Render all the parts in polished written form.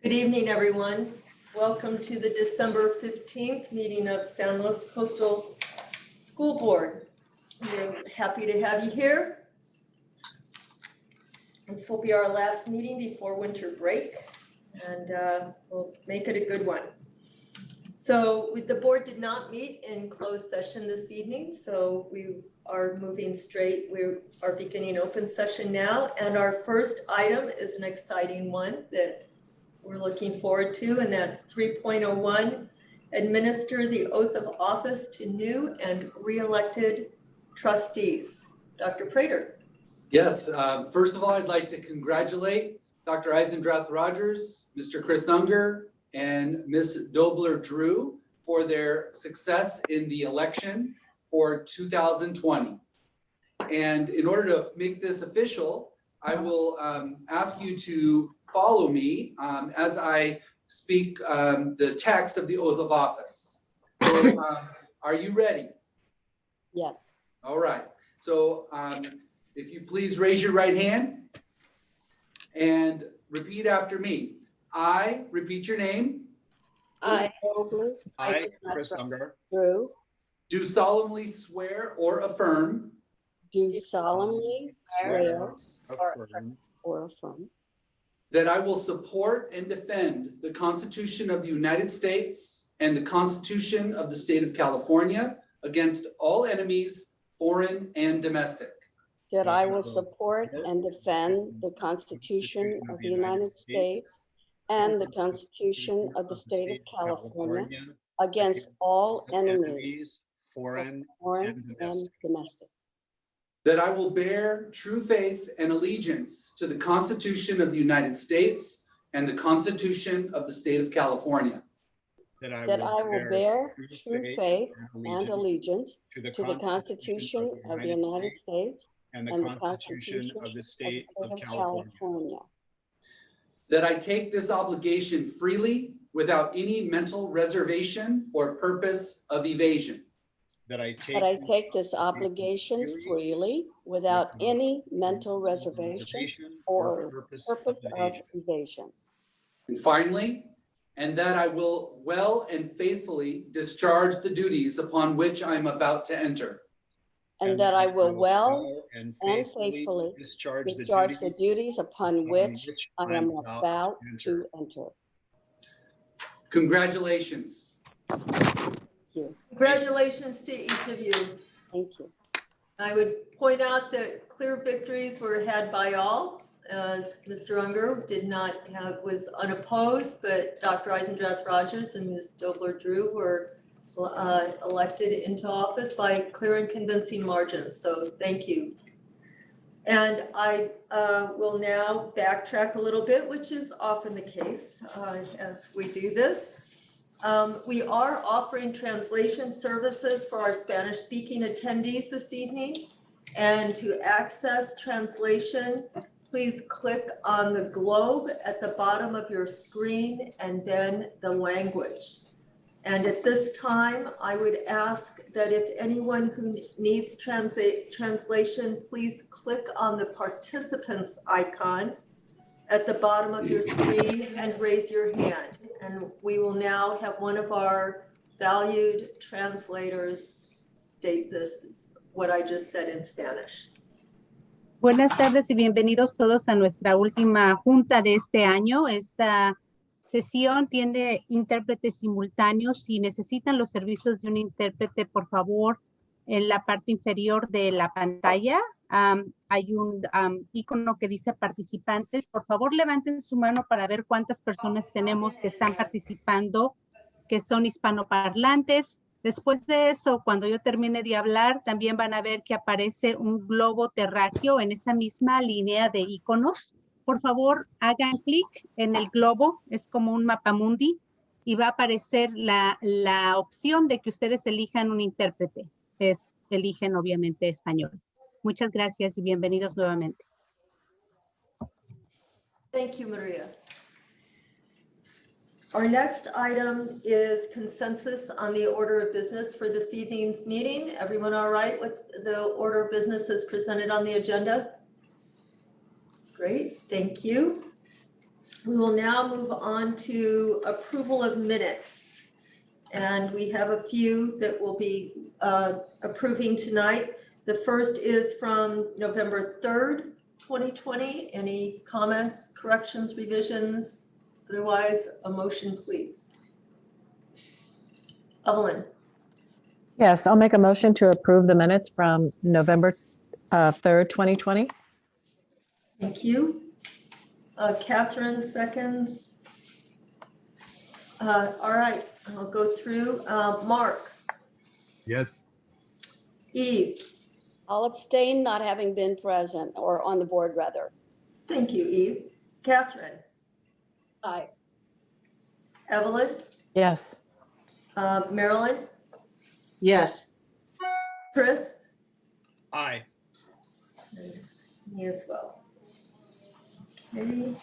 Good evening, everyone. Welcome to the December 15th meeting of San Luis Coastal School Board. We're happy to have you here. This will be our last meeting before winter break, and we'll make it a good one. So the board did not meet in closed session this evening, so we are moving straight. We are beginning open session now, and our first item is an exciting one that we're looking forward to, and that's 3.01, administer the oath of office to new and re-elected trustees. Dr. Prater. Yes, first of all, I'd like to congratulate Dr. Eisendrath-Rogers, Mr. Chris Unger, and Ms. Dobler-Drew for their success in the election for 2020. And in order to make this official, I will ask you to follow me as I speak the text of the oath of office. So are you ready? Yes. All right. So if you please raise your right hand and repeat after me. I, repeat your name. I, Chris Unger, Do solemnly swear or affirm do solemnly swear or affirm that I will support and defend the Constitution of the United States and the Constitution of the State of California against all enemies, foreign and domestic. that I will support and defend the Constitution of the United States and the Constitution of the State of California against all enemies, foreign foreign and domestic. That I will bear true faith and allegiance to the Constitution of the United States and the Constitution of the State of California. That I will bear true faith and allegiance to the Constitution of the United States and the Constitution of the State of California. That I take this obligation freely without any mental reservation or purpose of evasion. That I take this obligation freely without any mental reservation or purpose of evasion. And finally, and that I will well and faithfully discharge the duties upon which I am about to enter. And that I will well and faithfully discharge the duties upon which I am about to enter. Congratulations. Congratulations to each of you. Thank you. I would point out that clear victories were had by all. Mr. Unger was unopposed, but Dr. Eisendrath-Rogers and Ms. Dobler-Drew were elected into office by clear and convincing margins. So thank you. And I will now backtrack a little bit, which is often the case as we do this. We are offering translation services for our Spanish-speaking attendees this evening. And to access translation, please click on the globe at the bottom of your screen and then the language. And at this time, I would ask that if anyone who needs translation, please click on the participants icon at the bottom of your screen and raise your hand. And we will now have one of our valued translators state this, what I just said in Spanish. Buenas tardes y bienvenidos todos a nuestra última junta de este año. Esta sesión tiene intérpretes simultáneos. Si necesitan los servicios de un intérprete, por favor, en la parte inferior de la pantalla hay un icono que dice participantes. Por favor, levanten su mano para ver cuántas personas tenemos que están participando, que son hispanoparlantes. Después de eso, cuando yo termine de hablar, también van a ver que aparece un globo terráqueo en esa misma línea de iconos. Por favor, hagan clic en el globo, es como un mapamundi, y va a aparecer la opción de que ustedes elijan un intérprete. Eligen obviamente español. Muchas gracias y bienvenidos nuevamente. Thank you, Maria. Our next item is consensus on the order of business for this evening's meeting. Everyone all right with the order of business as presented on the agenda? Great, thank you. We will now move on to approval of minutes. And we have a few that we'll be approving tonight. The first is from November 3rd, 2020. Any comments, corrections, revisions? Otherwise, a motion, please. Evelyn, Yes, I'll make a motion to approve the minutes from November 3rd, 2020. thank you. Catherine, seconds. All right, I'll go through. Mark, Yes. Eve, I'll abstain, not having been present or on the board rather. thank you, Eve. Catherine, Aye. Evelyn, Yes. Marilyn, Yes. Chris, Aye. and me as well. Okay.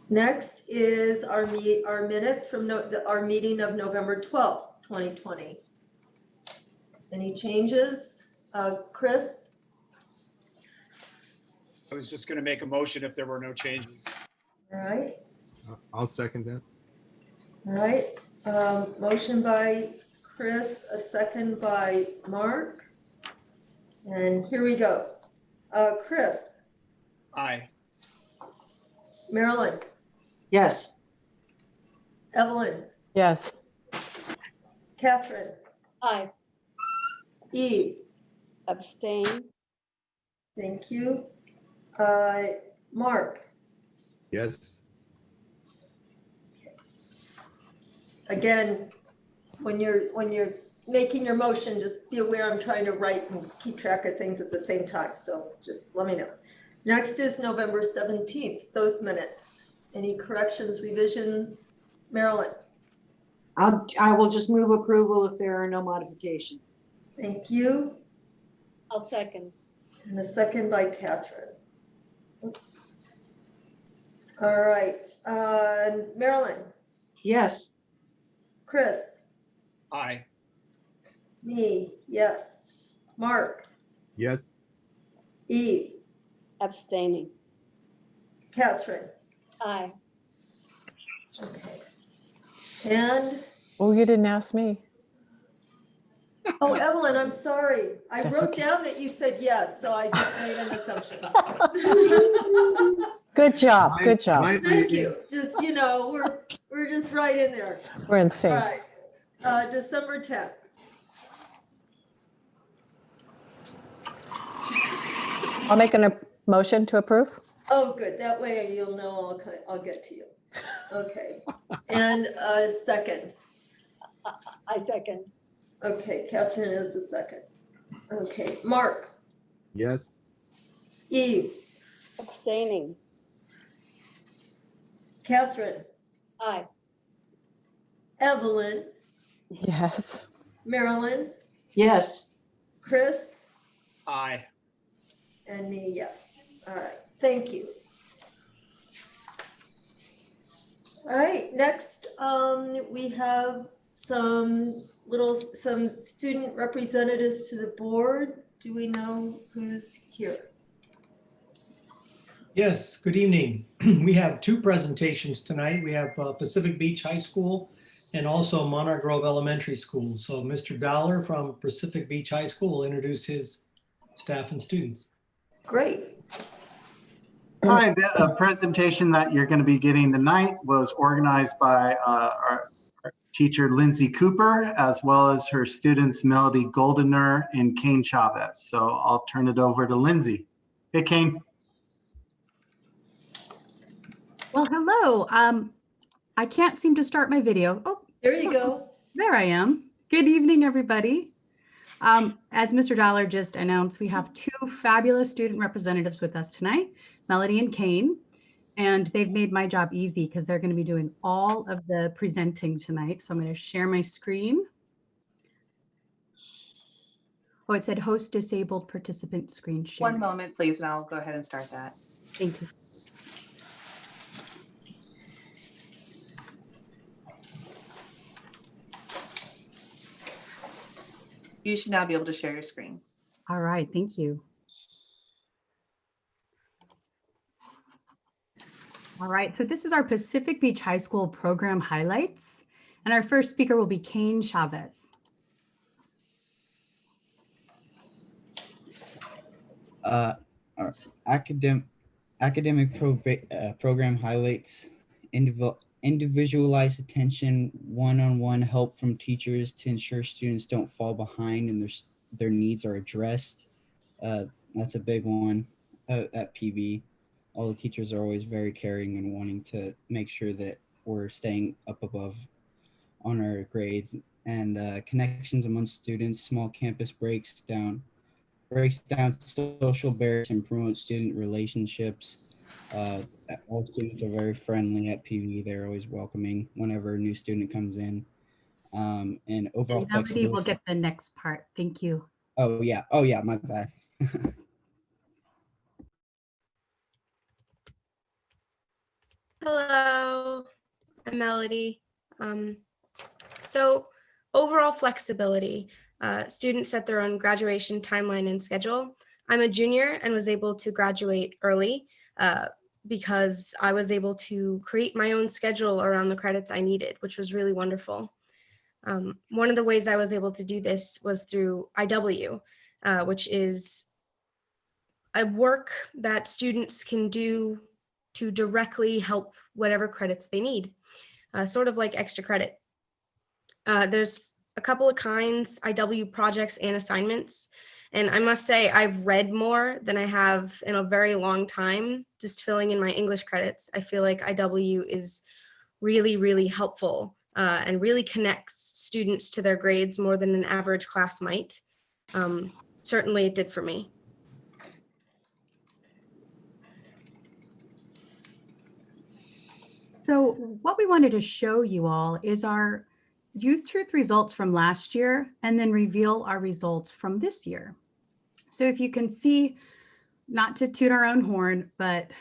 Next is our minutes from our meeting of November 12th, 2020. Any changes? Chris? I was just going to make a motion if there were no changes. All right, I'll second that. all right. Motion by Chris, a second by Mark. And here we go. Chris, Aye. Marilyn, Yes. Evelyn, Yes. Catherine, Aye. Eve, Abstain. thank you. Mark, Yes. again, when you're making your motion, just be aware I'm trying to write and keep track of things at the same time, so just let me know. Next is November 17th, those minutes. Any corrections, revisions? Marilyn, I will just move approval if there are no modifications. thank you. I'll second. And a second by Catherine. Oops. All right, Marilyn, Yes. Chris, Aye. me, yes. Mark, Yes. Eve, Abstaining. Catherine, Aye. okay. And, Oh, you didn't ask me. oh, Evelyn, I'm sorry. I That's wrote okay. down that you said yes, so I just made an assumption. Good job. Good job. Thank you. Just, we're just right in there. We're in All sync. right. December 10th. I'll make a motion to approve. Oh, good. That way you'll know I'll get to you. Okay. And second. I second. Okay, Catherine is the second. Okay, Mark, Yes. Eve, Abstaining. Catherine, Aye. Evelyn, Yes. Marilyn, Yes. Chris, Aye. and me, yes. All right, thank you. All right, next, we have some student representatives to the board. Do we know who's here? Yes, good evening. We have two presentations tonight. We have Pacific Beach High School and also Monarch Grove Elementary School. So Mr. Dollar from Pacific Beach High School will introduce his staff and students. Great. Hi, the presentation that you're going to be getting tonight was organized by our teacher Lindsay Cooper, as well as her students Melody Goldener and Kane Chavez. So I'll turn it over to Lindsay. Hey, Kane. Well, hello. I can't seem to start my video. Oh, There you go. there I am. Good evening, everybody. As Mr. Dollar just announced, we have two fabulous student representatives with us tonight, Melody and Kane, and they've made my job easy because they're going to be doing all of the presenting tonight. So I'm going to share my screen. Oh, it said host disabled participant screen share. One moment, please, and I'll go ahead and start that. Thank you. You should now be able to share your screen. All right, thank you. All right, so this is our Pacific Beach High School program highlights. And our first speaker will be Kane Chavez. Our academic program highlights individualized attention, one-on-one help from teachers to ensure students don't fall behind and their needs are addressed. That's a big one at PB. All the teachers are always very caring and wanting to make sure that we're staying up above on our grades, and connections among students. Small campus breaks down social barriers and promotes student relationships. All students are very friendly at PV. They're always welcoming whenever a new student comes in. And overall And Melody will flexibility. get the next part. Thank you. Oh yeah, my bad. Hello, I'm Melody. So overall flexibility, students set their own graduation timeline and schedule. I'm a junior and was able to graduate early because I was able to create my own schedule around the credits I needed, which was really wonderful. One of the ways I was able to do this was through IW, which is a work that students can do to directly help whatever credits they need, sort of like extra credit. There's a couple of kinds, IW projects and assignments. And I must say, I've read more than I have in a very long time, just filling in my English credits. I feel like IW is really, really helpful and really connects students to their grades more than an average class might. Certainly it did for me. So what we wanted to show you all is our Youth Truth results from last year and then reveal our results from this year. So if you can see, not to toot our own horn, but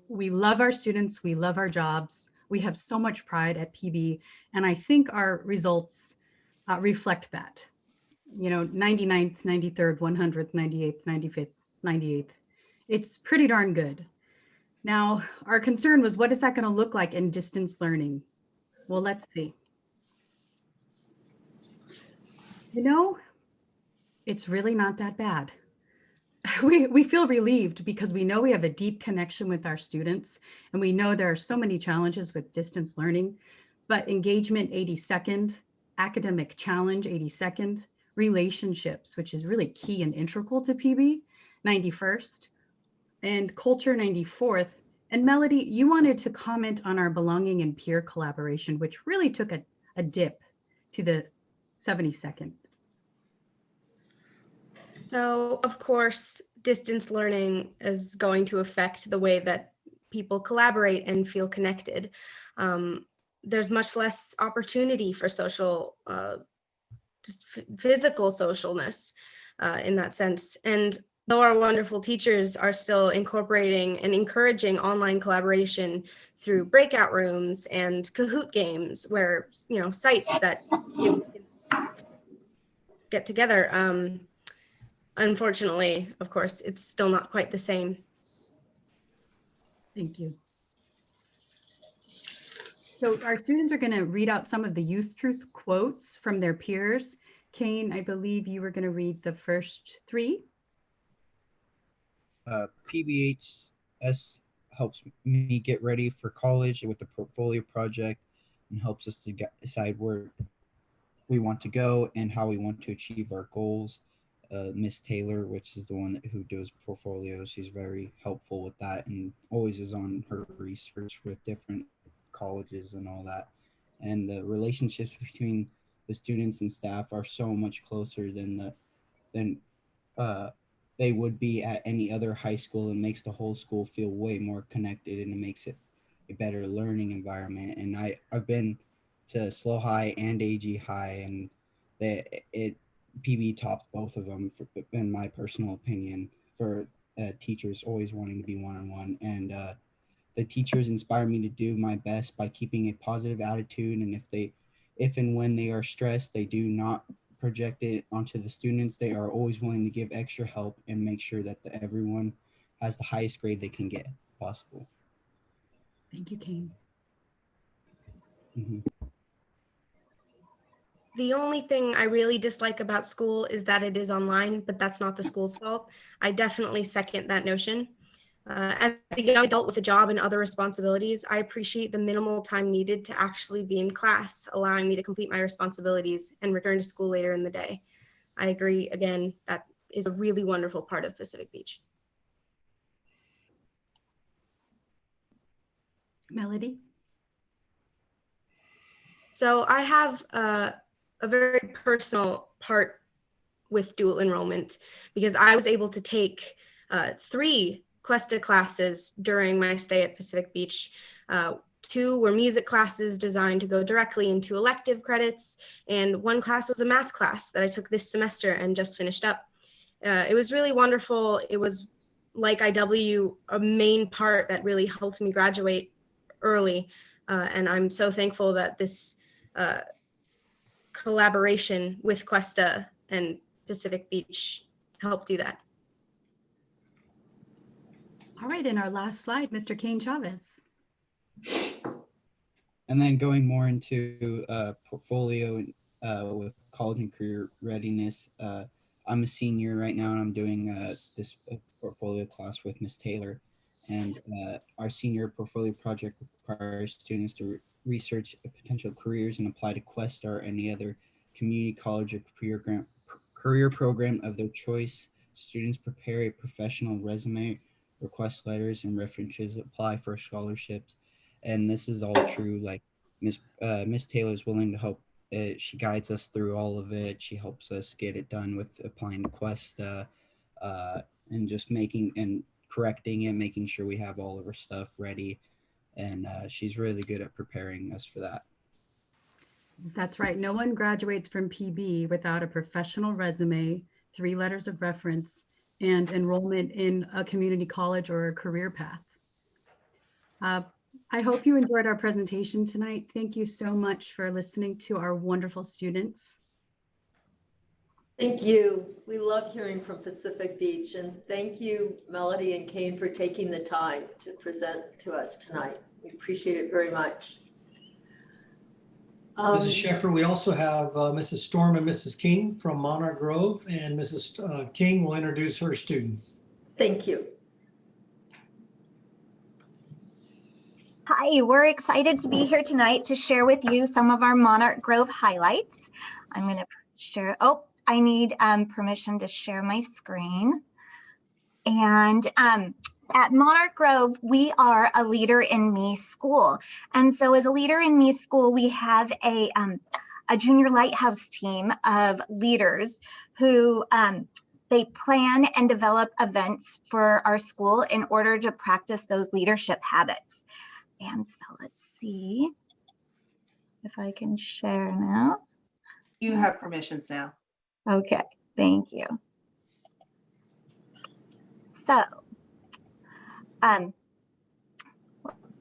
we love our students, we love our jobs, we have so much pride at PB, and I think our results reflect that. You know, 99th, 93rd, 100th, 98th, 95th, 98th. It's pretty darn good. Now, our concern was, what is that going to look like in distance learning? Well, let's see. You know, it's really not that bad. We feel relieved because we know we have a deep connection with our students, and we know there are so many challenges with distance learning, but engagement 82nd, academic challenge 82nd, relationships, which is really key and integral to PB, 91st, and culture 94th. And Melody, you wanted to comment on our belonging and peer collaboration, which really took a dip to the 72nd. So, of course, distance learning is going to affect the way that people collaborate and feel connected. There's much less opportunity for social, just physical socialness in that sense. And though our wonderful teachers are still incorporating and encouraging online collaboration through breakout rooms and Kahoot games, where, you know, sites that get together, unfortunately, of course, it's still not quite the same. Thank you. So our students are going to read out some of the Youth Truth quotes from their peers. Kane, I believe you were going to read the first three. PBHS helps me get ready for college with the portfolio project and helps us to decide where we want to go and how we want to achieve our goals. Miss Taylor, which is the one who does portfolios, she's very helpful with that and always is on her research with different colleges and all that. And the relationships between the students and staff are so much closer than they would be at any other high school, and makes the whole school feel way more connected, and it makes it a better learning environment. And I've been to Slow High and AG High, and PB topped both of them, in my personal opinion, for teachers always wanting to be one-on-one. And the teachers inspire me to do my best by keeping a positive attitude. And if and when they are stressed, they do not project it onto the students. They are always willing to give extra help and make sure that everyone has the highest grade they can get possible. Thank you, Kane. Mhm. The only thing I really dislike about school is that it is online, but that's not the school's fault. I definitely second that notion. As a young adult with a job and other responsibilities, I appreciate the minimal time needed to actually be in class, allowing me to complete my responsibilities and return to school later in the day. I agree, again, that is a really wonderful part of Pacific Beach. Melody? So I have a very personal part with dual enrollment because I was able to take 3 Cuesta classes during my stay at Pacific Beach. 2 were music classes designed to go directly into elective credits, and 1 class was a math class that I took this semester and just finished up. It was really wonderful. It was, like IW, a main part that really helped me graduate early, and I'm so thankful that this collaboration with Cuesta and Pacific Beach helped do that. All right, and our last slide, Mr. Kane Chavez. And then going more into portfolio with college and career readiness. I'm a senior right now, and I'm doing this portfolio class with Miss Taylor. And our senior portfolio project requires students to research potential careers and apply to Quest or any other community college or career program of their choice. Students prepare a professional resume, request letters and references, apply for scholarships. And this is all true. Like Miss Taylor is willing to help. She guides us through all of it. She helps us get it done with applying to Questa and just making and correcting it, making sure we have all of our stuff ready. And she's really good at preparing us for that. That's right. No one graduates from PB without a professional resume, 3 letters of reference, and enrollment in a community college or a career path. I hope you enjoyed our presentation tonight. Thank you so much for listening to our wonderful students. Thank you. We love hearing from Pacific Beach, and thank you, Melody and Kane, for taking the time to present to us tonight. We appreciate it very much. Mrs. Sheffer, we also have Mrs. Storm and Mrs. King from Monarch Grove, and Mrs. King will introduce her students. Thank you. Hi, we're excited to be here tonight to share with you some of our Monarch Grove highlights. I'm going to share, I need permission to share my screen. And at Monarch Grove, we are a Leader in Me school. And so as a Leader in Me school, we have a junior lighthouse team of leaders who they plan and develop events for our school in order to practice those leadership habits. And so let's see if I can share now. You have permissions now. Okay, thank you. So,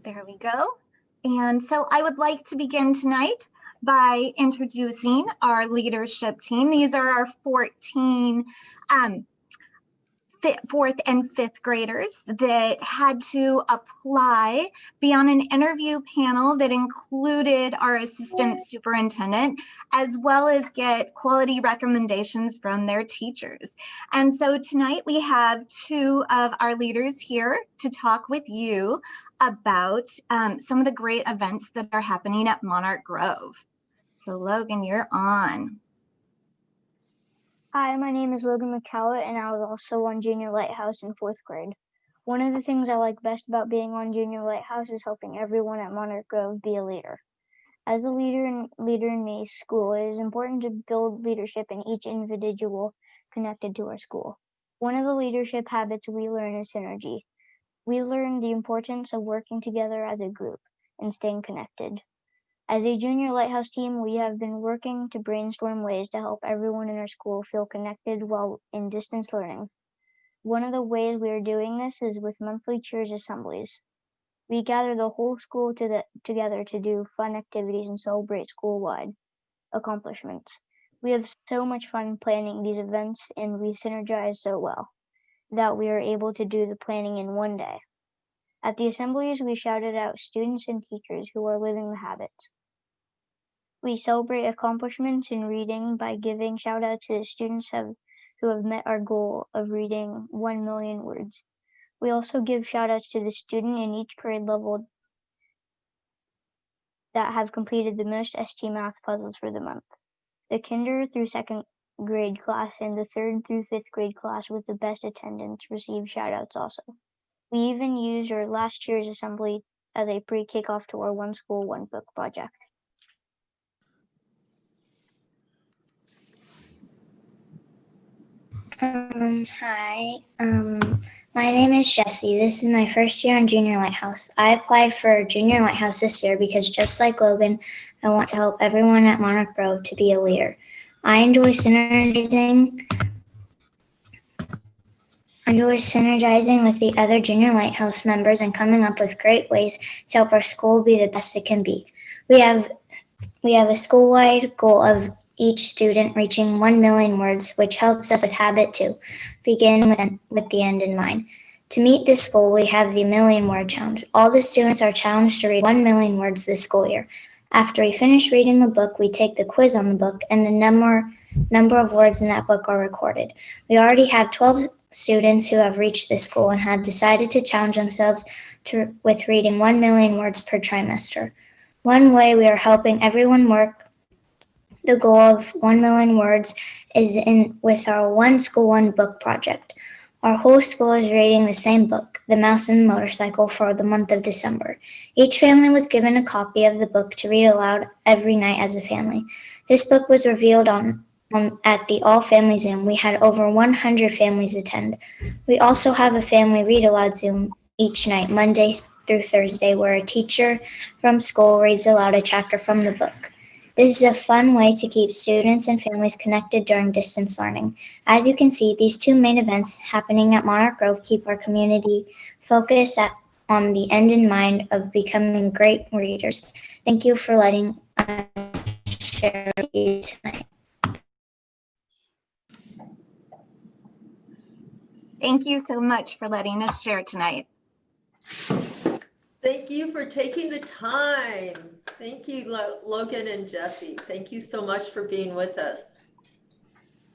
there we go. And so I would like to begin tonight by introducing our leadership team. These are our 14 4th and 5th graders that had to apply, be on an interview panel that included our assistant superintendent, as well as get quality recommendations from their teachers. And so tonight we have 2 of our leaders here to talk with you about some of the great events that are happening at Monarch Grove. So Logan, you're on. Hi, my name is Logan McCallett, and I was also on Junior Lighthouse in 4th grade. One of the things I like best about being on Junior Lighthouse is helping everyone at Monarch Grove be a leader. As a Leader in Me school, it is important to build leadership in each individual connected to our school. One of the leadership habits we learn is synergy. We learn the importance of working together as a group and staying connected. As a Junior Lighthouse team, we have been working to brainstorm ways to help everyone in our school feel connected while in distance learning. One of the ways we are doing this is with monthly cheers assemblies. We gather the whole school together to do fun activities and celebrate school-wide accomplishments. We have so much fun planning these events, and we synergize so well that we are able to do the planning in one day. At the assemblies, we shouted out students and teachers who are living the habits. We celebrate accomplishments in reading by giving shout out to the students who have met our goal of reading 1 million words. We also give shout outs to the student in each grade level that have completed the most ST math puzzles for the month. The kinder through second grade class and the third through fifth grade class with the best attendance receive shout outs also. We even used our last year's assembly as a pre-kickoff to our One School, One Book project. Hi, my name is Jessie. This is my first year on Junior Lighthouse. I applied for Junior Lighthouse this year because just like Logan, I want to help everyone at Monarch Grove to be a leader. I enjoy synergizing with the other Junior Lighthouse members and coming up with great ways to help our school be the best it can be. We have a school-wide goal of each student reaching 1 million words, which helps us with habit to begin with the end in mind. To meet this goal, we have the Million Word Challenge. All the students are challenged to read 1 million words this school year. After we finish reading the book, we take the quiz on the book, and the number of words in that book are recorded. We already have 12 students who have reached this goal and have decided to challenge themselves with reading 1 million words per trimester. One way we are helping everyone work the goal of 1 million words is with our One School, One Book project. Our whole school is reading the same book, The Mouse and the Motorcycle, for the month of December. Each family was given a copy of the book to read aloud every night as a family. This book was revealed at the All Family Zoom. We had over 100 families attend. We also have a family read aloud Zoom each night, Monday through Thursday, where a teacher from school reads aloud a chapter from the book. This is a fun way to keep students and families connected during distance learning. As you can see, these two main events happening at Monarch Grove keep our community focused on the end in mind of becoming great readers. Thank you for letting us share with you tonight. Thank you so much for letting us share tonight. Thank you for taking the time. Thank you, Logan and Jessie. Thank you so much for being with us.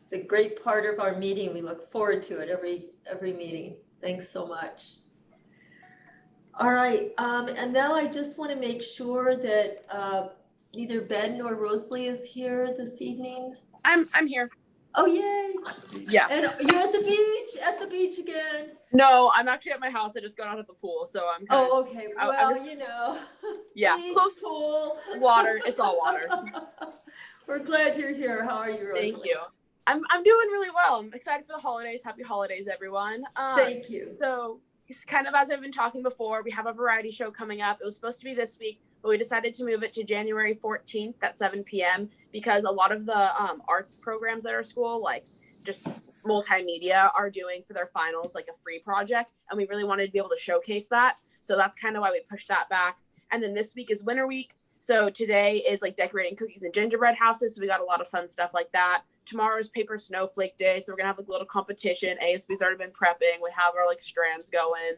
It's a great part of our meeting. We look forward to it every meeting. Thanks so much. All right, and now I just want to make sure that neither Ben nor Rosalie is here this evening. I'm here. Oh, yay. Yeah. And you're at the beach again. No, I'm actually at my house. I just got out of the pool, so I'm kind of. Okay. Well, you know. Yeah. Beach, Close pool. Water. It's all water. We're glad you're here. How are you, Rosalie? Thank you. I'm doing really well. I'm excited for the holidays. Happy holidays, everyone. Thank you. So, kind of as I've been talking before, we have a variety show coming up. It was supposed to be this week, but we decided to move it to January 14th at 7 p.m. because a lot of the arts programs at our school, like just multimedia, are doing for their finals like a free project, and we really wanted to be able to showcase that. So that's kind of why we pushed that back. And then this week is Winter Week. So today is like decorating cookies and gingerbread houses. So we got a lot of fun stuff like that. Tomorrow is Paper Snowflake Day. So we're gonna have like a little competition. ASB's already been prepping. We have our like strands going.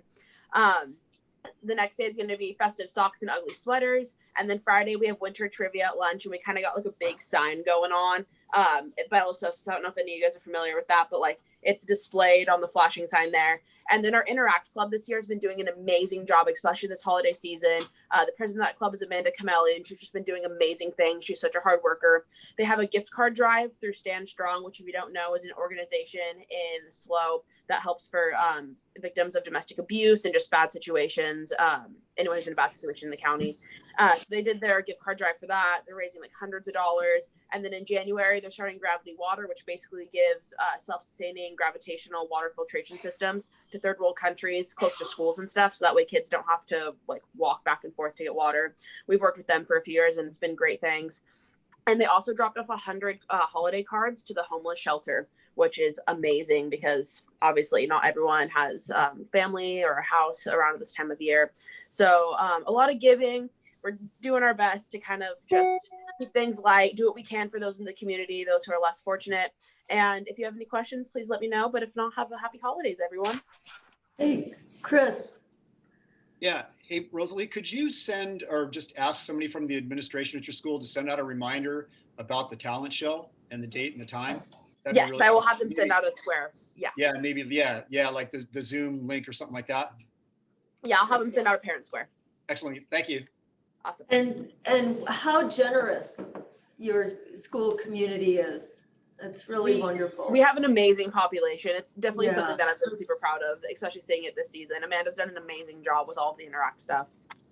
The next day is going to be festive socks and ugly sweaters. And then Friday we have winter trivia at lunch, and we kind of got like a big sign going on. So I don't know if any of you guys are familiar with that, but like it's displayed on the flashing sign there. And then our Interact Club this year has been doing an amazing job, especially this holiday season. The president of that club is Amanda Camelli, and she's just been doing amazing things. She's such a hard worker. They have a gift card drive through Stand Strong, which if you don't know is an organization in SLO that helps for victims of domestic abuse and just bad situations, anyone who's in a bad situation in the county. So they did their gift card drive for that. They're raising like hundreds of dollars. And then in January, they're starting Gravity Water, which basically gives self-sustaining gravitational water filtration systems to third world countries close to schools and stuff. So that way kids don't have to like walk back and forth to get water. We've worked with them for a few years, and it's been great things. And they also dropped off 100 holiday cards to the homeless shelter, which is amazing because obviously not everyone has family or a house around this time of year. So a lot of giving. We're doing our best to kind of just keep things light, do what we can for those in the community, those who are less fortunate. And if you have any questions, please let me know. But if not, have a happy holidays, everyone. Hey, Chris, Yeah. Hey, Rosalie, could you send or just ask somebody from the administration at your school to send out a reminder about the talent show and the date and the time? That'd be Yes, really I will helpful. have them send out a square. Yeah. Yeah, maybe, yeah, like the Zoom link or something like that. Yeah, I'll have them send out a parent square. Excellent. Thank you. Awesome. And how generous your school community is. It's really wonderful. We have an amazing population. It's definitely Yeah, something that I've been super proud of, especially seeing it this season. Amanda's done an amazing job with all the Interact stuff.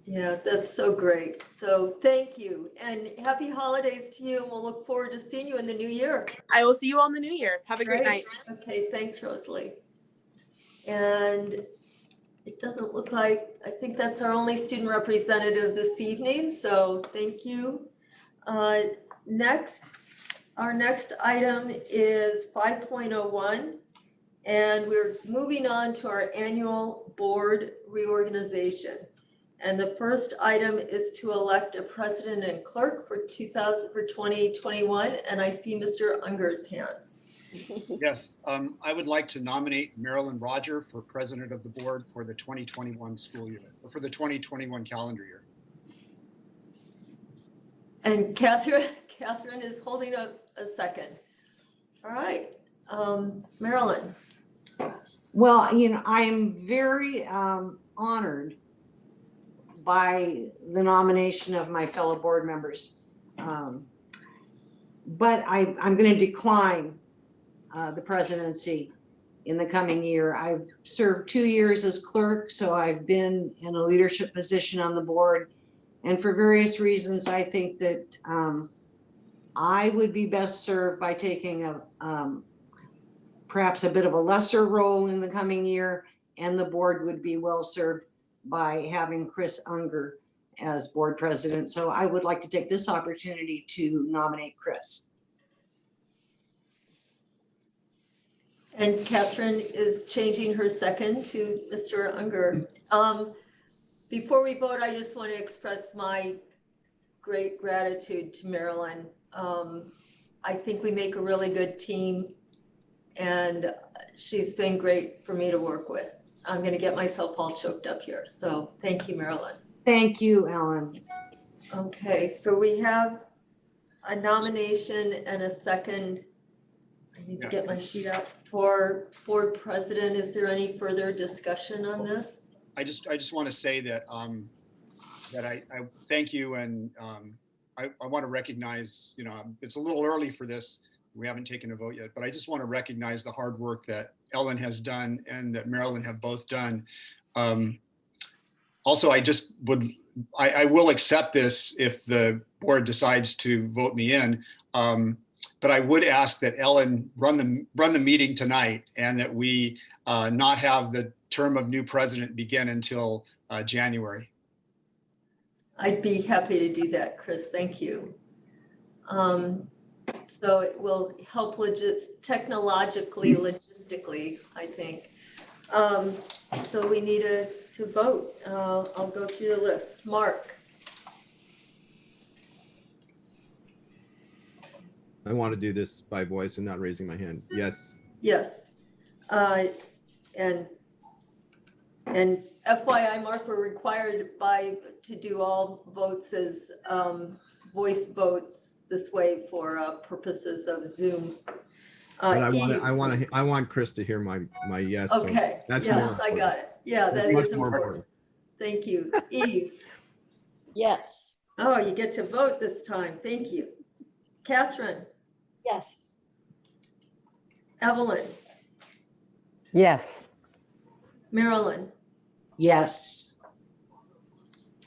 Yeah, that's so great. So thank you and happy holidays to you. And we'll look forward to seeing you in the new year. I will see you all in the new year. Have a great night. Okay, thanks, Rosalie. And it doesn't look like, I think that's our only student representative this evening. So thank you. Our next item is 5.01. And we're moving on to our annual board reorganization. And the first item is to elect a president and clerk for 2021. And I see Mr. Unger's hand. Yes, I would like to nominate Marilyn Roger for president of the board for the 2021 school year, or for the 2021 calendar year. And Catherine is holding up a second. All right, Marilyn. Well, I am very honored by the nomination of my fellow board members. But I'm going to decline the presidency in the coming year. I've served 2 years as clerk, so I've been in a leadership position on the board. And for various reasons, I think that I would be best served by taking perhaps a bit of a lesser role in the coming year, and the board would be well served by having Chris Unger as board president. So I would like to take this opportunity to nominate Chris. And Catherine is changing her second to Mr. Unger. Before we vote, I just want to express my great gratitude to Marilyn. I think we make a really good team, and she's been great for me to work with. I'm going to get myself all choked up here. So thank you, Marilyn. Thank you, Ellen. Okay, so we have a nomination and a second. I need to get my sheet up for board president. Is there any further discussion on this? I just want to say that I thank you, and I want to recognize, it's a little early for this. We haven't taken a vote yet, but I just want to recognize the hard work that Ellen has done and that Marilyn have both done. Also, I will accept this if the board decides to vote me in. But I would ask that Ellen run the meeting tonight, and that we not have the term of new president begin until January. I'd be happy to do that, Chris. Thank you. So it will help technologically, logistically, I think. So we need to vote. I'll go through the list. Mark. I want to do this by voice and not raising my hand. Yes. Yes. And FYI, Mark, we're required to do all votes as voice votes this way for purposes of Zoom. But I want Chris to hear my yes. Okay. So that's yes, more I got it. Yeah, that is important. Thank you. Eve. Yes. Oh, you get to vote this time. Thank you. Catherine. Yes. Evelyn. Yes. Marilyn. Yes.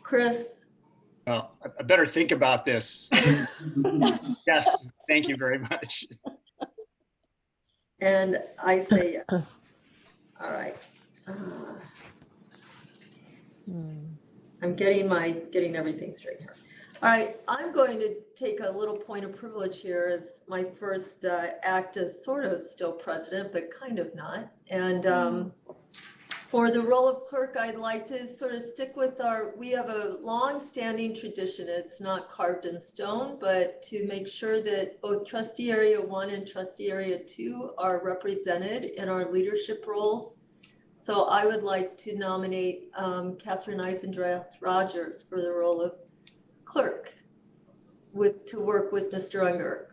Chris. Well, I better think about this. Yes, thank you very much. And I say yes. All right. I'm getting everything straight here. All right, I'm going to take a little point of privilege here as my first act as sort of still president, but kind of not. And for the role of clerk, I'd like to sort of stick with we have a long-standing tradition. It's not carved in stone, but to make sure that both trustee area 1 and trustee area 2 are represented in our leadership roles. So I would like to nominate Catherine Eisendrath Rogers for the role of clerk to work with Mr. Unger.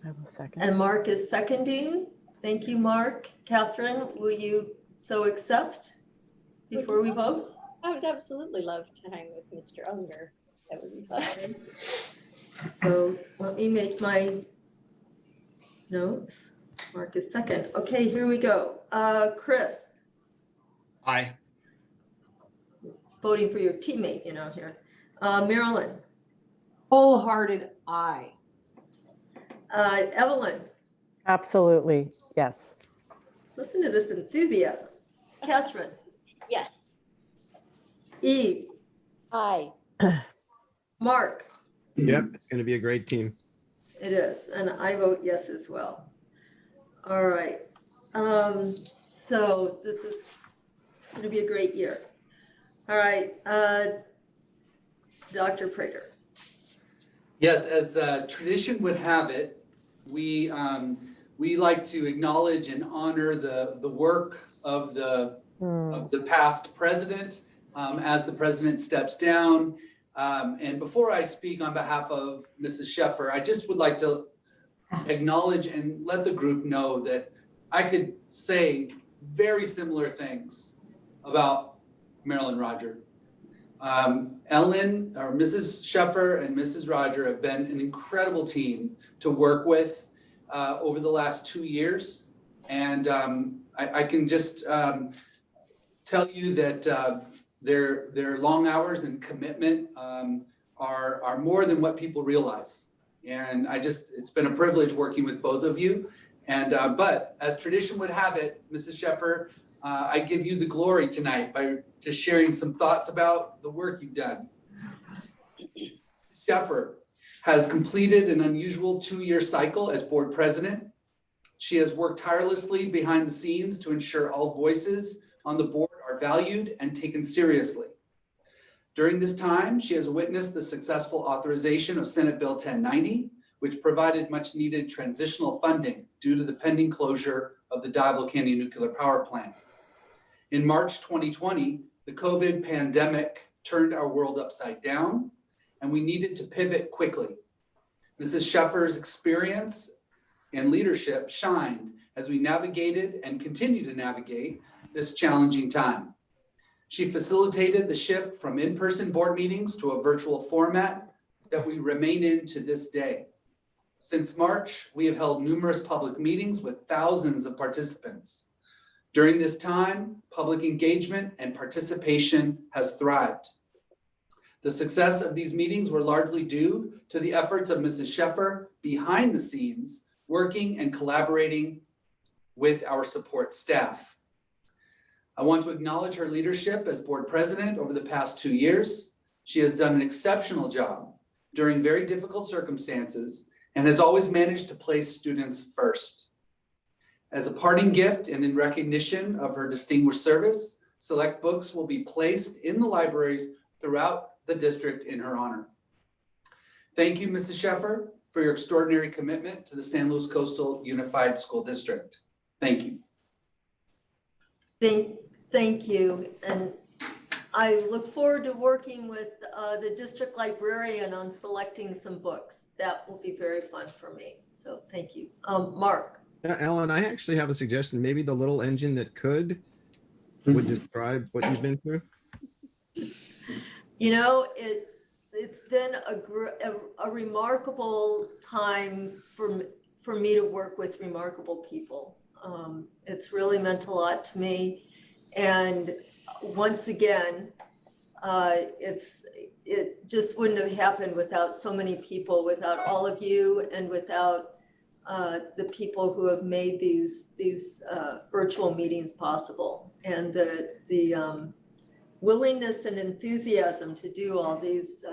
I will second. And Mark is seconding. Thank you, Mark. Catherine, will you so accept before we vote? I would absolutely love to hang with Mr. Unger. That would be fun. So let me make my notes. Mark is second. Okay, here we go. Chris, Aye. voting for your teammate, here. Marilyn, Wholehearted aye. Evelyn, Absolutely, yes. listen to this enthusiasm. Catherine, Yes. Eve, Aye. Mark, Yep, it's going to be a great team. it is, and I vote yes as well. All right. So this is going to be a great year. All right. Dr. Prater. Yes, as tradition would have it, we like to acknowledge and honor the work of the past president as the president steps down. And before I speak on behalf of Mrs. Sheffer, I just would like to acknowledge and let the group know that I could say very similar things about Marilyn Roger. Ellen, or Mrs. Sheffer and Mrs. Roger have been an incredible team to work with over the last 2 years. And I can just tell you that their long hours and commitment are more than what people realize. And it's been a privilege working with both of you. And but as tradition would have it, Mrs. Sheffer, I give you the glory tonight by just sharing some thoughts about the work you've done. Sheffer has completed an unusual 2-year cycle as board president. She has worked tirelessly behind the scenes to ensure all voices on the board are valued and taken seriously. During this time, she has witnessed the successful authorization of Senate Bill 1090, which provided much needed transitional funding due to the pending closure of the Diablo Canyon Nuclear Power Plant. In March 2020, the COVID pandemic turned our world upside down, and we needed to pivot quickly. Mrs. Sheffer's experience and leadership shined as we navigated and continue to navigate this challenging time. She facilitated the shift from in-person board meetings to a virtual format that we remain in to this day. Since March, we have held numerous public meetings with thousands of participants. During this time, public engagement and participation has thrived. The success of these meetings were largely due to the efforts of Mrs. Sheffer behind the scenes, working and collaborating with our support staff. I want to acknowledge her leadership as board president over the past 2 years. She has done an exceptional job during very difficult circumstances and has always managed to place students first. As a parting gift and in recognition of her distinguished service, select books will be placed in the libraries throughout the district in her honor. Thank you, Mrs. Sheffer, for your extraordinary commitment to the San Luis Coastal Unified School District. Thank you. Thank you. And I look forward to working with the district librarian on selecting some books. That will be very fun for me. So thank you. Mark. Ellen, I actually have a suggestion. Maybe the little engine that would describe what you've been through. You know, it's been a remarkable time for me to work with remarkable people. It's really meant a lot to me. And once again, it just wouldn't have happened without so many people, without all of you, and without the people who have made these virtual meetings possible, and the willingness and enthusiasm to do all these,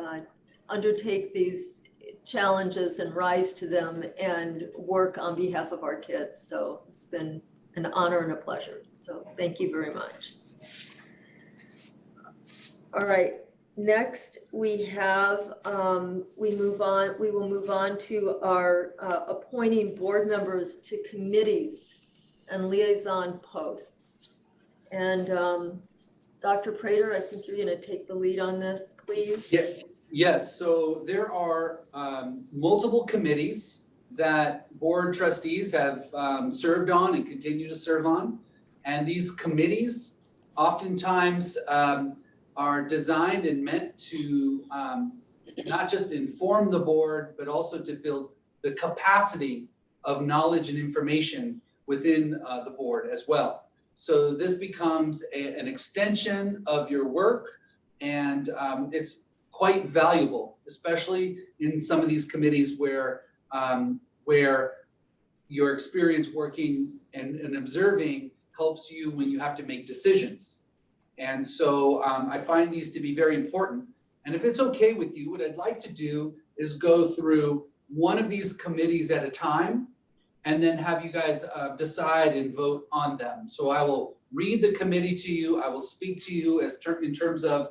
undertake these challenges and rise to them and work on behalf of our kids. So it's been an honor and a pleasure. So thank you very much. All right, next we have, we will move on to our appointing board members to committees. and liaison posts. And Dr. Prater, I think you're going to take the lead on this, please. Yeah, yes, so there are multiple committees that board trustees have served on and continue to serve on. And these committees oftentimes are designed and meant to not just inform the board, but also to build the capacity of knowledge and information within the board as well. So this becomes an extension of your work, and it's quite valuable, especially in some of these committees where your experience working and observing helps you when you have to make decisions. And so I find these to be very important. And if it's okay with you, what I'd like to do is go through one of these committees at a time, and then have you guys decide and vote on them. So I will read the committee to you. I will speak to you in terms of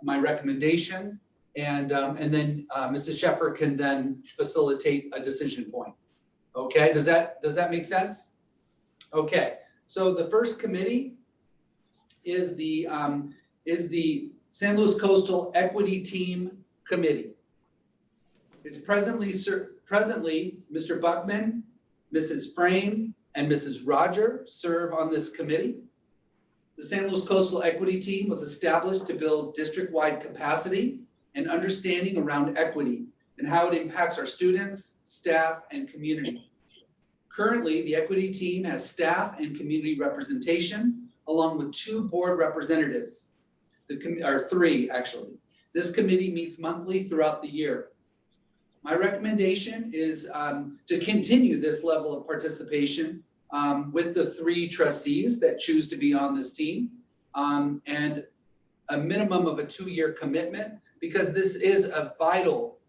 my recommendation, and then Mrs. Sheffer can then facilitate a decision point. Okay, does that make sense? Okay, so the first committee is the San Luis Coastal Equity Team Committee. It's presently Mr. Buckman, Mrs. Frame, and Mrs. Roger serve on this committee. The San Luis Coastal Equity Team was established to build district-wide capacity and understanding around equity and how it impacts our students, staff, and community. Currently, the equity team has staff and community representation, along with 2 board representatives, or 3 actually. This committee meets monthly throughout the year. My recommendation is to continue this level of participation with the 3 trustees that choose to be on this team, and a minimum of a 2-year commitment, because this is a vital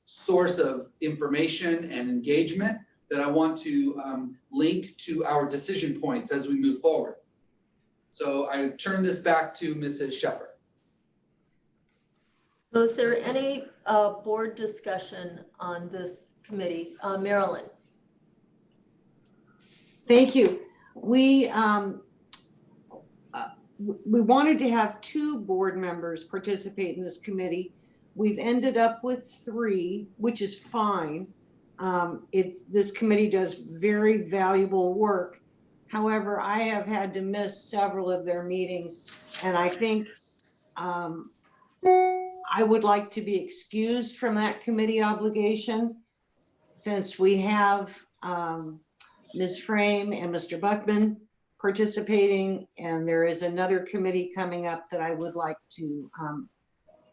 source of information and engagement that I want to link to our decision points as we move forward. So I turn this back to Mrs. Sheffer. So is there any board discussion on this committee? Marilyn? Thank you. We wanted to have 2 board members participate in this committee. We've ended up with 3, which is fine. This committee does very valuable work. However, I have had to miss several of their meetings, and I think I would like to be excused from that committee obligation, since we have Ms. Frame and Mr. Buckman participating, and there is another committee coming up that I would like to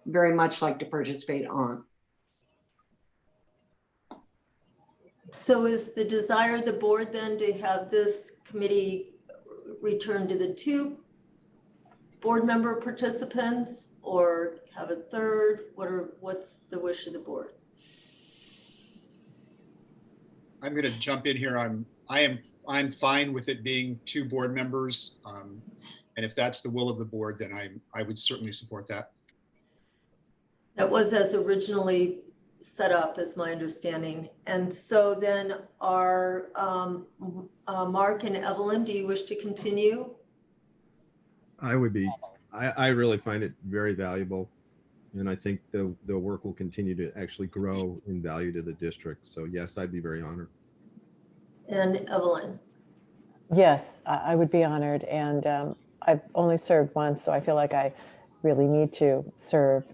very much like to participate on. So is the desire of the board then to have this committee return to the 2 board member participants, or have a 3rd? What's the wish of the board? I'm going to jump in here. I'm fine with it being 2 board members, and if that's the will of the board, then I would certainly support that. That was as originally set up, is my understanding. And so then are Mark and Evelyn, do you wish to continue? I would be. I really find it very valuable, and I think the work will continue to actually grow in value to the district. So yes, I'd be very honored. And Evelyn? Yes, I would be honored. And I've only served once, so I feel like I really need to serve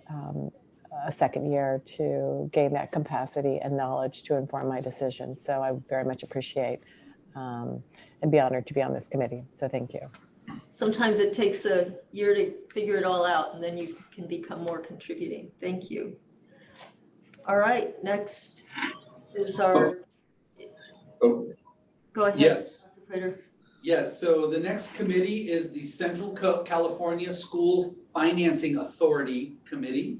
a 2nd year to gain that capacity and knowledge to inform my decisions. So I very much appreciate and be honored to be on this committee. So thank you. Sometimes it takes a year to figure it all out, and then you can become more contributing. Thank you. All right, next is our, Oh, go ahead. yes. Operator. Yes, so the next committee is the Central California Schools Financing Authority Committee.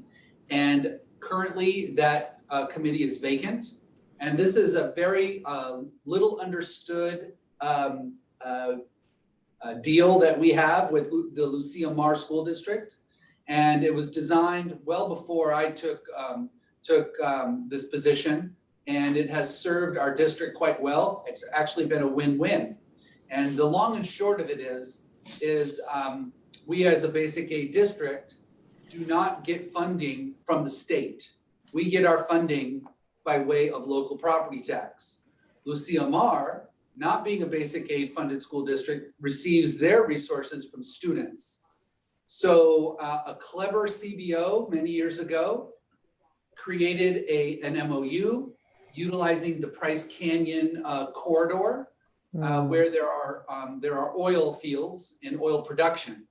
And currently that committee is vacant. And this is a very little understood deal that we have with the Lucia Mar School District. And it was designed well before I took this position. and it has served our district quite well. It's actually been a win-win. And the long and short of it is we as a basic aid district do not get funding from the state. We get our funding by way of local property tax. Lucia Mar, not being a basic aid funded school district, receives their resources from students. So a clever CBO many years ago created an MOU utilizing the Price Canyon corridor where there are oil fields and oil production.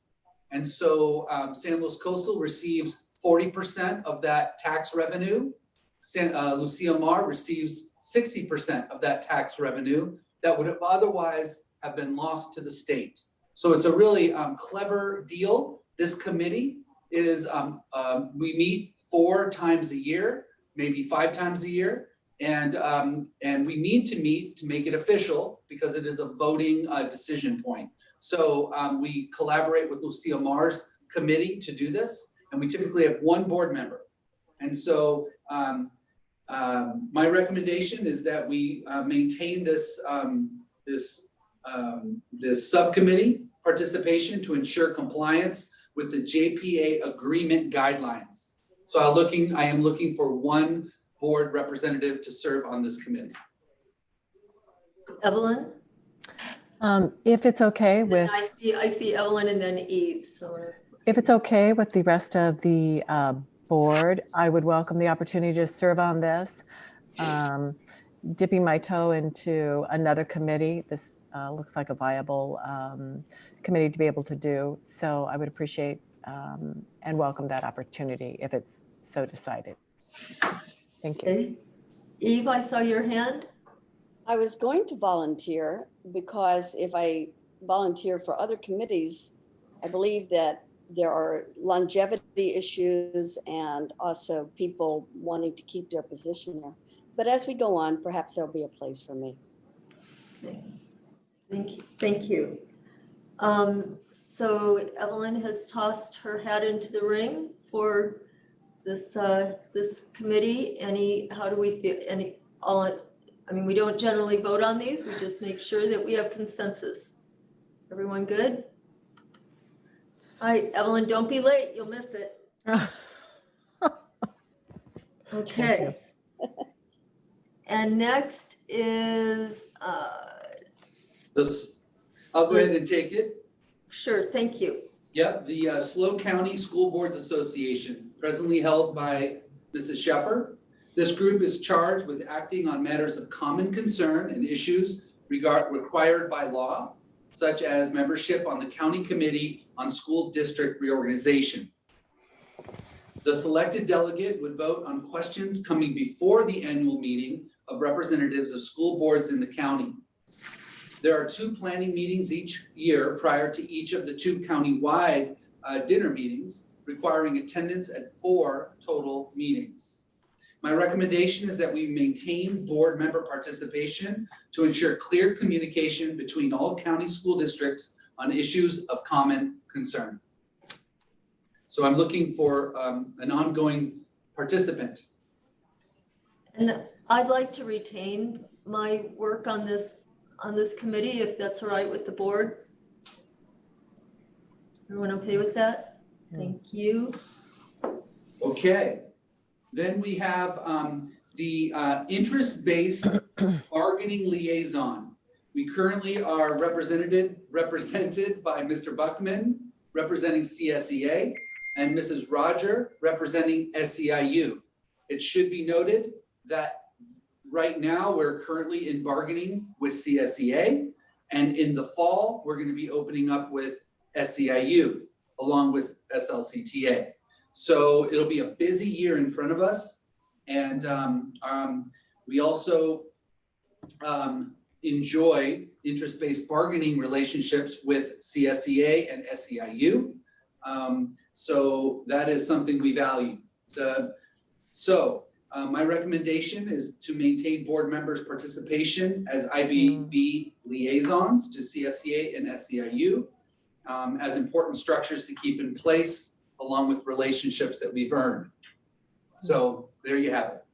And so San Luis Coastal receives 40% of that tax revenue. Lucia Mar receives 60% of that tax revenue that would have otherwise have been lost to the state. So it's a really clever deal. This committee is, we meet 4 times a year, maybe 5 times a year. And we need to meet to make it official because it is a voting decision point. So we collaborate with Lucia Mar's committee to do this, and we typically have 1 board member. And so my recommendation is that we maintain this this subcommittee participation to ensure compliance with the JPA agreement guidelines. So I am looking for 1 board representative to serve on this committee. Evelyn? If it's okay with, I see Evelyn and then Eve. So if it's okay with the rest of the board, I would welcome the opportunity to serve on this. Dipping my toe into another committee, this looks like a viable committee to be able to do. So I would appreciate and welcome that opportunity if it's so decided. Thank you. Okay. Eve, I saw your hand. I was going to volunteer because if I volunteer for other committees, I believe that there are longevity issues and also people wanting to keep their position there. But as we go on, perhaps there'll be a place for me. Thank you. So Evelyn has tossed her hat into the ring for this this committee. How do we feel? I mean, we don't generally vote on these. We just make sure that we have consensus. Everyone good? All right, Evelyn, don't be late. You'll miss it. Okay. And next is I'll go ahead and take it. Sure, thank you. Yep, the SLO County School Boards Association, presently held by Mrs. Sheffer. This group is charged with acting on matters of common concern and issues required by law, such as membership on the County Committee on School District Reorganization. The selected delegate would vote on questions coming before the annual meeting of representatives of school boards in the county. There are 2 planning meetings each year prior to each of the 2 county-wide dinner meetings, requiring attendance at 4 total meetings. My recommendation is that we maintain board member participation to ensure clear communication between all county school districts on issues of common concern. So I'm looking for an ongoing participant. And I'd like to retain my work on this committee, if that's all right with the board. Everyone okay with that? Thank you. Okay. Then we have the interest-based bargaining liaison. We currently are represented by Mr. Buckman, representing CSEA, and Mrs. Roger, representing SEIU. It should be noted that right now we're currently in bargaining with CSEA, and in the fall, we're going to be opening up with SEIU along with SLCTA. So it'll be a busy year in front of us. And we also enjoy interest-based bargaining relationships with CSEA and SEIU. So that is something we value. My recommendation is to maintain board members' participation as IBB liaisons to CSEA and SEIU as important structures to keep in place, along with relationships that we've earned. So there you have it.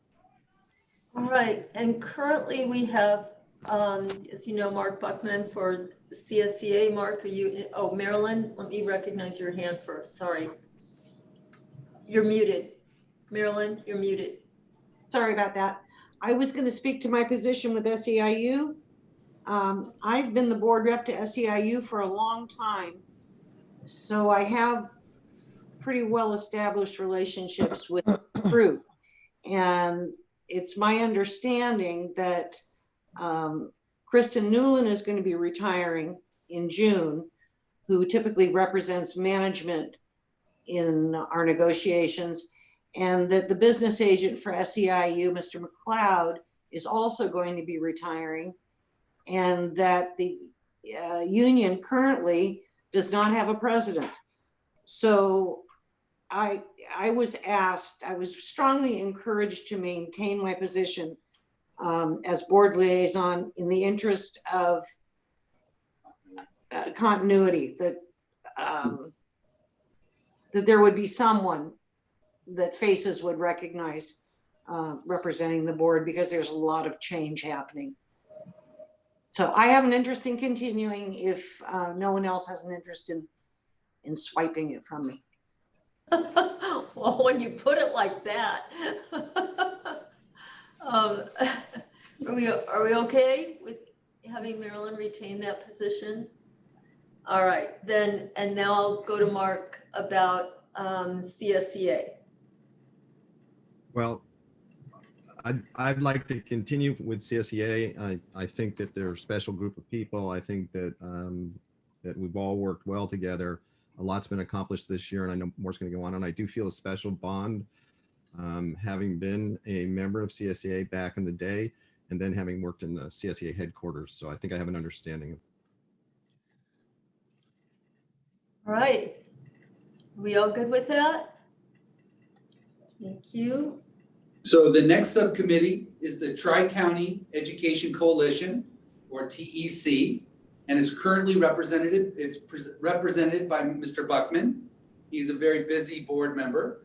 All right, and currently we have, as you know, Mark Buckman for CSCA. Mark, are you, oh, Marilyn, let me recognize your hand first, sorry. You're muted. Marilyn, you're muted. Sorry about that. I was going to speak to my position with SEIU. I've been the board rep to SEIU for a long time, so I have pretty well-established relationships with the group. And it's my understanding that Kristen Newland is going to be retiring in June, who typically represents management in our negotiations, and that the business agent for SEIU, Mr. McLeod, is also going to be retiring, and that the union currently does not have a president. So I was asked, I was strongly encouraged to maintain my position as board liaison in the interest of continuity, that there would be someone that faces would recognize representing the board, because there's a lot of change happening. So I have an interest in continuing if no one else has an interest in swiping it from me. Well, when you put it like that, are we okay with having Marilyn retain that position? All right, then, and now I'll go to Mark about CSCA. Well, I'd like to continue with CSEA. I think that they're a special group of people. I think that that we've all worked well together. A lot's been accomplished this year, and I know more's going to go on. And I do feel a special bond, having been a member of CSEA back in the day, and then having worked in the CSEA headquarters. So I think I have an understanding. All right, we all good with that? Thank you. So the next subcommittee is the Tri-County Education Coalition, or TEC, and is currently represented by Mr. Buckman. He's a very busy board member,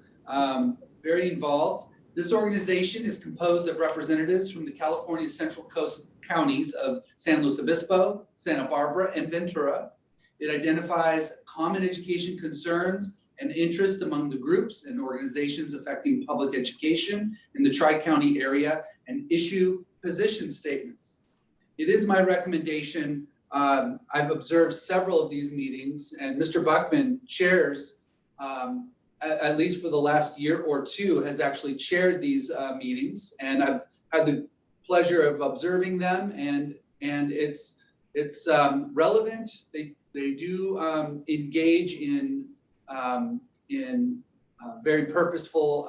very involved. This organization is composed of representatives from the California Central Coast counties of San Luis Obispo, Santa Barbara, and Ventura. It identifies common education concerns and interest among the groups and organizations affecting public education in the Tri-County area and issue position statements. It is my recommendation. I've observed several of these meetings, and Mr. Buckman chairs, at least for the last year or two, has actually chaired these meetings, and I've had the pleasure of observing them, and it's relevant. They do engage in very purposeful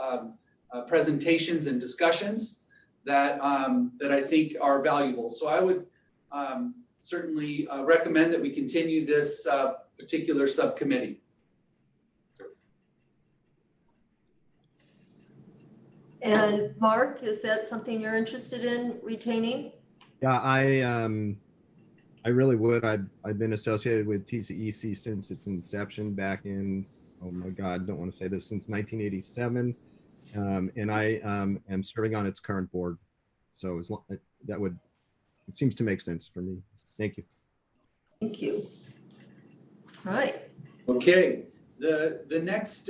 presentations and discussions that I think are valuable. So I would certainly recommend that we continue this particular subcommittee. And Mark, is that something you're interested in retaining? Yeah, I really would. I've been associated with TCEC since its inception back in, oh my God, don't want to say this, since 1987. And I am serving on its current board. So as long, it seems to make sense for me. Thank you. Thank you. All right. Okay, the next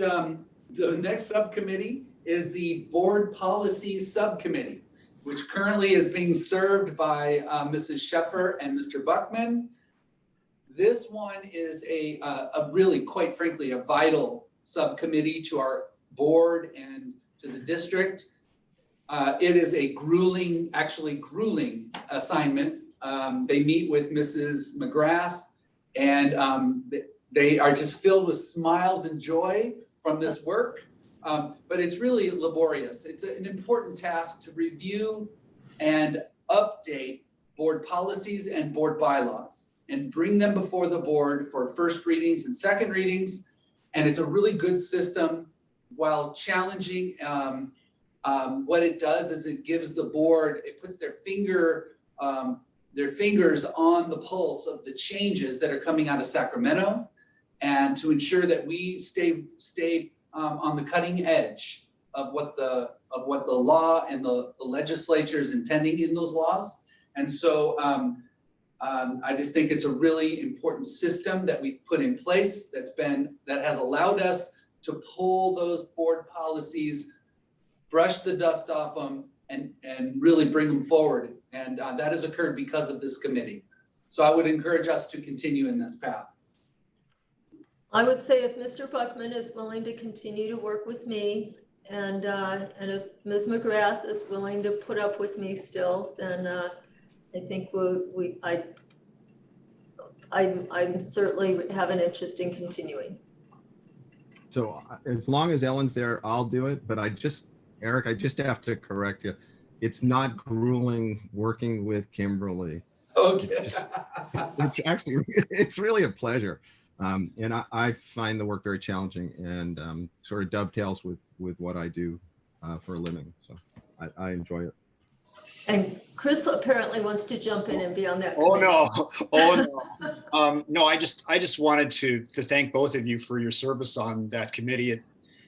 subcommittee is the Board Policy Subcommittee, which currently is being served by Mrs. Sheffer and Mr. Buckman. This one is a really, quite frankly, a vital subcommittee to our board and to the district. It is a grueling assignment. They meet with Mrs. McGrath, and they are just filled with smiles and joy from this work. But it's really laborious. It's an important task to review and update board policies and board bylaws and bring them before the board for first readings and second readings. And it's a really good system. While challenging, what it does is it gives the board, it puts their fingers on the pulse of the changes that are coming out of Sacramento, and to ensure that we stay on the cutting edge what the law and the legislature is intending in those laws. And so I just think it's a really important system that we've put in place that has allowed us to pull those board policies, brush the dust off them, and really bring them forward. And that has occurred because of this committee. So I would encourage us to continue in this path. I would say if Mr. Buckman is willing to continue to work with me, and if Ms. McGrath is willing to put up with me still, then I think I certainly have an interest in continuing. So as long as Ellen's there, I'll do it. But Eric, I just have to correct you. It's not grueling working with Kimberly. Okay. It's really a pleasure. And I find the work very challenging and sort of dovetails with what I do for a living. So I enjoy it. And Chris apparently wants to jump in and be on that committee. No. No, I just wanted to thank both of you for your service on that committee. It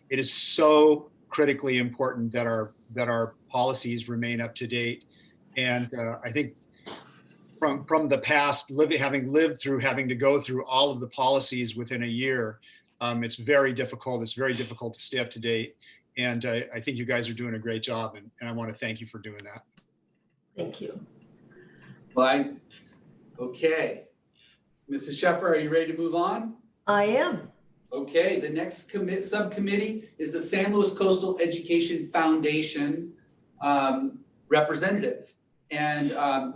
is so critically important that our policies remain up to date. And I think from the past, having to go through all of the policies within a year, it's very difficult. It's very difficult to stay up to date. And I think you guys are doing a great job, and I want to thank you for doing that. Thank you. Well, okay. Mrs. Sheffer, are you ready to move on? I am. Okay, the next subcommittee is the San Luis Coastal Education Foundation representative. And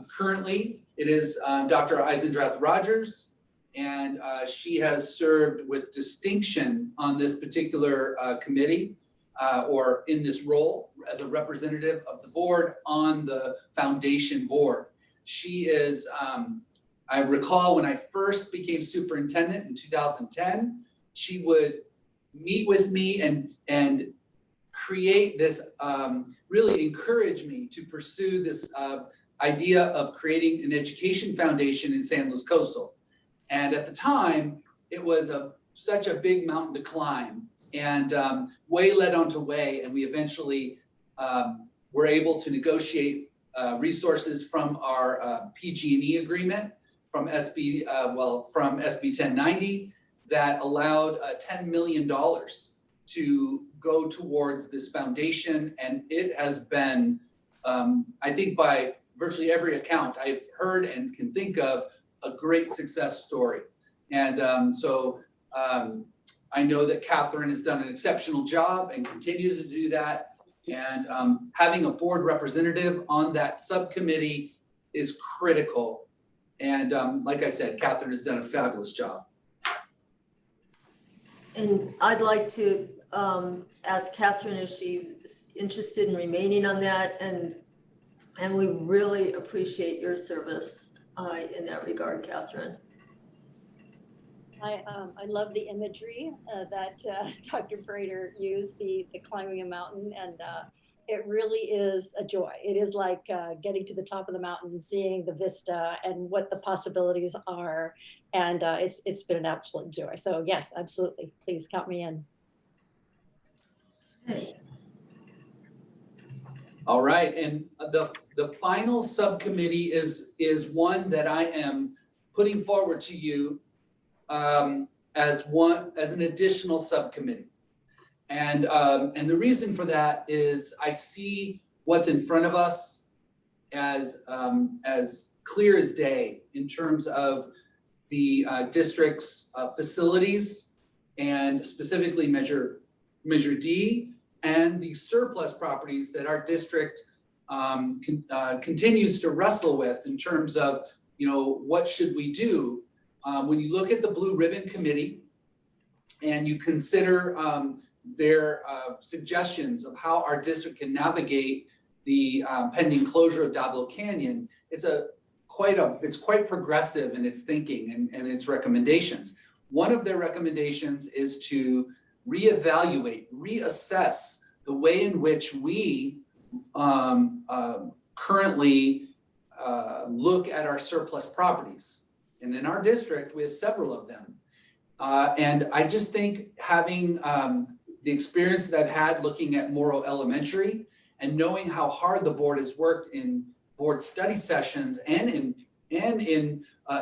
currently it is Dr. Eisendrath Rogers, and she has served with distinction on this particular committee or in this role as a representative of the board on the foundation board. She is, I recall when I first became superintendent in 2010, she would meet with me and create this, really encourage me to pursue this idea of creating an education foundation in San Luis Coastal. And at the time, it was such a big mountain to climb, and way led onto way, and we eventually were able to negotiate resources from our PG&E agreement from SB 1090 that allowed $10 million to go towards this foundation. And it has been, I think by virtually every account I've heard and can think of, a great success story. And I know that Catherine has done an exceptional job and continues to do that. And having a board representative on that subcommittee is critical. And like I said, Catherine has done a fabulous job. And I'd like to ask Catherine if she's interested in remaining on that, and we really appreciate your service in that regard, Catherine. I love the imagery that Dr. Prater used, the climbing a mountain, and it really is a joy. It is like getting to the top of the mountain, seeing the vista and what the possibilities are, and it's been an absolute joy. So yes, absolutely, please count me in. All right, and the final subcommittee is one that I am putting forward to you as an additional subcommittee. And the reason for that is I see what's in front of us as clear as day in terms of the district's facilities, and specifically Measure D, and the surplus properties that our district continues to wrestle with in terms of, what should we do? When you look at the Blue Ribbon Committee and you consider their suggestions of how our district can navigate the pending closure of Diablo Canyon, it's quite progressive in its thinking and its recommendations. One of their recommendations is to reevaluate, reassess the way in which we currently look at our surplus properties. And in our district, we have several of them. And I just think having the experience that I've had looking at Morrow Elementary and knowing how hard the board has worked in board study sessions and in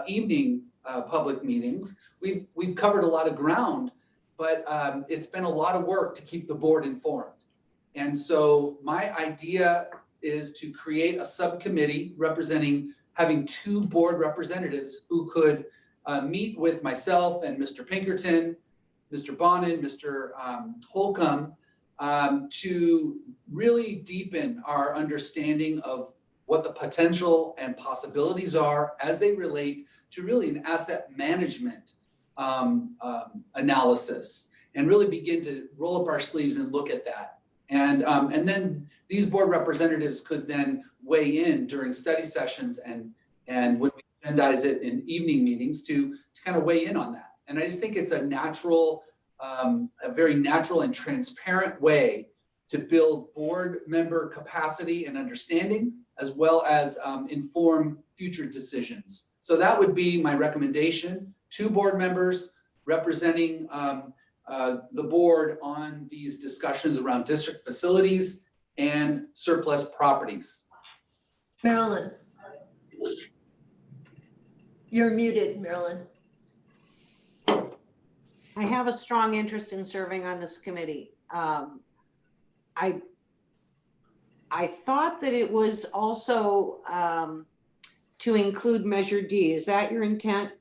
evening public meetings. We've covered a lot of ground, but it's been a lot of work to keep the board informed. And so my idea is to create a subcommittee having 2 board representatives who could meet with myself and Mr. Pinkerton, Mr. Bonin, Mr. Holcomb, to really deepen our understanding of what the potential and possibilities are as they relate to really an asset management analysis, and really begin to roll up our sleeves and look at that. And then these board representatives could then weigh in during study sessions and when we agendize it in evening meetings to kind of weigh in on that. And I just think it's a very natural and transparent way to build board member capacity and understanding, as well as inform future decisions. So that would be my recommendation: 2 board members representing the board on these discussions around district facilities and surplus properties. Marilyn. You're muted, Marilyn. I have a strong interest in serving on this committee. I thought that it was also to include Measure D. Is that your intent?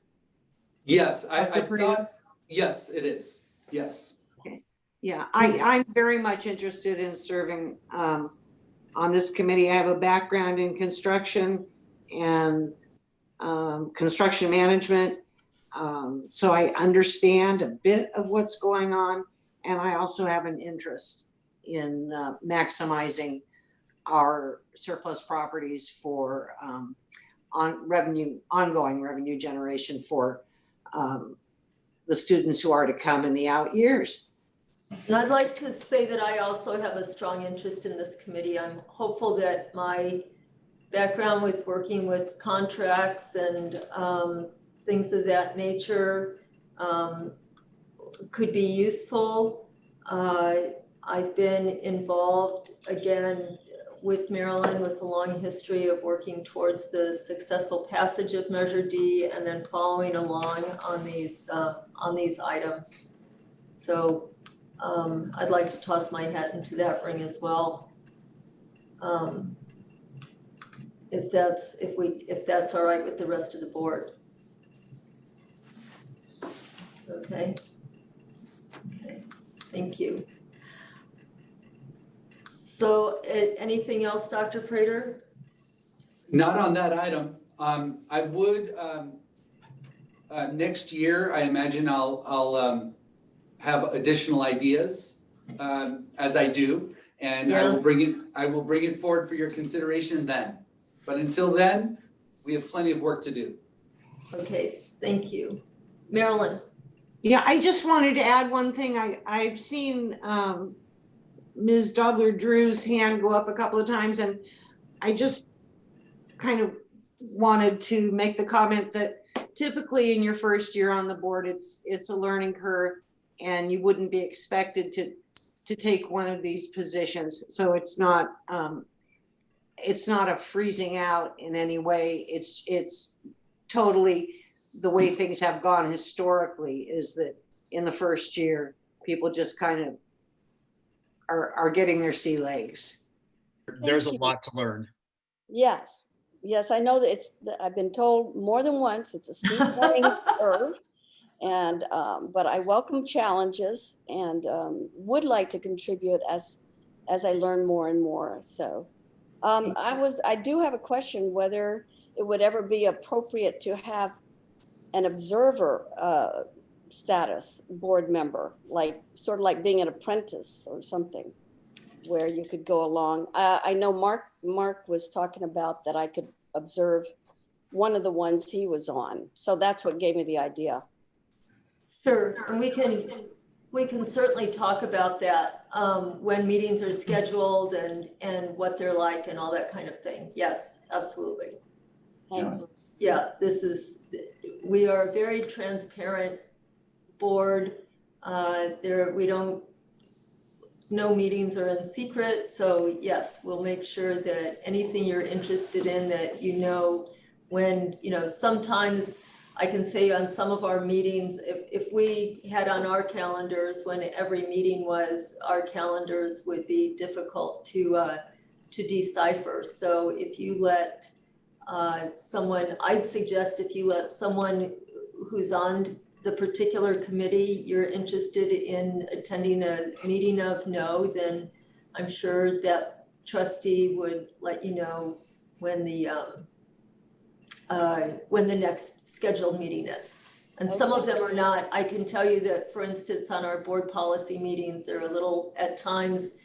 Yes, I thought, yes, it is. Yes. Okay. Yeah, I'm very much interested in serving on this committee. I have a background in construction and construction management. So I understand a bit of what's going on, and I also have an interest in maximizing our surplus properties for ongoing revenue generation for the students who are to come in the out years. And I'd like to say that I also have a strong interest in this committee. I'm hopeful that my background with working with contracts and things of that nature could be useful. I've been involved, again, with Marilyn with a long history of working towards the successful passage of Measure D and then following along on these items. So I'd like to toss my hat into that ring as well. If that's all right with the rest of the board. Okay. Okay. Thank you. So anything else, Dr. Prater? Not on that item. I would, next year, I imagine I'll have additional ideas as I do, and yeah. I will bring it forward for your consideration then. But until then, we have plenty of work to do. Okay, thank you. Marilyn. Yeah, I just wanted to add one thing. I've seen Ms. Dobler-Drew's hand go up a couple of times, and I just kind of wanted to make the comment that typically in your first year on the board, it's a learning curve, and you wouldn't be expected to take one of these positions. So it's not a freezing out in any way. It's totally the way things have gone historically, is that in the first year, people just kind of are getting their sea legs. There's a lot to learn. Yes. Yes, I know that I've been told more than once, it's a steep learning curve. And, but I welcome challenges and would like to contribute as I learn more and more. So I do have a question whether it would ever be appropriate to have an observer status board member, like sort of like being an apprentice or something, where you could go along. I know Mark was talking about that I could observe one of the ones he was on. So that's what gave me the idea. Sure, and we can certainly talk about that when meetings are scheduled and what they're like and all that kind of thing. Yes, absolutely. Thanks. Yeah, we are a very transparent board. We don't no meetings are in secret. So yes, we'll make sure that anything you're interested in that when, sometimes I can say on some of our meetings, if we had on our calendars when every meeting was, our calendars would be difficult to decipher. So if you let I'd suggest if you let someone who's on the particular committee you're interested in attending a meeting of know, then I'm sure that trustee would let you know when the next scheduled meeting is. And some of them are not. I can tell you that, for instance, on our board policy meetings, they're a little, at times,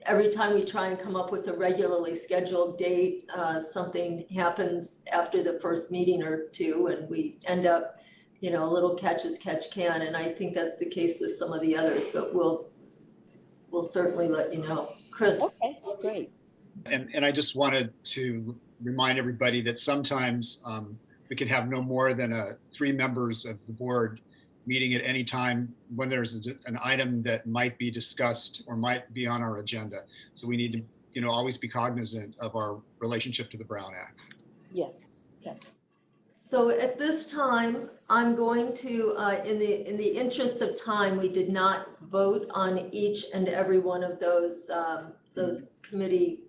every time we try and come up with a regularly scheduled date, something happens after the first meeting or two, and we end up, a little catch as catch can. And I think that's the case with some of the others, but we'll certainly let you know. Chris. Okay, great. And I just wanted to remind everybody that sometimes we can have no more than 3 members of the board meeting at any time when there's an item that might be discussed or might be on our agenda. So we need to, always be cognizant of our relationship to the Brown Act. Yes, yes. So at this time, I'm going to, in the interest of time, we did not vote on each and every one of those committee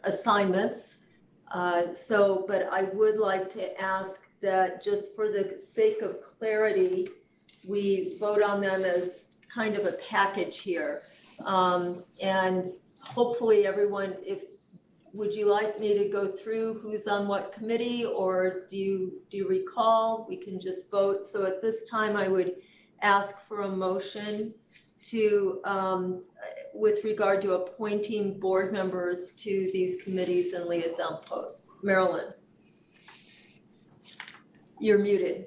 assignments. But I would like to ask that just for the sake of clarity, we vote on them as kind of a package here. And hopefully everyone, would you like me to go through who's on what committee, or do you recall? We can just vote. So at this time, I would ask for a motion to, with regard to appointing board members to these committees and liaison posts. Marilyn, you're muted.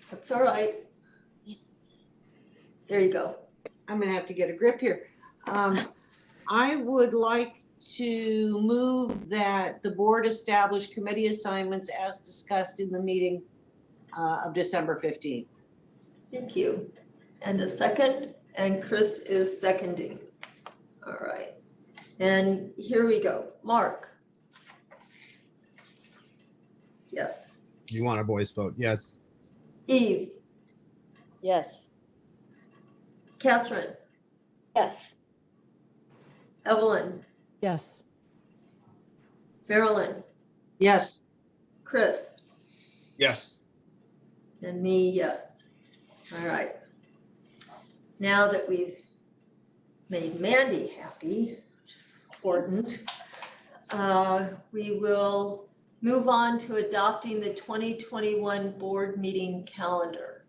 That's all right. There you go. I'm gonna have to get a grip here. I would like to move that the board establish committee assignments as discussed in the meeting of December 15th. Thank you. And a second, and Chris is seconding. All right. And here we go. Mark. Yes. You want a voice vote? Yes. Eve. Yes. Catherine. Yes. Evelyn. Yes. Marilyn. Yes. Chris. Yes. And me, yes. All right. Now that we've made Mandy happy, which is important, we will move on to adopting the 2021 board meeting calendar.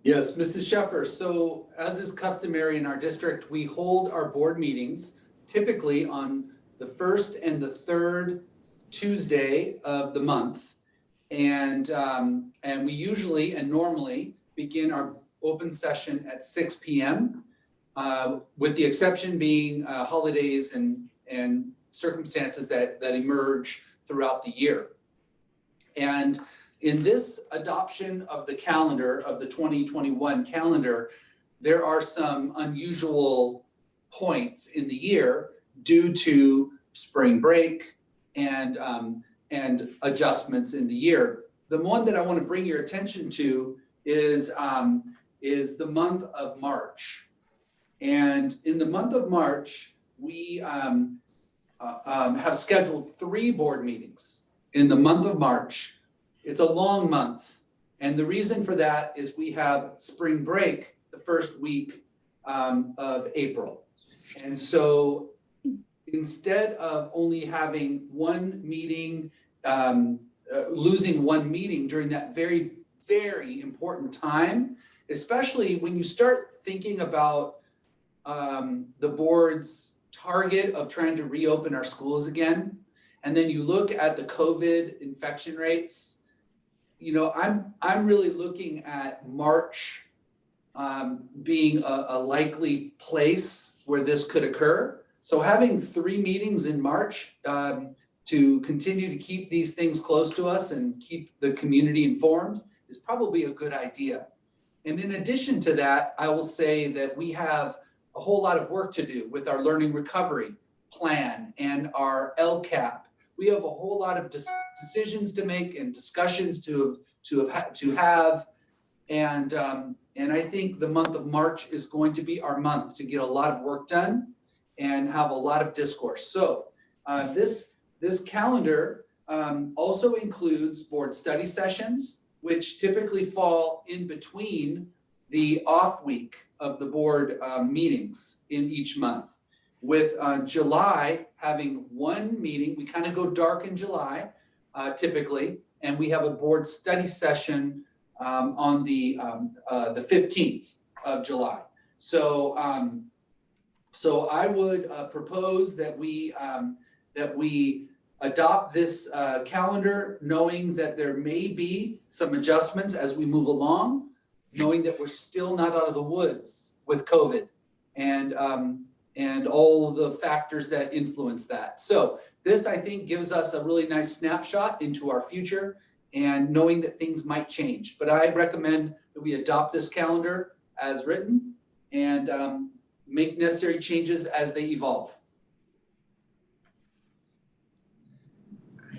Yes, Mrs. Sheffer. So as is customary in our district, we hold our board meetings typically on the first and the third Tuesday of the month. And we usually and normally begin our open session at 6 p.m. With the exception being holidays and circumstances that emerge throughout the year. And in this adoption of the calendar, of the 2021 calendar, there are some unusual points in the year due to spring break and adjustments in the year. The one that I want to bring your attention to is the month of March. And in the month of March, we have scheduled 3 board meetings in the month of March. It's a long month. And the reason for that is we have spring break the first week of April. And so instead of only having one meeting, losing one meeting during that very, very important time, especially when you start thinking about the board's target of trying to reopen our schools again, and then you look at the COVID infection rates, I'm really looking at March being a likely place where this could occur. So having 3 meetings in March to continue to keep these things close to us and keep the community informed is probably a good idea. And in addition to that, I will say that we have a whole lot of work to do with our learning recovery plan and our LCAP. We have a whole lot of decisions to make and discussions to have. And I think the month of March is going to be our month to get a lot of work done and have a lot of discourse. So this calendar also includes board study sessions, which typically fall in between the off week of the board meetings in each month. With July having one meeting, we kind of go dark in July typically, and we have a board study session on the 15th of July. So I would propose that we adopt this calendar, knowing that there may be some adjustments as we move along, knowing that we're still not out of the woods with COVID and all the factors that influence that. So this, I think, gives us a really nice snapshot into our future and knowing that things might change. But I recommend that we adopt this calendar as written and make necessary changes as they evolve.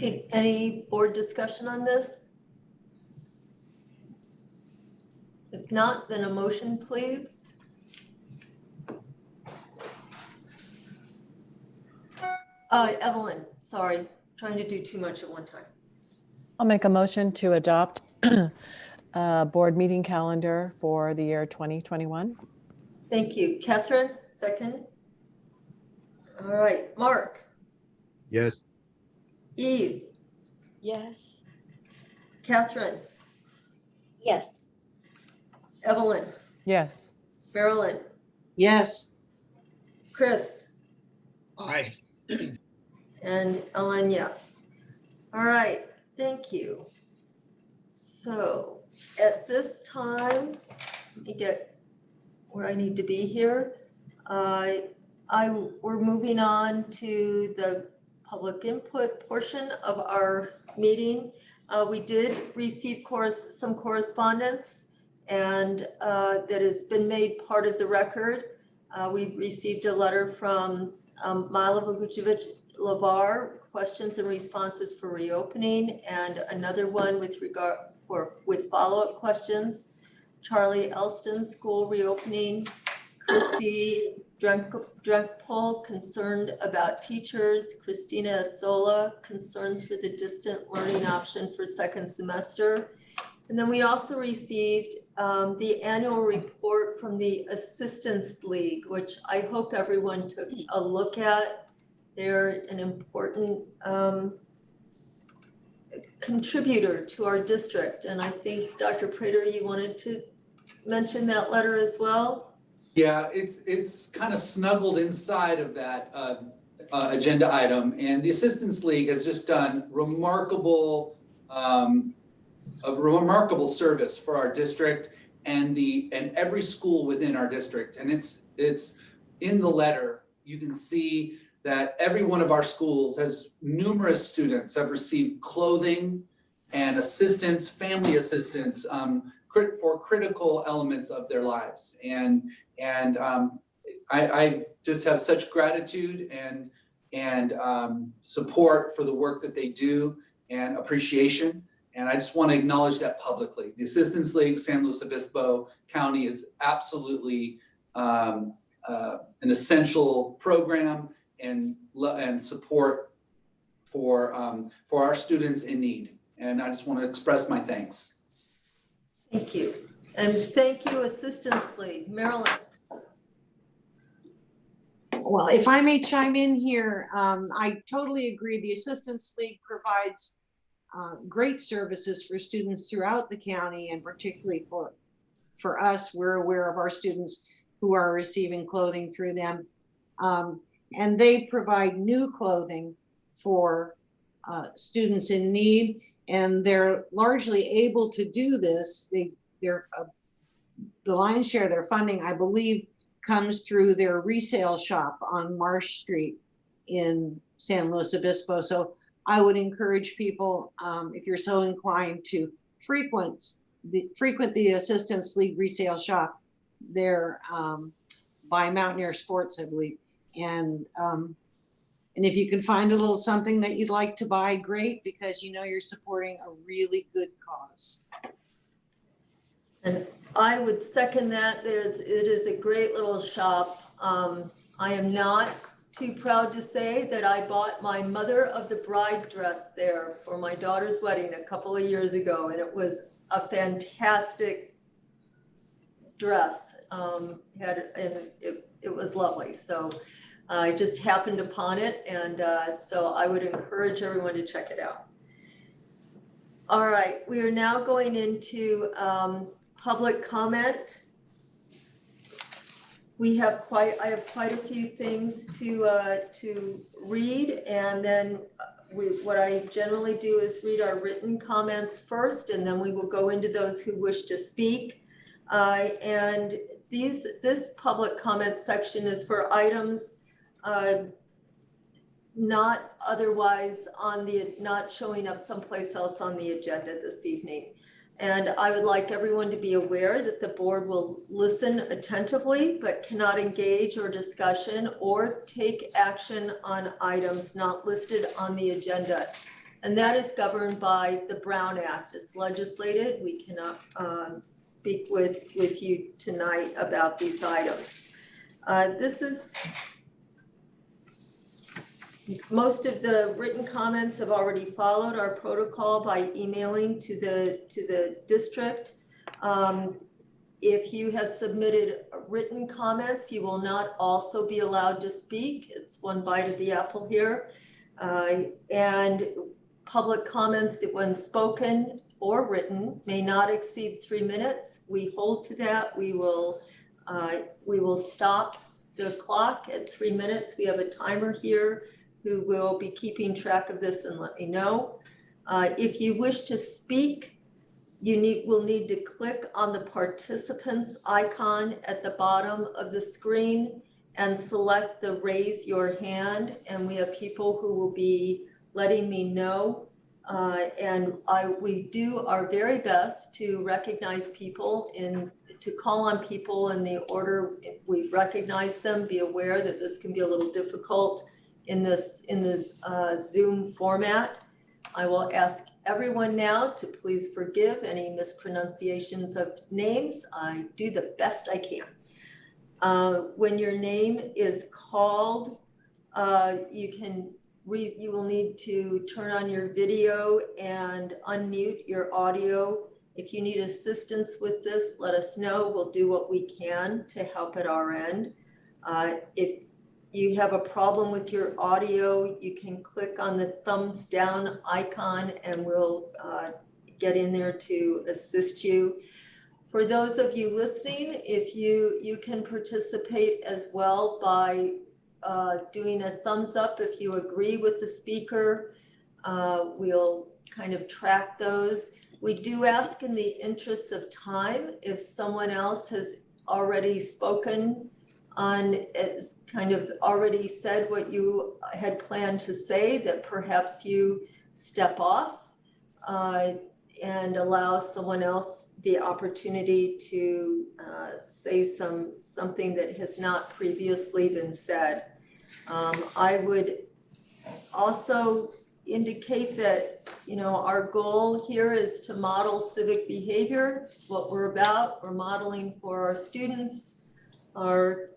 Any board discussion on this? If not, then a motion, please. Evelyn, sorry, trying to do too much at one time. I'll make a motion to adopt a board meeting calendar for the year 2021. Thank you. Catherine, second. All right, Mark. Yes. Eve. Yes. Catherine. Yes. Evelyn. Yes. Marilyn. Yes. Chris. Aye. And Ellen, yes. All right, thank you. So at this time, let me get where I need to be here. We're moving on to the public input portion of our meeting. We did receive some correspondence and that has been made part of the record. We received a letter from Mila Vukovic-Lavar, questions and responses for reopening, and another one with follow-up questions. Charlie Elston, school reopening. Christy Drunkpole, concerned about teachers. Christina Sola, concerns for the distant learning option for second semester. And then we also received the annual report from the Assistance League, which I hope everyone took a look at. They're an important contributor to our district. And I think, Dr. Prater, you wanted to mention that letter as well? Yeah, it's kind of snuggled inside of that agenda item. And the Assistance League has just done a remarkable service for our district and every school within our district. And it's in the letter, you can see that every one of our schools has numerous students have received clothing and assistance, family assistance for critical elements of their lives. And I just have such gratitude and support for the work that they do and appreciation. And I just want to acknowledge that publicly. The Assistance League, San Luis Obispo County is absolutely an essential program and support for our students in need. And I just want to express my thanks. Thank you. And thank you, Assistance League. Marilyn. Well, if I may chime in here, I totally agree. The Assistance League provides great services for students throughout the county, and particularly for us, we're aware of our students who are receiving clothing through them. And they provide new clothing for students in need, and they're largely able to do this. The lion's share of their funding, I believe, comes through their resale shop on Marsh Street in San Luis Obispo. So I would encourage people, if you're so inclined, to frequent frequent the Assistance League resale shop there by Mountaineer Sports, I believe. And if you can find a little something that you'd like to buy, great, because you know you're supporting a really good cause. And I would second that. It is a great little shop. I am not too proud to say that I bought my mother of the bride dress there for my daughter's wedding a couple of years ago, and it was a fantastic dress. It was lovely. So I just happened upon it, and so I would encourage everyone to check it out. All right, we are now going into public comment. I have quite a few things to read, and then what I generally do is read our written comments first, and then we will go into those who wish to speak. And this public comment section is for items not otherwise not showing up someplace else on the agenda this evening. And I would like everyone to be aware that the board will listen attentively, but cannot engage or discussion or take action on items not listed on the agenda. And that is governed by the Brown Act. It's legislated. We cannot speak with you tonight about these items. Most of the written comments have already followed our protocol by emailing to the district. If you have submitted written comments, you will not also be allowed to speak. It's one bite of the apple here. And public comments, when spoken or written, may not exceed 3 minutes. We hold to that. We will stop the clock at 3 minutes. We have a timer here who will be keeping track of this and let me know. If you wish to speak, will need to click on the participants icon at the bottom of the screen and select the raise your hand. And we have people who will be letting me know. We do our very best to recognize people to call on people in the order we recognize them. Be aware that this can be a little difficult in the Zoom format. I will ask everyone now to please forgive any mispronunciations of names. I do the best I can. When your name is called, you will need to turn on your video and unmute your audio. If you need assistance with this, let us know. We'll do what we can to help at our end. If you have a problem with your audio, you can click on the thumbs down icon and we'll get in there to assist you. For those of you listening, if you can participate as well by doing a thumbs up if you agree with the speaker. We'll kind of track those. We do ask, in the interest of time, if someone else has already spoken kind of already said what you had planned to say, that perhaps you step off and allow someone else the opportunity to say something that has not previously been said. I would also indicate that, our goal here is to model civic behavior. It's what we're about. We're modeling for our students, our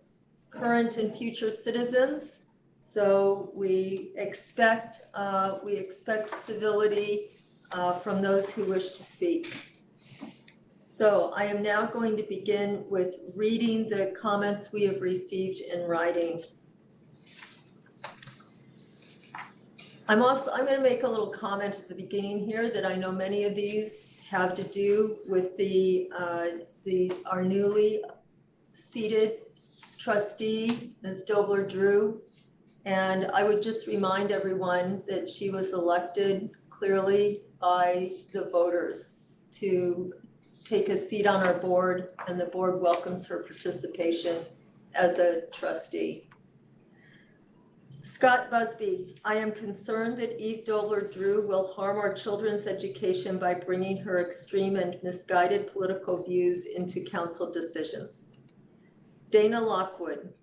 current and future citizens. So we expect civility from those who wish to speak. So I am now going to begin with reading the comments we have received in writing. I'm going to make a little comment at the beginning here that I know many of these have to do with our newly seated trustee, Ms. Dobler-Drew. And I would just remind everyone that she was elected clearly by the voters to take a seat on our board, and the board welcomes her participation as a trustee. Scott Busby, I am concerned that Eve Dobler-Drew will harm our children's education by bringing her extreme and misguided political views into council decisions. Dana Lockwood,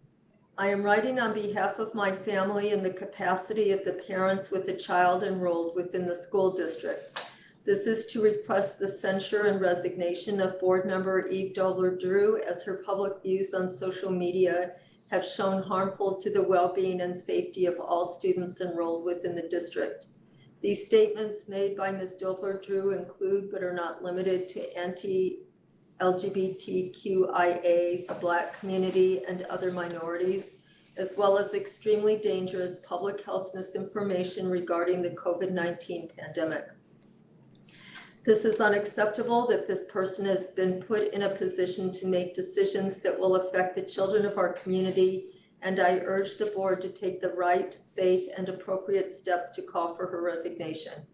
I am writing on behalf of my family in the capacity of the parents with a child enrolled within the school district. This is to request the censure and resignation of board member Eve Dobler-Drew, as her public views on social media have shown harmful to the well-being and safety of all students enrolled within the district. These statements made by Ms. Dobler-Drew include, but are not limited to, anti-LGBTQIA, the Black community, and other minorities, as well as extremely dangerous public health misinformation regarding the COVID-19 pandemic. This is unacceptable that this person has been put in a position to make decisions that will affect the children of our community, and I urge the board to take the right, safe, and appropriate steps to call for her resignation.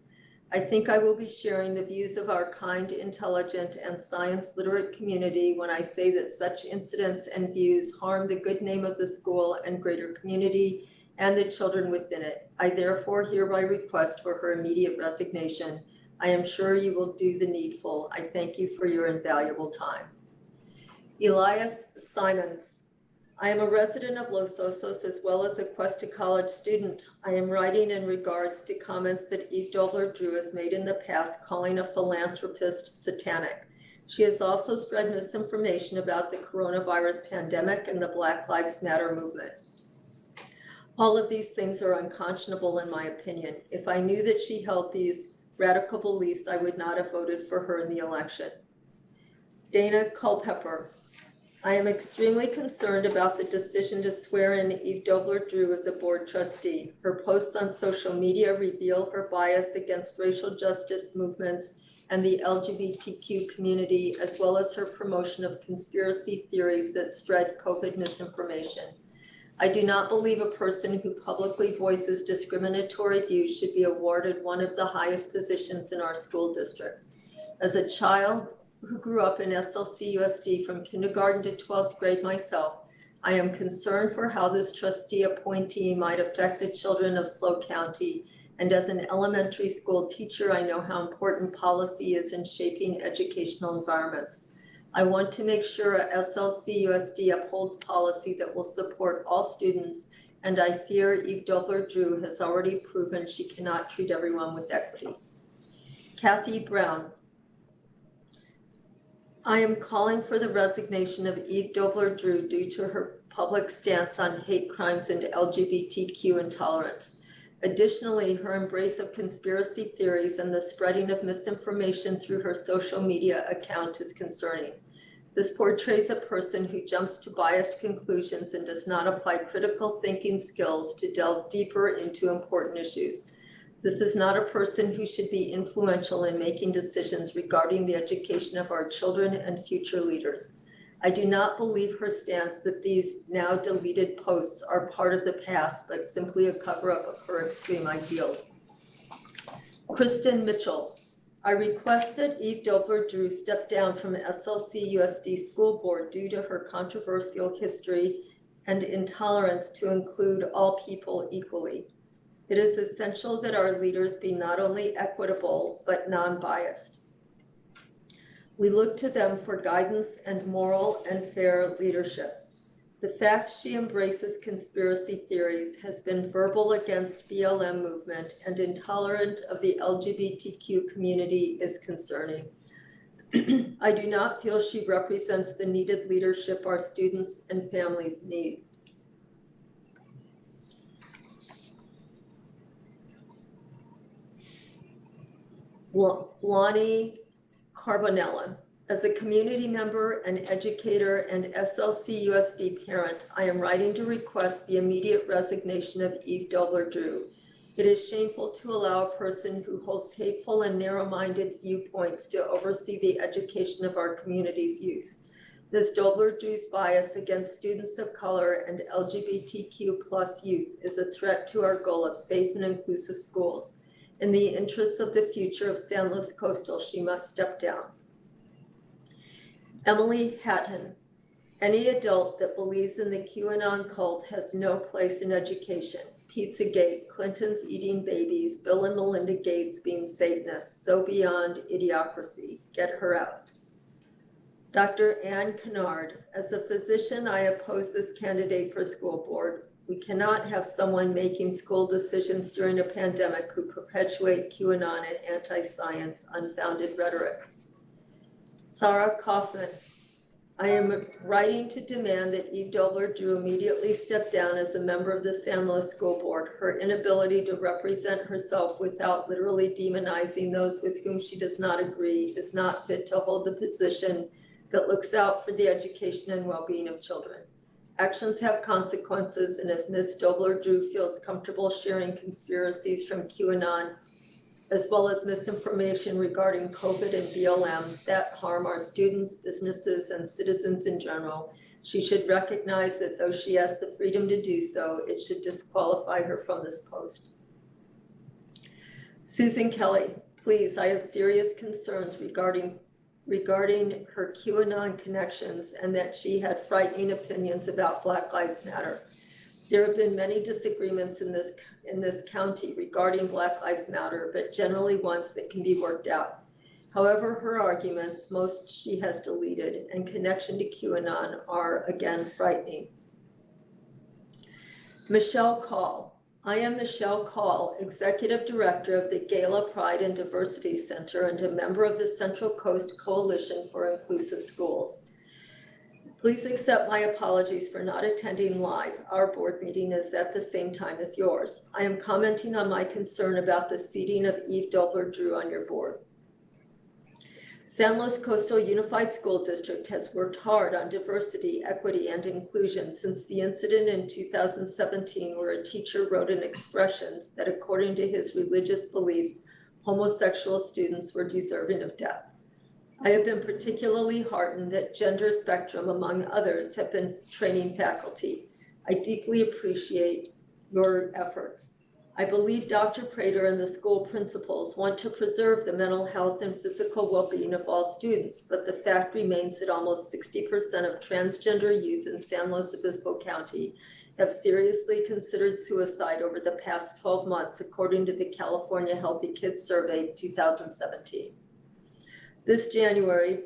I think I will be sharing the views of our kind, intelligent, and science literate community when I say that such incidents and views harm the good name of the school and greater community and the children within it. I therefore hereby request for her immediate resignation. I am sure you will do the needful. I thank you for your invaluable time. Elias Simons. I am a resident of Los Osos as well as a Cuesta College student. I am writing in regards to comments that Eve Dobler-Drew has made in the past, calling a philanthropist satanic. She has also spread misinformation about the coronavirus pandemic and the Black Lives Matter movement. All of these things are unconscionable in my opinion. If I knew that she held these radical beliefs, I would not have voted for her in the election. Dana Culpepper. I am extremely concerned about the decision to swear in Eve Dobler-Drew as a board trustee. Her posts on social media reveal her bias against racial justice movements and the LGBTQ community, as well as her promotion of conspiracy theories that spread COVID misinformation. I do not believe a person who publicly voices discriminatory views should be awarded one of the highest positions in our school district. As a child who grew up in SLC USD from kindergarten to 12th grade myself, I am concerned for how this trustee appointee might affect the children of SLO County. And as an elementary school teacher, I know how important policy is in shaping educational environments. I want to make sure SLC USD upholds policy that will support all students, and I fear Eve Dobler-Drew has already proven she cannot treat everyone with equity. Kathy Brown. I am calling for the resignation of Eve Dobler-Drew due to her public stance on hate crimes and LGBTQ intolerance. Additionally, her embrace of conspiracy theories and the spreading of misinformation through her social media account is concerning. This portrays a person who jumps to biased conclusions and does not apply critical thinking skills to delve deeper into important issues. This is not a person who should be influential in making decisions regarding the education of our children and future leaders. I do not believe her stance that these now deleted posts are part of the past, but simply a cover-up of her extreme ideals. Kristen Mitchell. I request that Eve Dobler-Drew step down from SLC USD School Board due to her controversial history and intolerance to include all people equally. It is essential that our leaders be not only equitable, but non-biased. We look to them for guidance and moral and fair leadership. The fact she embraces conspiracy theories, has been verbal against BLM movement and intolerant of the LGBTQ community is concerning. I do not feel she represents the needed leadership our students and families need. Lonnie Carbonella. As a community member, an educator, and SLC USD parent, I am writing to request the immediate resignation of Eve Dobler-Drew. It is shameful to allow a person who holds hateful and narrow-minded viewpoints to oversee the education of our community's youth. Ms. Dobler-Drew's bias against students of color and LGBTQ+ youth is a threat to our goal of safe and inclusive schools. In the interests of the future of San Luis Coastal, she must step down. Emily Hatton. Any adult that believes in the QAnon cult has no place in education, Pizzagate, Clinton's eating babies, Bill and Melinda Gates being Satanists, so beyond idiocracy. Get her out. Dr. Ann Kennard, as a physician, I oppose this candidate for school board. We cannot have someone making school decisions during a pandemic who perpetuate QAnon and anti-science unfounded rhetoric. Sarah Kaufman, I am writing to demand that Eve Dobler-Drew immediately step down as a member of the San Luis School Board. Her inability to represent herself without literally demonizing those with whom she does not agree is not fit to hold the position that looks out for the education and well-being of children. Actions have consequences, and if Ms. Dobler-Drew feels comfortable sharing conspiracies from QAnon, as well as misinformation regarding COVID and BLM that harm our students, businesses, and citizens in general, she should recognize that though she has the freedom to do so, it should disqualify her from this post. Susan Kelly, please, I have serious concerns regarding her QAnon connections and that she had frightening opinions about Black Lives Matter. There have been many disagreements in this county regarding Black Lives Matter, but generally ones that can be worked out. However, her arguments, most she has deleted, and connection to QAnon are again frightening. Michelle Call. I am Michelle Call, Executive Director of the Gala Pride and Diversity Center and a member of the Central Coast Coalition for Inclusive Schools. Please accept my apologies for not attending live. Our board meeting is at the same time as yours. I am commenting on my concern about the seating of Eve Dobler-Drew on your board. San Luis Coastal Unified School District has worked hard on diversity, equity, and inclusion since the incident in 2017 where a teacher wrote in expressions that according to his religious beliefs, homosexual students were deserving of death. I have been particularly heartened that Gender Spectrum, among others, have been training faculty. I deeply appreciate your efforts. I believe Dr. Prater and the school principals want to preserve the mental health and physical well-being of all students, but the fact remains that almost 60% of transgender youth in San Luis Obispo County have seriously considered suicide over the past 12 months, according to the California Healthy Kids Survey 2017. This January,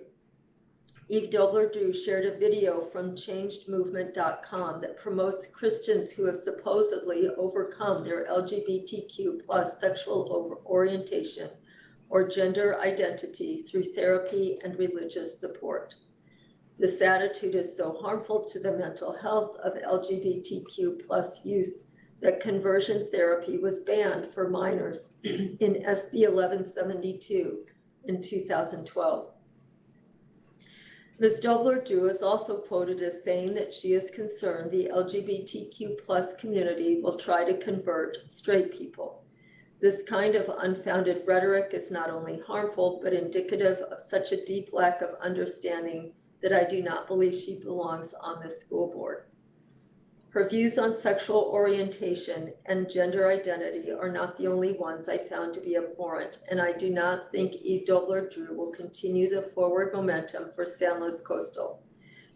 Eve Dobler-Drew shared a video from changedmovement.com that promotes Christians who have supposedly overcome their LGBTQ+ sexual orientation or gender identity through therapy and religious support. This attitude is so harmful to the mental health of LGBTQ+ youth that conversion therapy was banned for minors in SB 1172 in 2012. Ms. Dobler-Drew is also quoted as saying that she is concerned the LGBTQ+ community will try to convert straight people. This kind of unfounded rhetoric is not only harmful, but indicative of such a deep lack of understanding that I do not believe she belongs on this school board. Her views on sexual orientation and gender identity are not the only ones I found to be abhorrent, and I do not think Eve Dobler-Drew will continue the forward momentum for San Luis Coastal.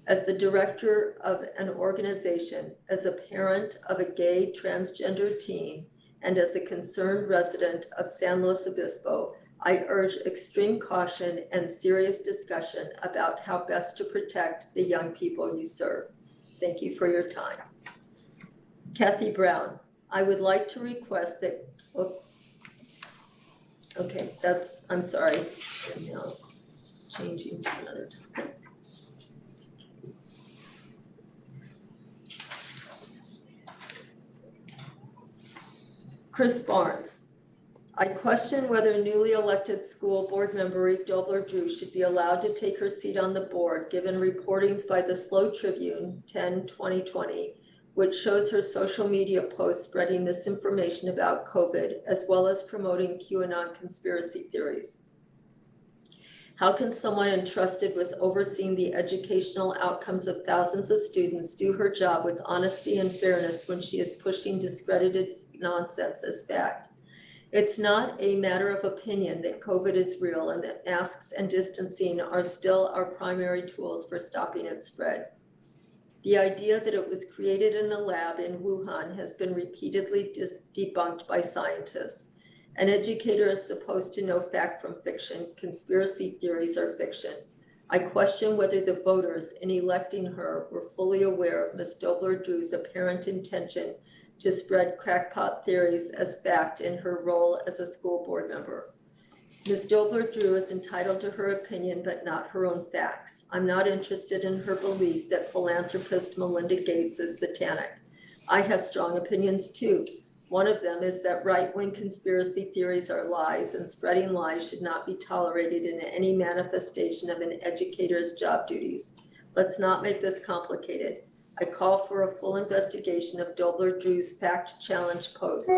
As the director of an organization, as a parent of a gay transgender teen, and as a concerned resident of San Luis Obispo, I urge extreme caution and serious discussion about how best to protect the young people you serve. Thank you for your time. Kathy Brown, I would like to request that, I'm sorry, I'm now changing to another topic. Chris Barnes, I question whether newly elected school board member Eve Dobler-Drew should be allowed to take her seat on the board given reportings by the Slow Tribune 10/2020, which shows her social media posts spreading misinformation about COVID, as well as promoting QAnon conspiracy theories. How can someone entrusted with overseeing the educational outcomes of thousands of students do her job with honesty and fairness when she is pushing discredited nonsense as fact? It's not a matter of opinion that COVID is real and that masks and distancing are still our primary tools for stopping its spread. The idea that it was created in a lab in Wuhan has been repeatedly debunked by scientists. An educator is supposed to know fact from fiction. Conspiracy theories are fiction. I question whether the voters in electing her were fully aware of Ms. Dobler-Drew's apparent intention to spread crackpot theories as fact in her role as a school board member. Ms. Dobler-Drew is entitled to her opinion, but not her own facts. I'm not interested in her belief that philanthropist Melinda Gates is satanic. I have strong opinions too. One of them is that right-wing conspiracy theories are lies, and spreading lies should not be tolerated in any manifestation of an educator's job duties. Let's not make this complicated. I call for a full investigation of Dobler-Drew's fact challenge post.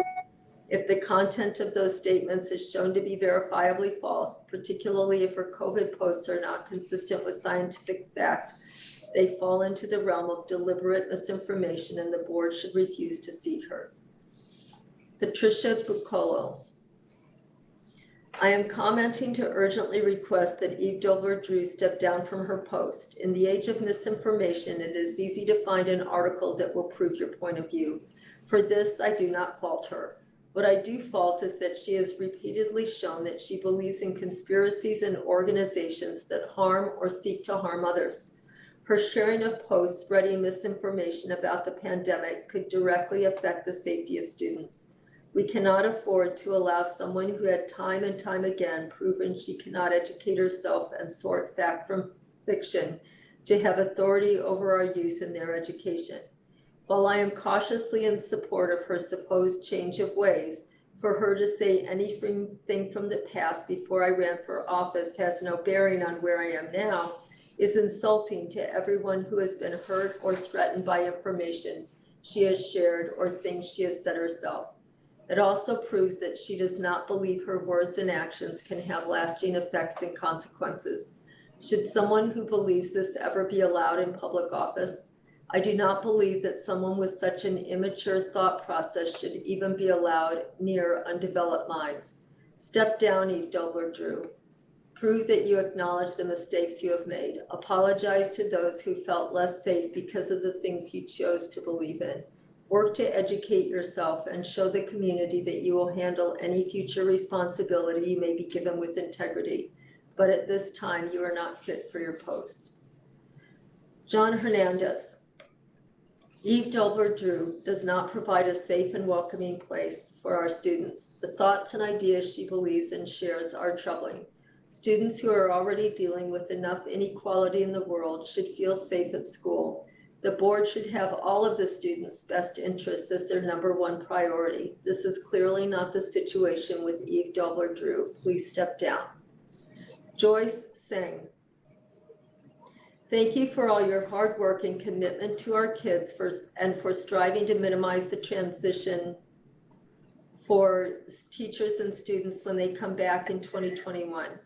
If the content of those statements is shown to be verifiably false, particularly if her COVID posts are not consistent with scientific fact, they fall into the realm of deliberate misinformation, and the board should refuse to seat her. Patricia Buccolo. I am commenting to urgently request that Eve Dobler-Drew step down from her post. In the age of misinformation, it is easy to find an article that will prove your point of view. For this, I do not fault her. What I do fault is that she has repeatedly shown that she believes in conspiracies and organizations that harm or seek to harm others. Her sharing of posts spreading misinformation about the pandemic could directly affect the safety of students. We cannot afford to allow someone who had time and time again proven she cannot educate herself and sort fact from fiction to have authority over our youth and their education. While I am cautiously in support of her supposed change of ways, for her to say anything from the past before I ran for office has no bearing on where I am now is insulting to everyone who has been hurt or threatened by information she has shared or things she has said herself. It also proves that she does not believe her words and actions can have lasting effects and consequences. Should someone who believes this ever be allowed in public office? I do not believe that someone with such an immature thought process should even be allowed near undeveloped minds. Step down, Eve Dobler-Drew. Prove that you acknowledge the mistakes you have made. Apologize to those who felt less safe because of the things you chose to believe in. Work to educate yourself and show the community that you will handle any future responsibility you may be given with integrity. But at this time, you are not fit for your post. John Hernandez. Eve Dobler-Drew does not provide a safe and welcoming place for our students. The thoughts and ideas she believes and shares are troubling. Students who are already dealing with enough inequality in the world should feel safe at school. The board should have all of the students' best interests as their #1 priority. This is clearly not the situation with Eve Dobler-Drew. Please step down. Joyce Singh. Thank you for all your hard work and commitment to our kids and for striving to minimize the transition for teachers and students when they come back in 2021.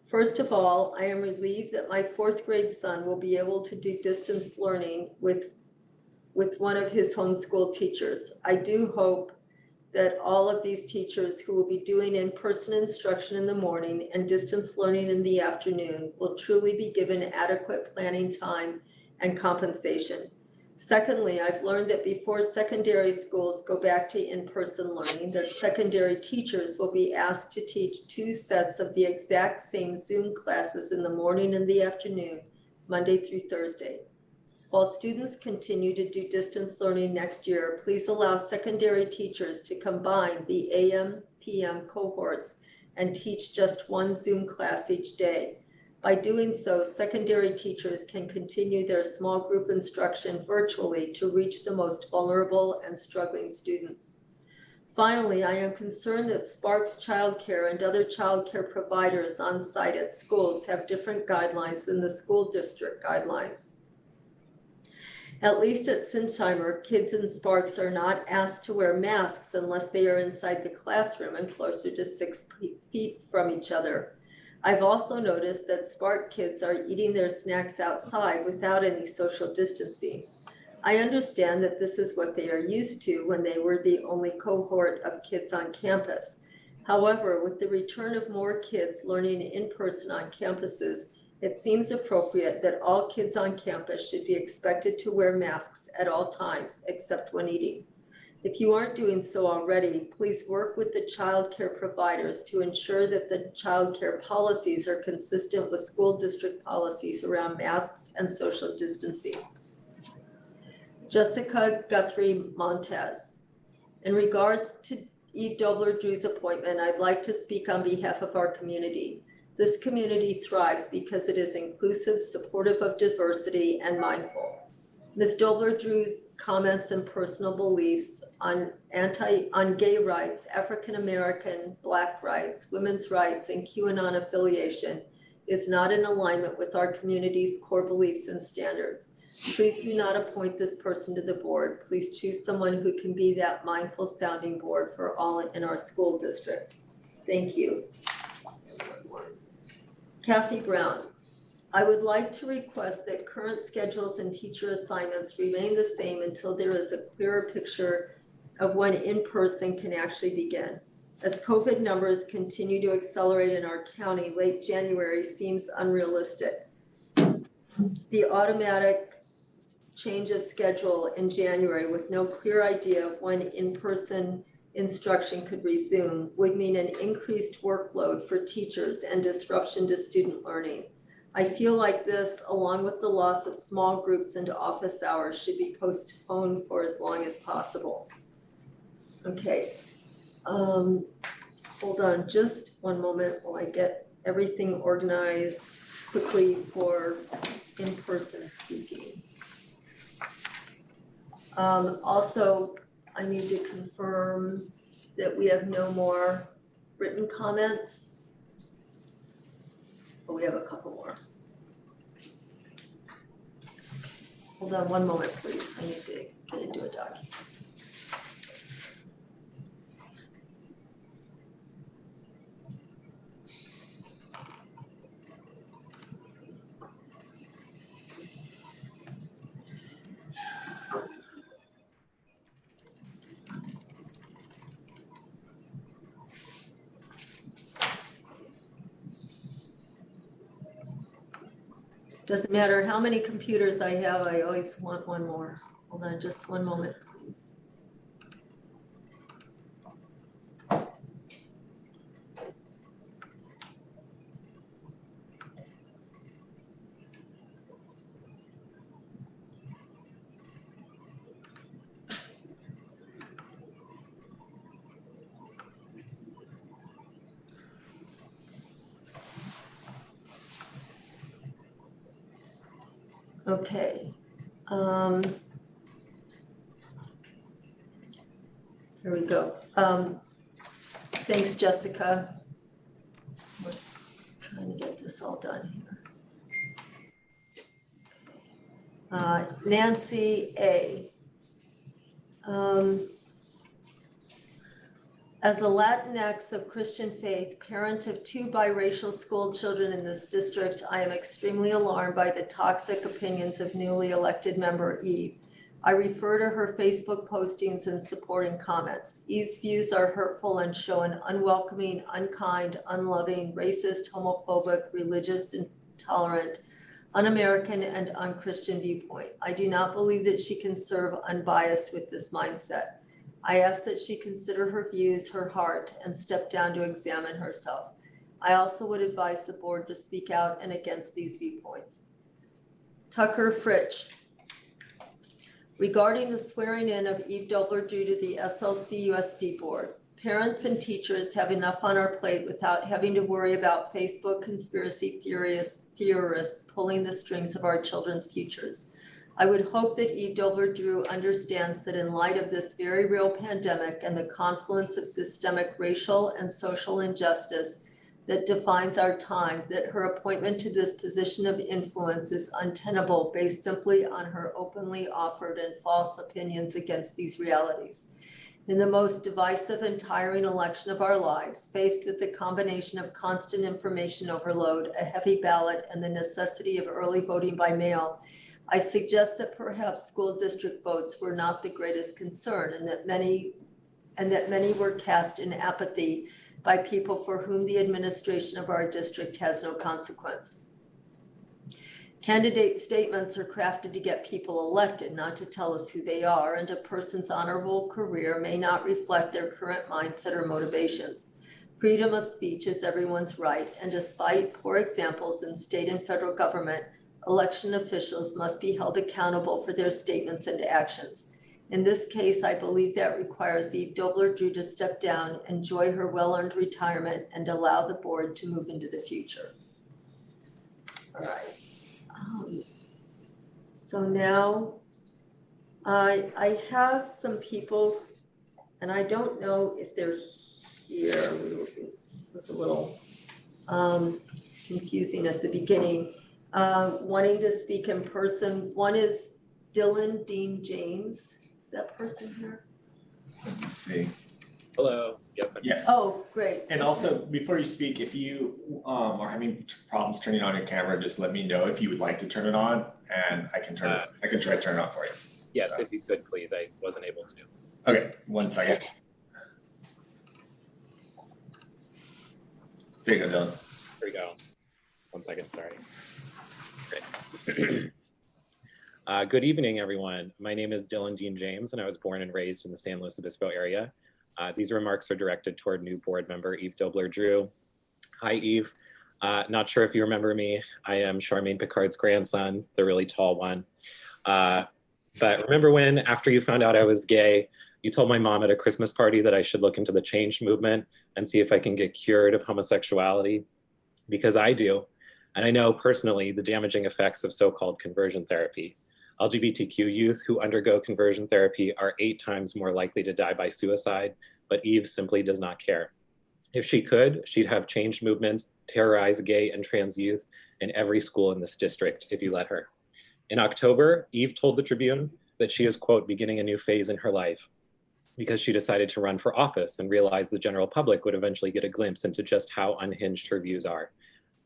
First of all, I am relieved that my 4th grade son will be able to do distance learning with one of his homeschool teachers. I do hope that all of these teachers who will be doing in-person instruction in the morning and distance learning in the afternoon will truly be given adequate planning time and compensation. Secondly, I've learned that before secondary schools go back to in-person learning, that secondary teachers will be asked to teach 2 sets of the exact same Zoom classes in the morning and the afternoon, Monday through Thursday. While students continue to do distance learning next year, please allow secondary teachers to combine the AM/PM cohorts and teach just 1 Zoom class each day. By doing so, secondary teachers can continue their small group instruction virtually to reach the most vulnerable and struggling students. Finally, I am concerned that Sparks Childcare and other childcare providers on site at schools have different guidelines than the school district guidelines. At least at Sinsheimer, kids in Sparks are not asked to wear masks unless they are inside the classroom and closer to 6 feet from each other. I've also noticed that Spark kids are eating their snacks outside without any social distancing. I understand that this is what they are used to when they were the only cohort of kids on campus. However, with the return of more kids learning in person on campuses, It seems appropriate that all kids on campus should be expected to wear masks at all times except when eating. If you aren't doing so already, please work with the child care providers to ensure that the child care policies are consistent with school district policies around masks and social distancing. Jessica Guthrie Montez. In regards to Eve Dobler-Drew's appointment, I'd like to speak on behalf of our community. This community thrives because it is inclusive, supportive of diversity, and mindful. Ms. Dobler-Drew's comments and personal beliefs on gay rights, African American, Black rights, women's rights, and QAnon affiliation is not in alignment with our community's core beliefs and standards. Please do not appoint this person to the board. Please choose someone who can be that mindful sounding board for all in our school district. Thank you. Kathy Brown. I would like to request that current schedules and teacher assignments remain the same until there is a clearer picture of when in-person can actually begin. As COVID numbers continue to accelerate in our county, late January seems unrealistic. The automatic change of schedule in January with no clear idea of when in-person instruction could resume would mean an increased workload for teachers and disruption to student learning. I feel like this, along with the loss of small groups and office hours, should be postponed for as long as possible. Okay. Hold on just one moment while I get everything organized quickly for in-person speaking. Also, I need to confirm that we have no more written comments. But we have a couple more. Hold on one moment, please. I need to get into a document. Doesn't matter how many computers I have, I always want one more. Hold on just one moment, please. Okay. Here we go. Thanks, Jessica. We're trying to get this all done here. Nancy A. As a Latinx of Christian faith, parent of 2 biracial school children in this district, I am extremely alarmed by the toxic opinions of newly elected member Eve. I refer to her Facebook postings and supporting comments. Eve's views are hurtful and show an unwelcoming, unkind, unloving, racist, homophobic, religious, intolerant, un-American, and un-Christian viewpoint. I do not believe that she can serve unbiased with this mindset. I ask that she consider her views, her heart, and step down to examine herself. I also would advise the board to speak out and against these viewpoints. Tucker Fritsch. Regarding the swearing in of Eve Dobler-Drew to the SLC-USD board, parents and teachers have enough on our plate without having to worry about Facebook conspiracy theorists pulling the strings of our children's futures. I would hope that Eve Dobler-Drew understands that in light of this very real pandemic and the confluence of systemic racial and social injustice that defines our time, that her appointment to this position of influence is untenable based simply on her openly offered and false opinions against these realities. In the most divisive and tiring election of our lives, faced with the combination of constant information overload, a heavy ballot, and the necessity of early voting by mail, I suggest that perhaps school district votes were not the greatest concern and that many were cast in apathy by people for whom the administration of our district has no consequence. Candidate statements are crafted to get people elected, not to tell us who they are, and a person's honorable career may not reflect their current mindset or motivations. Freedom of speech is everyone's right, and despite poor examples in state and federal government, election officials must be held accountable for their statements and actions. In this case, I believe that requires Eve Dobler-Drew to step down, enjoy her well-earned retirement, and allow the board to move into the future. All right. So now I have some people, and I don't know if they're here. It was a little confusing at the beginning. Wanting to speak in person. One is Dylan Dean James. Is that person here? Let me see. Hello. Yes. Yes. Oh, great. And also, before you speak, if you are having problems turning on your camera, just let me know if you would like to turn it on, and I can turn it. I can try to turn it on for you. Yes, if you could, please. I wasn't able to. Okay, 1 second. Here you go, Dylan. Here we go. 1 second. Sorry. Great. Good evening, everyone. My name is Dylan Dean James, and I was born and raised in the San Luis Obispo area. These remarks are directed toward new board member Eve Dobler-Drew. Hi, Eve. Not sure if you remember me. I am Charmaine Picard's grandson, the really tall one. But remember when, after you found out I was gay, you told my mom at a Christmas party that I should look into the change movement and see if I can get cured of homosexuality? Because I do. And I know personally the damaging effects of so-called conversion therapy. LGBTQ youth who undergo conversion therapy are 8 times more likely to die by suicide, but Eve simply does not care. If she could, she'd have change movements terrorize gay and trans youth in every school in this district if you let her. In October, Eve told the Tribune that she is, quote, beginning a new phase in her life because she decided to run for office and realized the general public would eventually get a glimpse into just how unhinged her views are.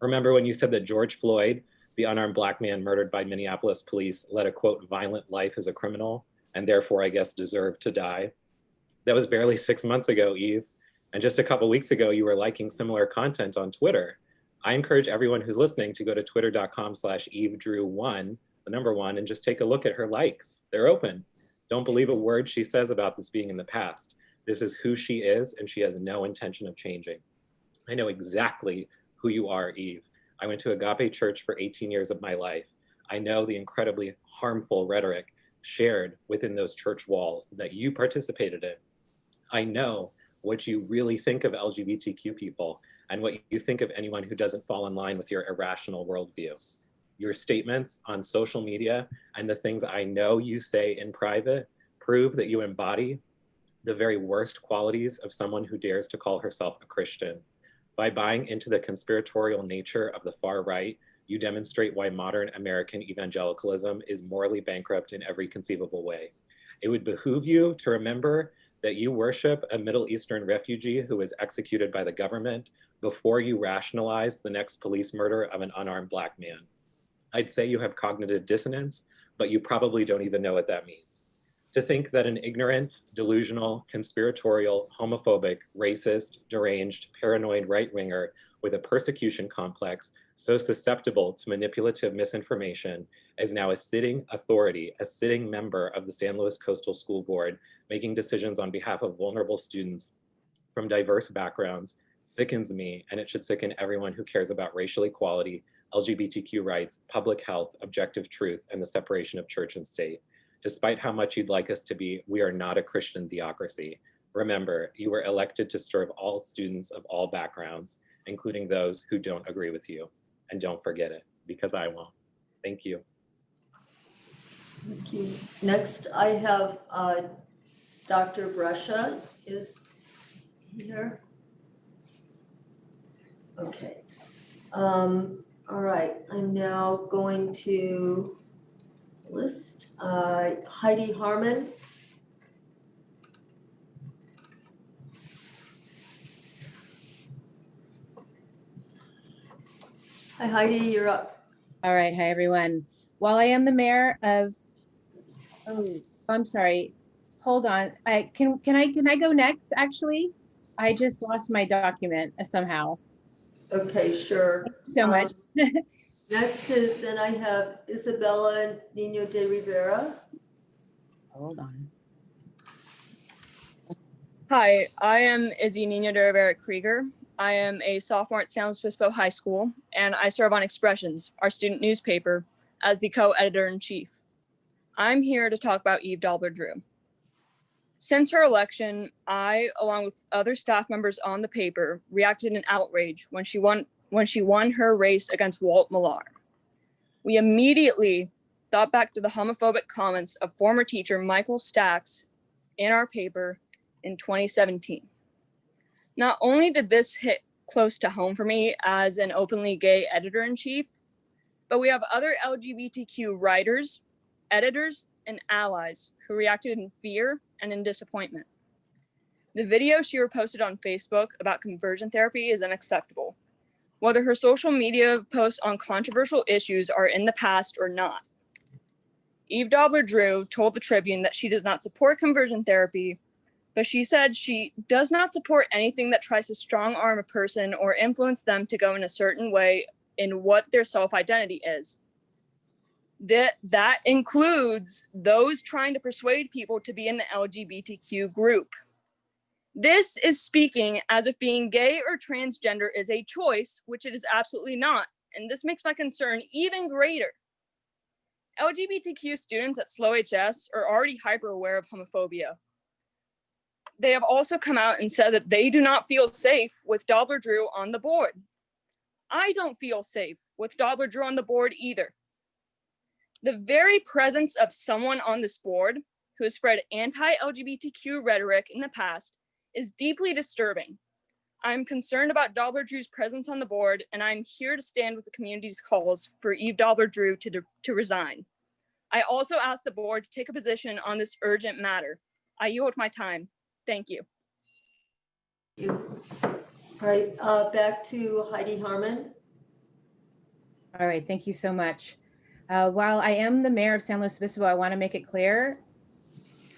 Remember when you said that George Floyd, the unarmed Black man murdered by Minneapolis police, led a, quote, violent life as a criminal, and therefore, I guess, deserved to die? That was barely 6 months ago, Eve. And just a couple weeks ago, you were liking similar content on Twitter. I encourage everyone who's listening to go to twitter.com/EveDrew1, the number 1, and just take a look at her likes. They're open. Don't believe a word she says about this being in the past. This is who she is, and she has no intention of changing. I know exactly who you are, Eve. I went to Agape Church for 18 years of my life. I know the incredibly harmful rhetoric shared within those church walls that you participated in. I know what you really think of LGBTQ people and what you think of anyone who doesn't fall in line with your irrational worldview. Your statements on social media and the things I know you say in private prove that you embody the very worst qualities of someone who dares to call herself a Christian. By buying into the conspiratorial nature of the far right, you demonstrate why modern American evangelicalism is morally bankrupt in every conceivable way. It would behoove you to remember that you worship a Middle Eastern refugee who was executed by the government before you rationalize the next police murder of an unarmed Black man. I'd say you have cognitive dissonance, but you probably don't even know what that means. To think that an ignorant, delusional, conspiratorial, homophobic, racist, deranged, paranoid right-winger with a persecution complex so susceptible to manipulative misinformation is now a sitting authority, a sitting member of the San Luis Coastal School Board, making decisions on behalf of vulnerable students from diverse backgrounds sickens me, and it should sicken everyone who cares about racial equality, LGBTQ rights, public health, objective truth, and the separation of church and state. Despite how much you'd like us to be, we are not a Christian theocracy. Remember, you were elected to serve all students of all backgrounds, including those who don't agree with you. And don't forget it, because I won't. Thank you. Thank you. Next, I have Dr. Brescia is here. Okay. All right, I'm now going to list Heidi Harmon. Hi, Heidi, you're up. All right, hi everyone. While I am the mayor of, I'm sorry, hold on. Can I go next? Actually, I just lost my document somehow. Okay, sure. Thank you so much. Next is, then I have Isabella Nino de Rivera. Hold on. Hi, I am Izzy Nino de Rivera Krieger. I am a sophomore at San Luis Obispo High School, and I serve on Expressions, our student newspaper, as the co-editor-in-chief. I'm here to talk about Eve Dobler-Drew. Since her election, I, along with other staff members on the paper, reacted in outrage when she won her race against Walt Millar. We immediately thought back to the homophobic comments of former teacher Michael Stacks in our paper in 2017. Not only did this hit close to home for me as an openly gay editor-in-chief, but we have other LGBTQ writers, editors, and allies who reacted in fear and in disappointment. The video she reposted on Facebook about conversion therapy is unacceptable, whether her social media posts on controversial issues are in the past or not. Eve Dobler-Drew told the Tribune that she does not support conversion therapy, but she said she does not support anything that tries to strong arm a person or influence them to go in a certain way in what their self-identity is. That includes those trying to persuade people to be in the LGBTQ group. This is speaking as if being gay or transgender is a choice, which it is absolutely not. And this makes my concern even greater. LGBTQ students at SLO HS are already hyper aware of homophobia. They have also come out and said that they do not feel safe with Dobler-Drew on the board. I don't feel safe with Dobler-Drew on the board either. The very presence of someone on this board who has spread anti-LGBTQ rhetoric in the past is deeply disturbing. I'm concerned about Dobler-Drew's presence on the board, and I'm here to stand with the community's calls for Eve Dobler-Drew to resign. I also ask the board to take a position on this urgent matter. I yield my time. Thank you. All right, back to Heidi Harmon. All right, thank you so much. While I am the mayor of San Luis Obispo, I want to make it clear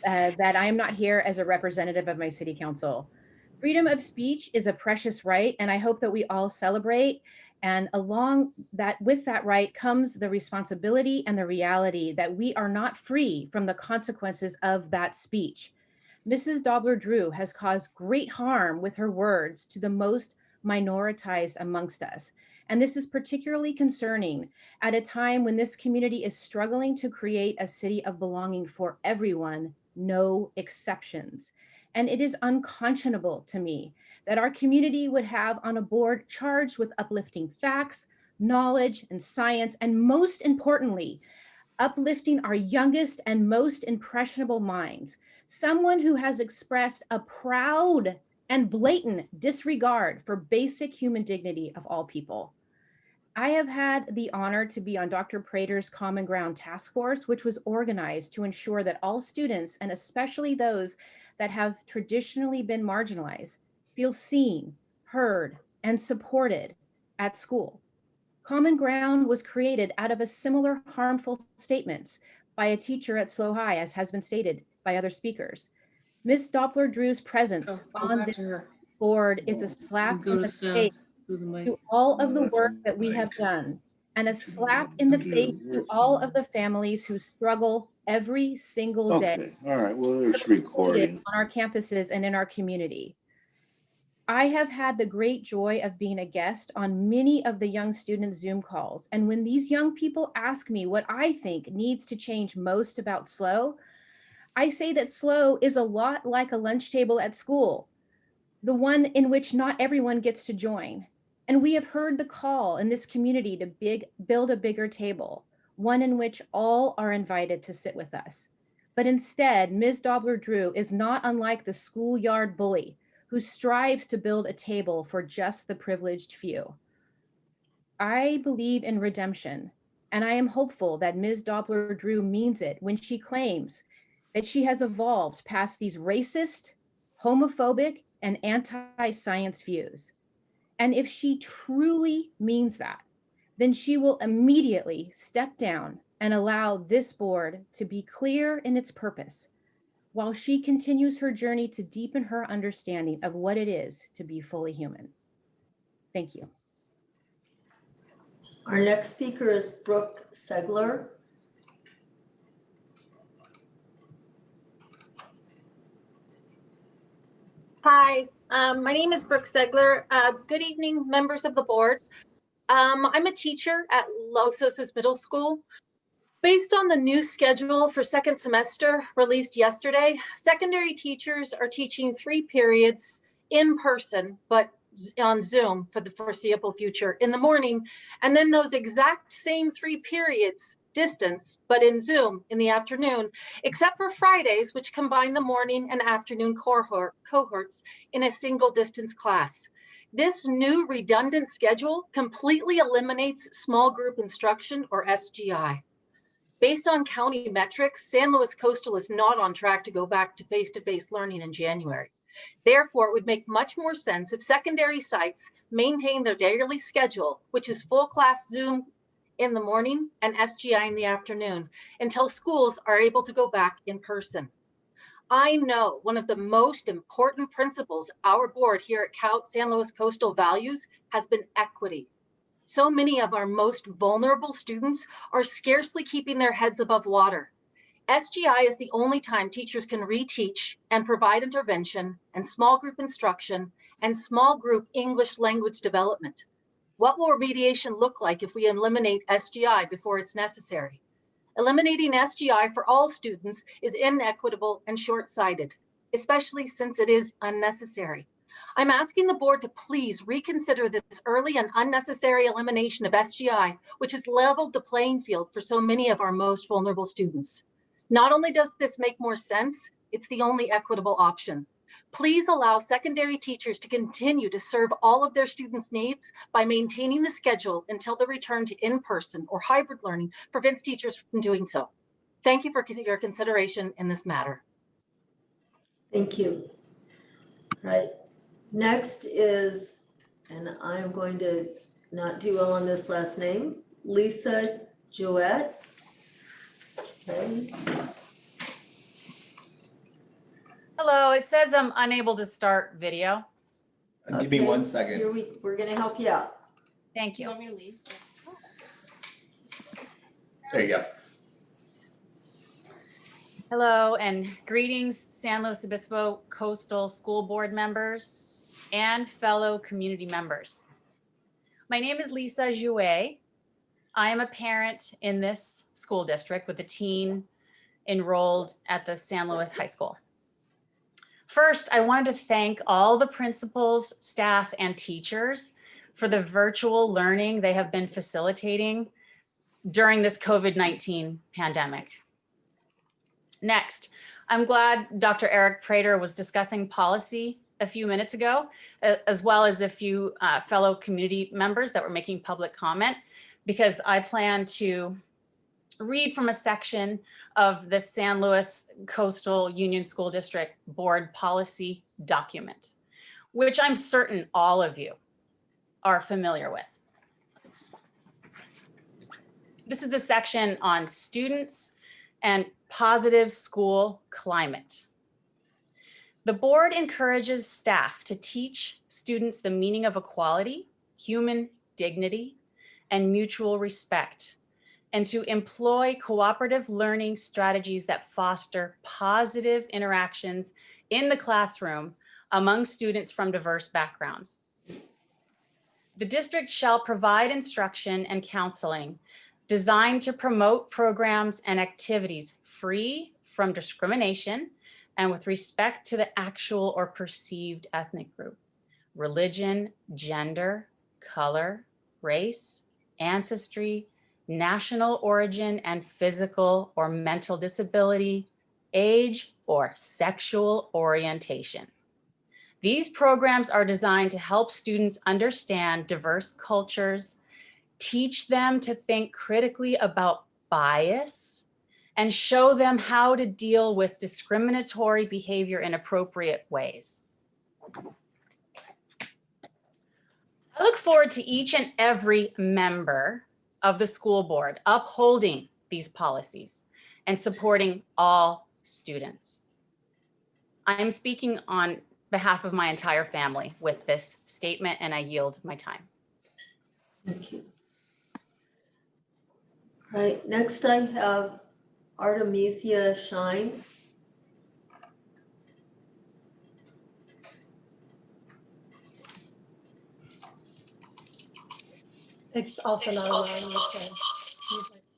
that I am not here as a representative of my city council. Freedom of speech is a precious right, and I hope that we all celebrate. And along that, with that right comes the responsibility and the reality that we are not free from the consequences of that speech. Mrs. Dobler-Drew has caused great harm with her words to the most minoritized amongst us. And this is particularly concerning at a time when this community is struggling to create a city of belonging for everyone, no exceptions. And it is unconscionable to me that our community would have on a board charged with uplifting facts, knowledge, and science, and most importantly, uplifting our youngest and most impressionable minds, someone who has expressed a proud and blatant disregard for basic human dignity of all people. I have had the honor to be on Dr. Prater's Common Ground Task Force, which was organized to ensure that all students, and especially those that have traditionally been marginalized, feel seen, heard, and supported at school. Common Ground was created out of a similar harmful statements by a teacher at SLO High, as has been stated by other speakers. Ms. Dobler-Drew's presence on this board is a slap in the face to all of the work that we have done, and a slap in the face to all of the families who struggle every single day. Okay, all right, well, there's recording. On our campuses and in our community. I have had the great joy of being a guest on many of the young student Zoom calls. And when these young people ask me what I think needs to change most about SLO, I say that SLO is a lot like a lunch table at school, the one in which not everyone gets to join. And we have heard the call in this community to build a bigger table, one in which all are invited to sit with us. But instead, Ms. Dobler-Drew is not unlike the schoolyard bully who strives to build a table for just the privileged few. I believe in redemption, and I am hopeful that Ms. Dobler-Drew means it when she claims that she has evolved past these racist, homophobic, and anti-science views. And if she truly means that, then she will immediately step down and allow this board to be clear in its purpose, while she continues her journey to deepen her understanding of what it is to be fully human. Thank you. Our next speaker is Brooke Segler. Hi, my name is Brooke Segler. Good evening, members of the board. I'm a teacher at Los Osos Middle School. Based on the new schedule for second semester released yesterday, secondary teachers are teaching 3 periods in person, but on Zoom for the foreseeable future in the morning, and then those exact same 3 periods distance, but in Zoom in the afternoon, except for Fridays, which combine the morning and afternoon cohorts in a single distance class. This new redundant schedule completely eliminates small group instruction, or SGI. Based on county metrics, San Luis Coastal is not on track to go back to face-to-face learning in January. Therefore, it would make much more sense if secondary sites maintain their daily schedule, which is full class Zoom in the morning and SGI in the afternoon, until schools are able to go back in person. I know one of the most important principles our board here at San Luis Coastal values has been equity. So many of our most vulnerable students are scarcely keeping their heads above water. SGI is the only time teachers can reteach and provide intervention and small group instruction and small group English language development. What will remediation look like if we eliminate SGI before it's necessary? Eliminating SGI for all students is inequitable and short-sighted, especially since it is unnecessary. I'm asking the board to please reconsider this early and unnecessary elimination of SGI, which has leveled the playing field for so many of our most vulnerable students. Not only does this make more sense, it's the only equitable option. Please allow secondary teachers to continue to serve all of their students' needs by maintaining the schedule until the return to in-person or hybrid learning prevents teachers from doing so. Thank you for your consideration in this matter. Thank you. Right. Next is, and I am going to not do well on this last name, Lisa Jouet. Okay. Hello, it says I'm unable to start video. Give me 1 second. Here we're going to help you out. Thank you. There you go. Hello and greetings, San Luis Obispo Coastal School Board members and fellow community members. My name is Lisa Jouet. I am a parent in this school district with a teen enrolled at the San Luis High School. First, I wanted to thank all the principals, staff, and teachers for the virtual learning they have been facilitating during this COVID-19 pandemic. Next, I'm glad Dr. Eric Prater was discussing policy a few minutes ago, as well as a few fellow community members that were making public comment, because I plan to read from a section of the San Luis Coastal Union School District Board policy document, which I'm certain all of you are familiar with. This is the section on students and positive school climate. The board encourages staff to teach students the meaning of equality, human dignity, and mutual respect, and to employ cooperative learning strategies that foster positive interactions in the classroom among students from diverse backgrounds. The district shall provide instruction and counseling designed to promote programs and activities free from discrimination and with respect to the actual or perceived ethnic group, religion, gender, color, race, ancestry, national origin, and physical or mental disability, age, or sexual orientation. These programs are designed to help students understand diverse cultures, teach them to think critically about bias, and show them how to deal with discriminatory behavior in appropriate ways. I look forward to each and every member of the school board upholding these policies and supporting all students. I am speaking on behalf of my entire family with this statement, and I yield my time. Thank you. Right, next I have Artemisia Shine. It's also not allowing me to use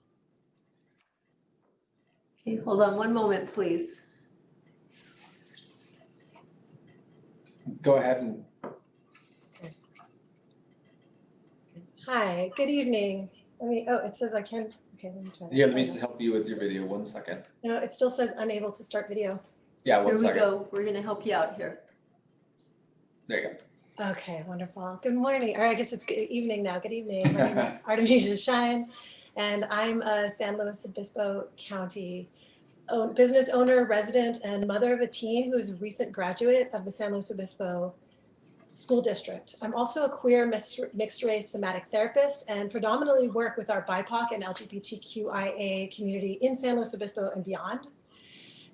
Okay, hold on one moment, please. Go ahead and. Hi, good evening. It says I can, okay, let me try. Yeah, let me Sorry. help you with your video. 1 second. No, it still says unable to start video. Yeah, 1 Here we second. go. We're gonna help you out here. There you go. Okay, wonderful. Good morning, or I guess it's good evening now. Good evening. My name is Artemisia Shine, and I'm a San Luis Obispo County business owner, resident, and mother of a teen who is a recent graduate of the San Luis Obispo School District. I'm also a queer mixed race somatic therapist and predominantly work with our BIPOC and LGBTQIA community in San Luis Obispo and beyond.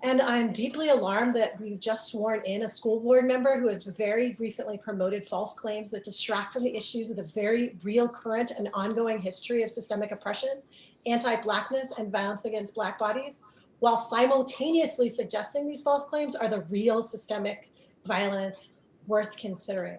And I'm deeply alarmed that we've just sworn in a school board member who has very recently promoted false claims that distract from the issues of the very real, current, and ongoing history of systemic oppression, anti-Blackness, and violence against Black bodies, while simultaneously suggesting these false claims are the real systemic violence worth considering.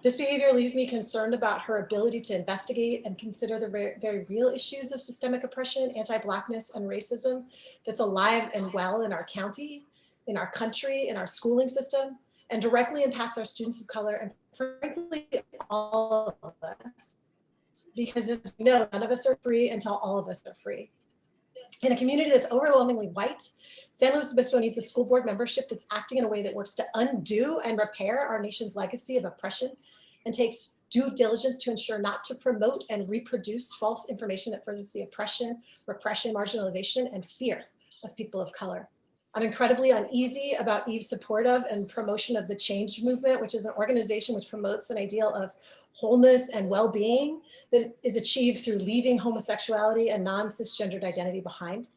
This behavior leaves me concerned about her ability to investigate and consider the very real issues of systemic oppression, anti-Blackness, and racism that's alive and well in our county, in our country, in our schooling system, and directly impacts our students of color and frankly, all of us. Because as we know, none of us are free until all of us are free. In a community that's overwhelmingly white, San Luis Obispo needs a school board membership that's acting in a way that works to undo and repair our nation's legacy of oppression and takes due diligence to ensure not to promote and reproduce false information that furthers the oppression, repression, marginalization, and fear of people of color. I'm incredibly uneasy about Eve's support of and promotion of the Change Movement, which is an organization which promotes an ideal of wholeness and well-being that is achieved through leaving homosexuality and non-cisgendered identity behind.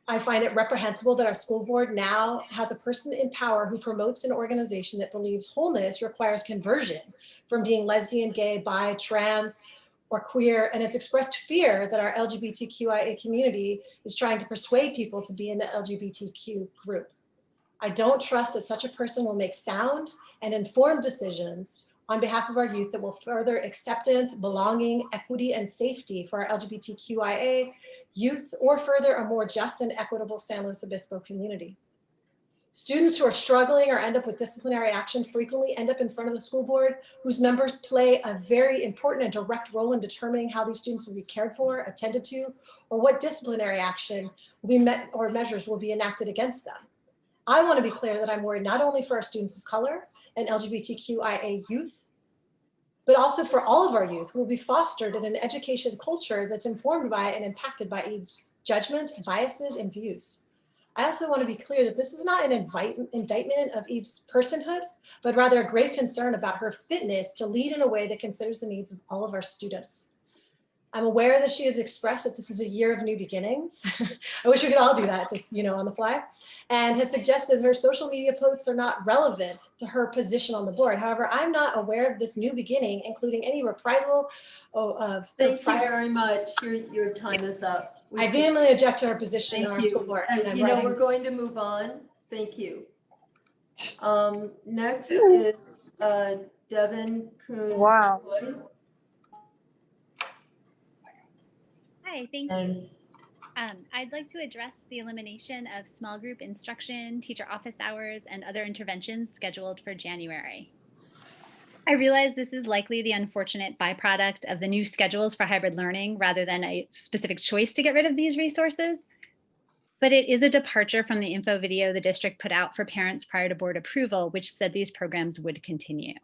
I find it reprehensible that our school board now has a person in power who promotes an organization that believes wholeness requires conversion from being lesbian, gay, bi, trans, or queer, and has expressed fear that our LGBTQIA community is trying to persuade people to be in the LGBTQ group. I don't trust that such a person will make sound and informed decisions on behalf of our youth that will further acceptance, belonging, equity, and safety for our LGBTQIA youth, or further a more just and equitable San Luis Obispo community. Students who are struggling or end up with disciplinary action frequently end up in front of the school board, whose members play a very important and direct role in determining how these students will be cared for, attended to, or what disciplinary action will be met or measures will be enacted against them. I want to be clear that I'm worried not only for our students of color and LGBTQIA youth, but also for all of our youth who will be fostered in an education culture that's informed by and impacted by Eve's judgments, biases, and views. I also want to be clear that this is not an indictment of Eve's personhood, but rather a grave concern about her fitness to lead in a way that considers the needs of all of our students. I'm aware that she has expressed that this is a year of new beginnings. I wish we could all do that, just, on the fly, and has suggested her social media posts are not relevant to her position on the board. However, I'm not aware of this new beginning, including any reprisal of Thank you very much. Your time is up. I vehemently object to her position on our school board. And we're going to move on. Thank you. Next is Devin Kuhn. Wow. Hi, thank you. I'd like to address the elimination of small group instruction, teacher office hours, and other interventions scheduled for January. I realize this is likely the unfortunate byproduct of the new schedules for hybrid learning rather than a specific choice to get rid of these resources, but it is a departure from the info video the district put out for parents prior to board approval, which said these programs would continue.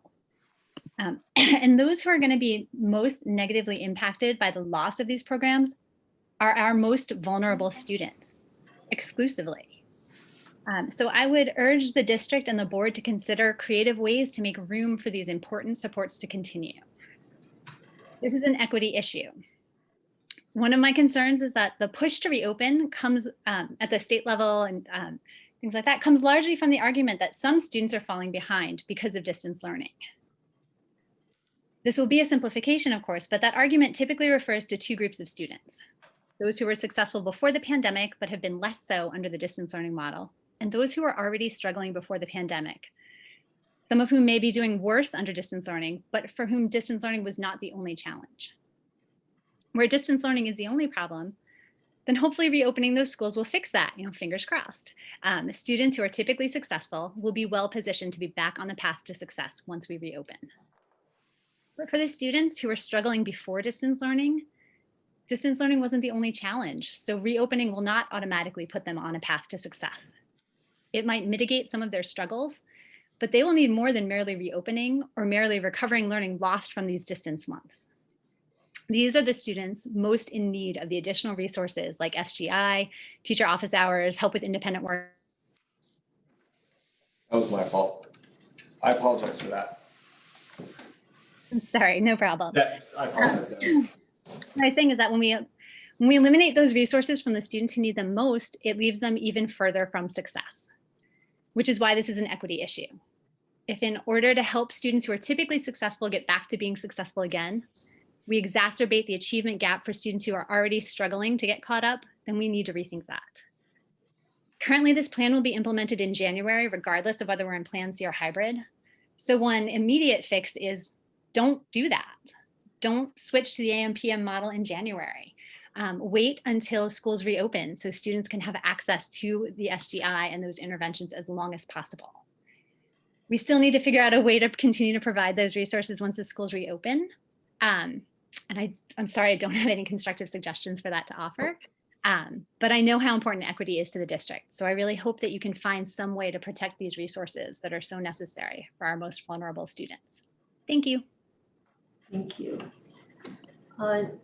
And those who are going to be most negatively impacted by the loss of these programs are our most vulnerable students, exclusively. So I would urge the district and the board to consider creative ways to make room for these important supports to continue. This is an equity issue. One of my concerns is that the push to reopen comes at the state level and things like that comes largely from the argument that some students are falling behind because of distance learning. This will be a simplification, of course, but that argument typically refers to two groups of students. those who were successful before the pandemic but have been less so under the distance learning model, and those who were already struggling before the pandemic, some of whom may be doing worse under distance learning, but for whom distance learning was not the only challenge. Where distance learning is the only problem, then hopefully reopening those schools will fix that, fingers crossed. The students who are typically successful will be well positioned to be back on the path to success once we reopen. But for the students who are struggling before distance learning wasn't the only challenge, so reopening will not automatically put them on a path to success. It might mitigate some of their struggles, but they will need more than merely reopening or merely recovering learning lost from these distance months. These are the students most in need of the additional resources like SGI, teacher office hours, help with independent work. That was my fault. I apologize for that. Sorry, no problem. I apologize. What I'm saying is that when we eliminate those resources from the students who need them most, it leaves them even further from success, which is why this is an equity issue. If in order to help students who are typically successful get back to being successful again, we exacerbate the achievement gap for students who are already struggling to get caught up, then we need to rethink that. Currently, this plan will be implemented in January, regardless of whether we're in Plan C or hybrid. So one immediate fix is don't do that. Don't switch to the AM/PM model in January. Wait until schools reopen so students can have access to the SGI and those interventions as long as possible. We still need to figure out a way to continue to provide those resources once the schools reopen. And I'm sorry, I don't have any constructive suggestions for that to offer, but I know how important equity is to the district. So I really hope that you can find some way to protect these resources that are so necessary for our most vulnerable students. Thank you. Thank you.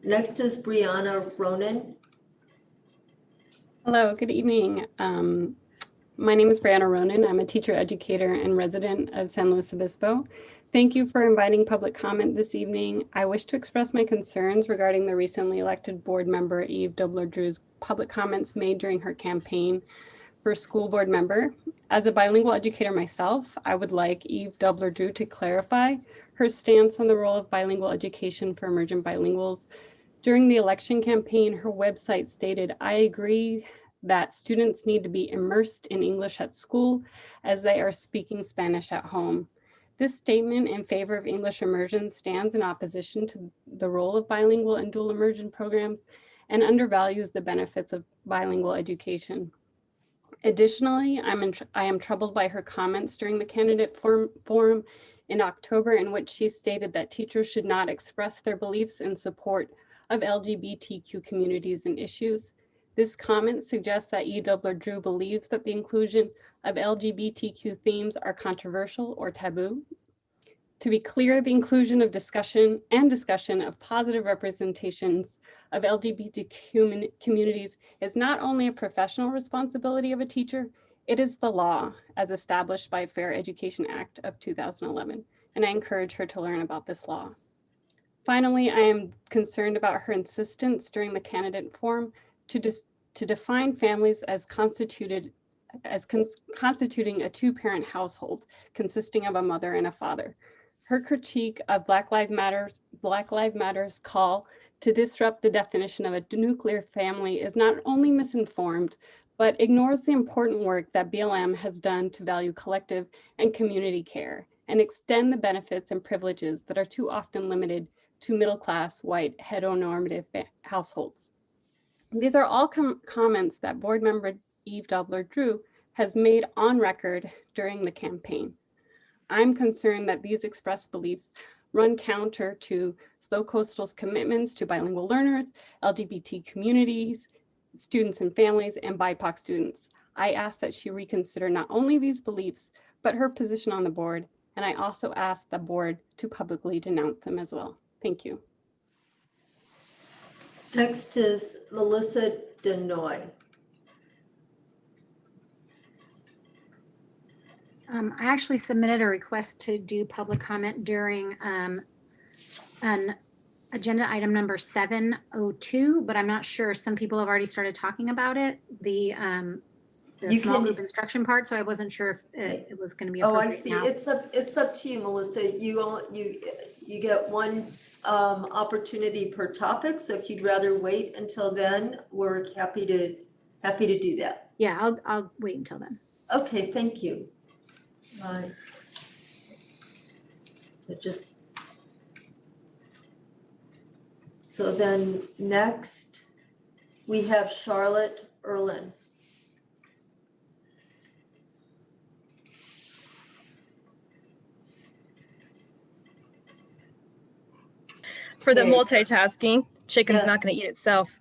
Next is Brianna Ronan. Hello, good evening. My name is Brianna Ronan. I'm a teacher, educator, and resident of San Luis Obispo. Thank you for inviting public comment this evening. I wish to express my concerns regarding the recently elected board member Eve Dobler-Drew's public comments made during her campaign for school board member. As a bilingual educator myself, I would like Eve Dobler-Drew to clarify her stance on the role of bilingual education for emergent bilinguals. During the election campaign, her website stated, "I agree that students need to be immersed in English at school as they are speaking Spanish at home." This statement in favor of English immersion stands in opposition to the role of bilingual and dual immersion programs and undervalues the benefits of bilingual education. Additionally, I am troubled by her comments during the candidate forum in October, in which she stated that teachers should not express their beliefs in support of LGBTQ communities and issues. This comment suggests that E. Dobler-Drew believes that the inclusion of LGBTQ themes are controversial or taboo. To be clear, the inclusion of discussion of positive representations of LGBTQ communities is not only a professional responsibility of a teacher, it is the law as established by Fair Education Act of 2011, and I encourage her to learn about this law. Finally, I am concerned about her insistence during the candidate forum to define families as constituting a two-parent household consisting of a mother and a father. Her critique of Black Lives Matter's call to disrupt the definition of a nuclear family is not only misinformed, but ignores the important work that BLM has done to value collective and community care and extend the benefits and privileges that are too often limited to middle-class, white, heteronormative households. These are all comments that board member Eve Dobler-Drew has made on record during the campaign. I'm concerned that these expressed beliefs run counter to Slow Coastal's commitments to bilingual learners, LGBT communities, students and families, and BIPOC students. I ask that she reconsider not only these beliefs, but her position on the board, and I also ask the board to publicly denounce them as well. Thank you. Next is Melissa Denoy. I actually submitted a request to do public comment during an agenda item number 702, but I'm not sure. Some people have already started talking about it, the small group instruction part, so I wasn't sure if it was going to be appropriate. Oh, I see. Now. It's up to you, Melissa. You get one opportunity per topic. So if you'd rather wait until then, we're happy to do that. Yeah, I'll wait until then. Okay, thank you. Right. So then next, we have Charlotte Erlin. For the Okay. multitasking, chicken's not going to eat itself.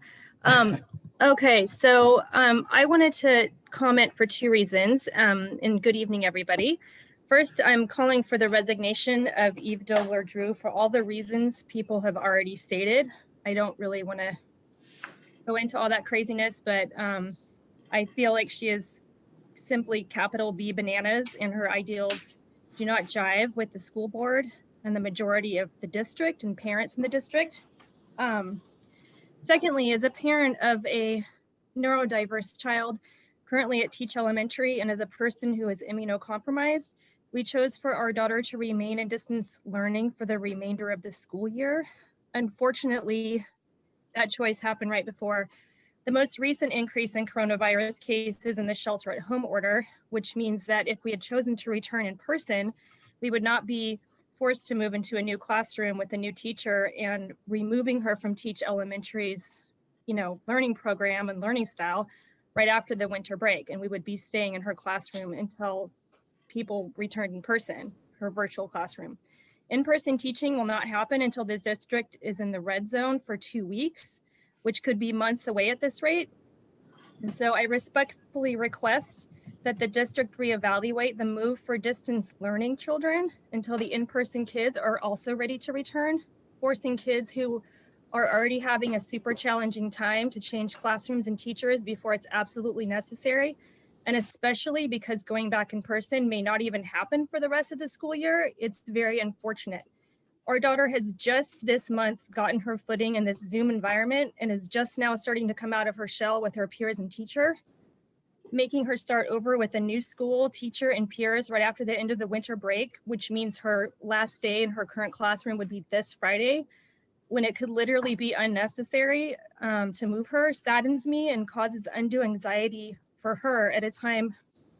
Okay, so I wanted to comment for two reasons, and good evening, everybody. First, I'm calling for the resignation of Eve Dobler-Drew for all the reasons people have already stated. I don't really want to go into all that craziness, but I feel like she is simply capital B bananas, and her ideals do not jive with the school board and the majority of the district and parents in the district. Secondly, as a parent of a neurodiverse child currently at Teach Elementary and as a person who is immunocompromised, we chose for our daughter to remain in distance learning for the remainder of the school year. Unfortunately, that choice happened right before the most recent increase in coronavirus cases in the shelter at home order, which means that if we had chosen to return in person, we would not be forced to move into a new classroom with a new teacher and removing her from Teach Elementary's, learning program and learning style right after the winter break. And we would be staying in her classroom until people returned in person, her virtual classroom. In-person teaching will not happen until this district is in the red zone for 2 weeks, which could be months away at this rate. And so I respectfully request that the district reevaluate the move for distance learning children until the in-person kids are also ready to return, forcing kids who are already having a super challenging time to change classrooms and teachers before it's absolutely necessary. And especially because going back in person may not even happen for the rest of the school year, it's very unfortunate. Our daughter has just this month gotten her footing in this Zoom environment and is just now starting to come out of her shell with her peers and teacher, making her start over with a new school, teacher, and peers right after the end of the winter break, which means her last day in her current classroom would be this Friday, when it could literally be unnecessary to move her, saddens me and causes undue anxiety for her at a time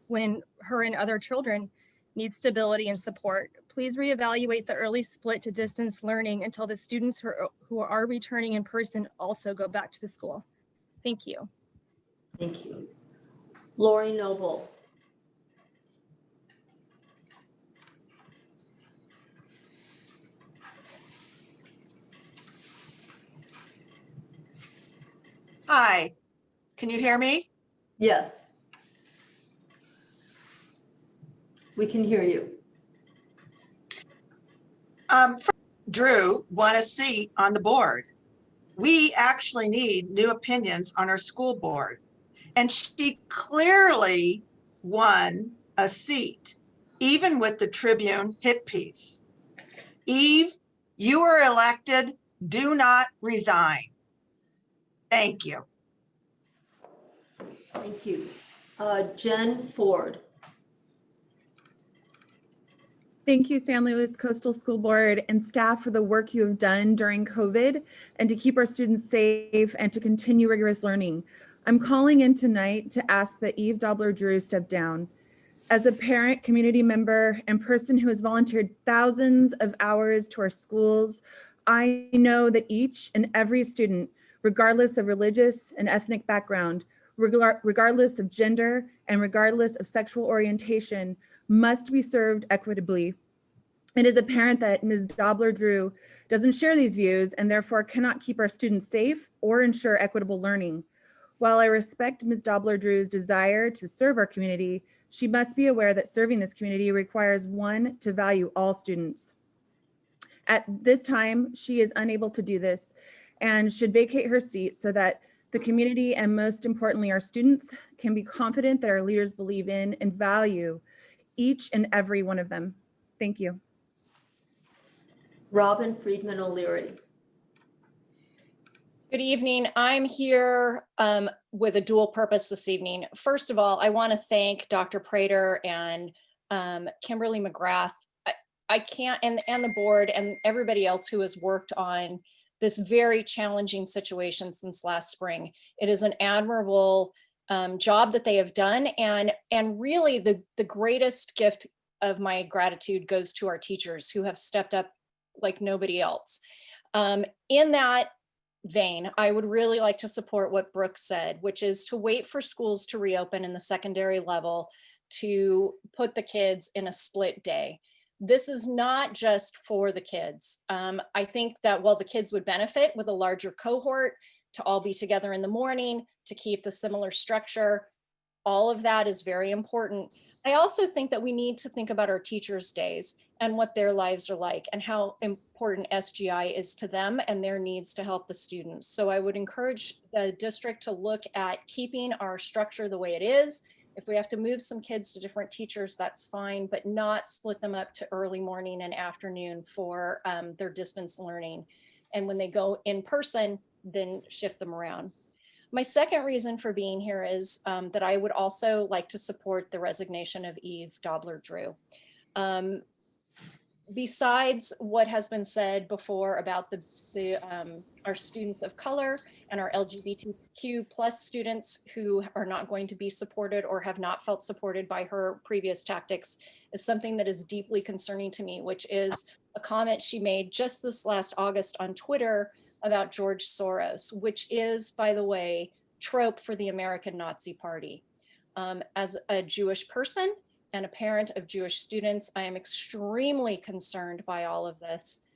when her and other children need stability and support. Please reevaluate the early split to distance learning until the students who are returning in person also go back to the school. Thank you. Thank you. Lori Noble. Hi, can you hear me? Yes. We can hear you. Drew won a seat on the board. We actually need new opinions on our school board. And she clearly won a seat, even with the Tribune hit piece. Eve, you were elected. Do not resign. Thank you. Thank you. Jen Ford. Thank you, San Luis Coastal School Board and staff for the work you have done during COVID and to keep our students safe and to continue rigorous learning. I'm calling in tonight to ask that Eve Dobler-Drew step down. As a parent, community member, and person who has volunteered thousands of hours to our schools, I know that each and every student, regardless of religious and ethnic background, regardless of gender, and regardless of sexual orientation, must be served equitably. It is apparent that Ms. Dobler-Drew doesn't share these views and therefore cannot keep our students safe or ensure equitable learning. While I respect Ms. Dobler-Drew's desire to serve our community, she must be aware that serving this community requires one, to value all students. At this time, she is unable to do this and should vacate her seat so that the community and most importantly, our students can be confident that our leaders believe in and value each and every one of them. Thank you. Robin Friedman O'Leary. Good evening. I'm here with a dual purpose this evening. First of all, I want to thank Dr. Prater and Kimberly McGrath. I can't, and the board and everybody else who has worked on this very challenging situation since last spring. It is an admirable job that they have done. And really the greatest gift of my gratitude goes to our teachers who have stepped up like nobody else. In that vein, I would really like to support what Brooke said, which is to wait for schools to reopen in the secondary level to put the kids in a split day. This is not just for the kids. I think that while the kids would benefit with a larger cohort to all be together in the morning, to keep the similar structure, all of that is very important. I also think that we need to think about our teachers' days and what their lives are like and how important SGI is to them and their needs to help the students. So I would encourage the district to look at keeping our structure the way it is. If we have to move some kids to different teachers, that's fine, but not split them up to early morning and afternoon for their distance learning. And when they go in person, then shift them around. My second reason for being here is that I would also like to support the resignation of Eve Dobler-Drew. Besides what has been said before about our students of color and our LGBTQ plus students who are not going to be supported or have not felt supported by her previous tactics, is something that is deeply concerning to me, which is a comment she made just this last August on Twitter about George Soros, which is, by the way, trope for the American Nazi Party. As a Jewish person and a parent of Jewish students, I am extremely concerned by all of this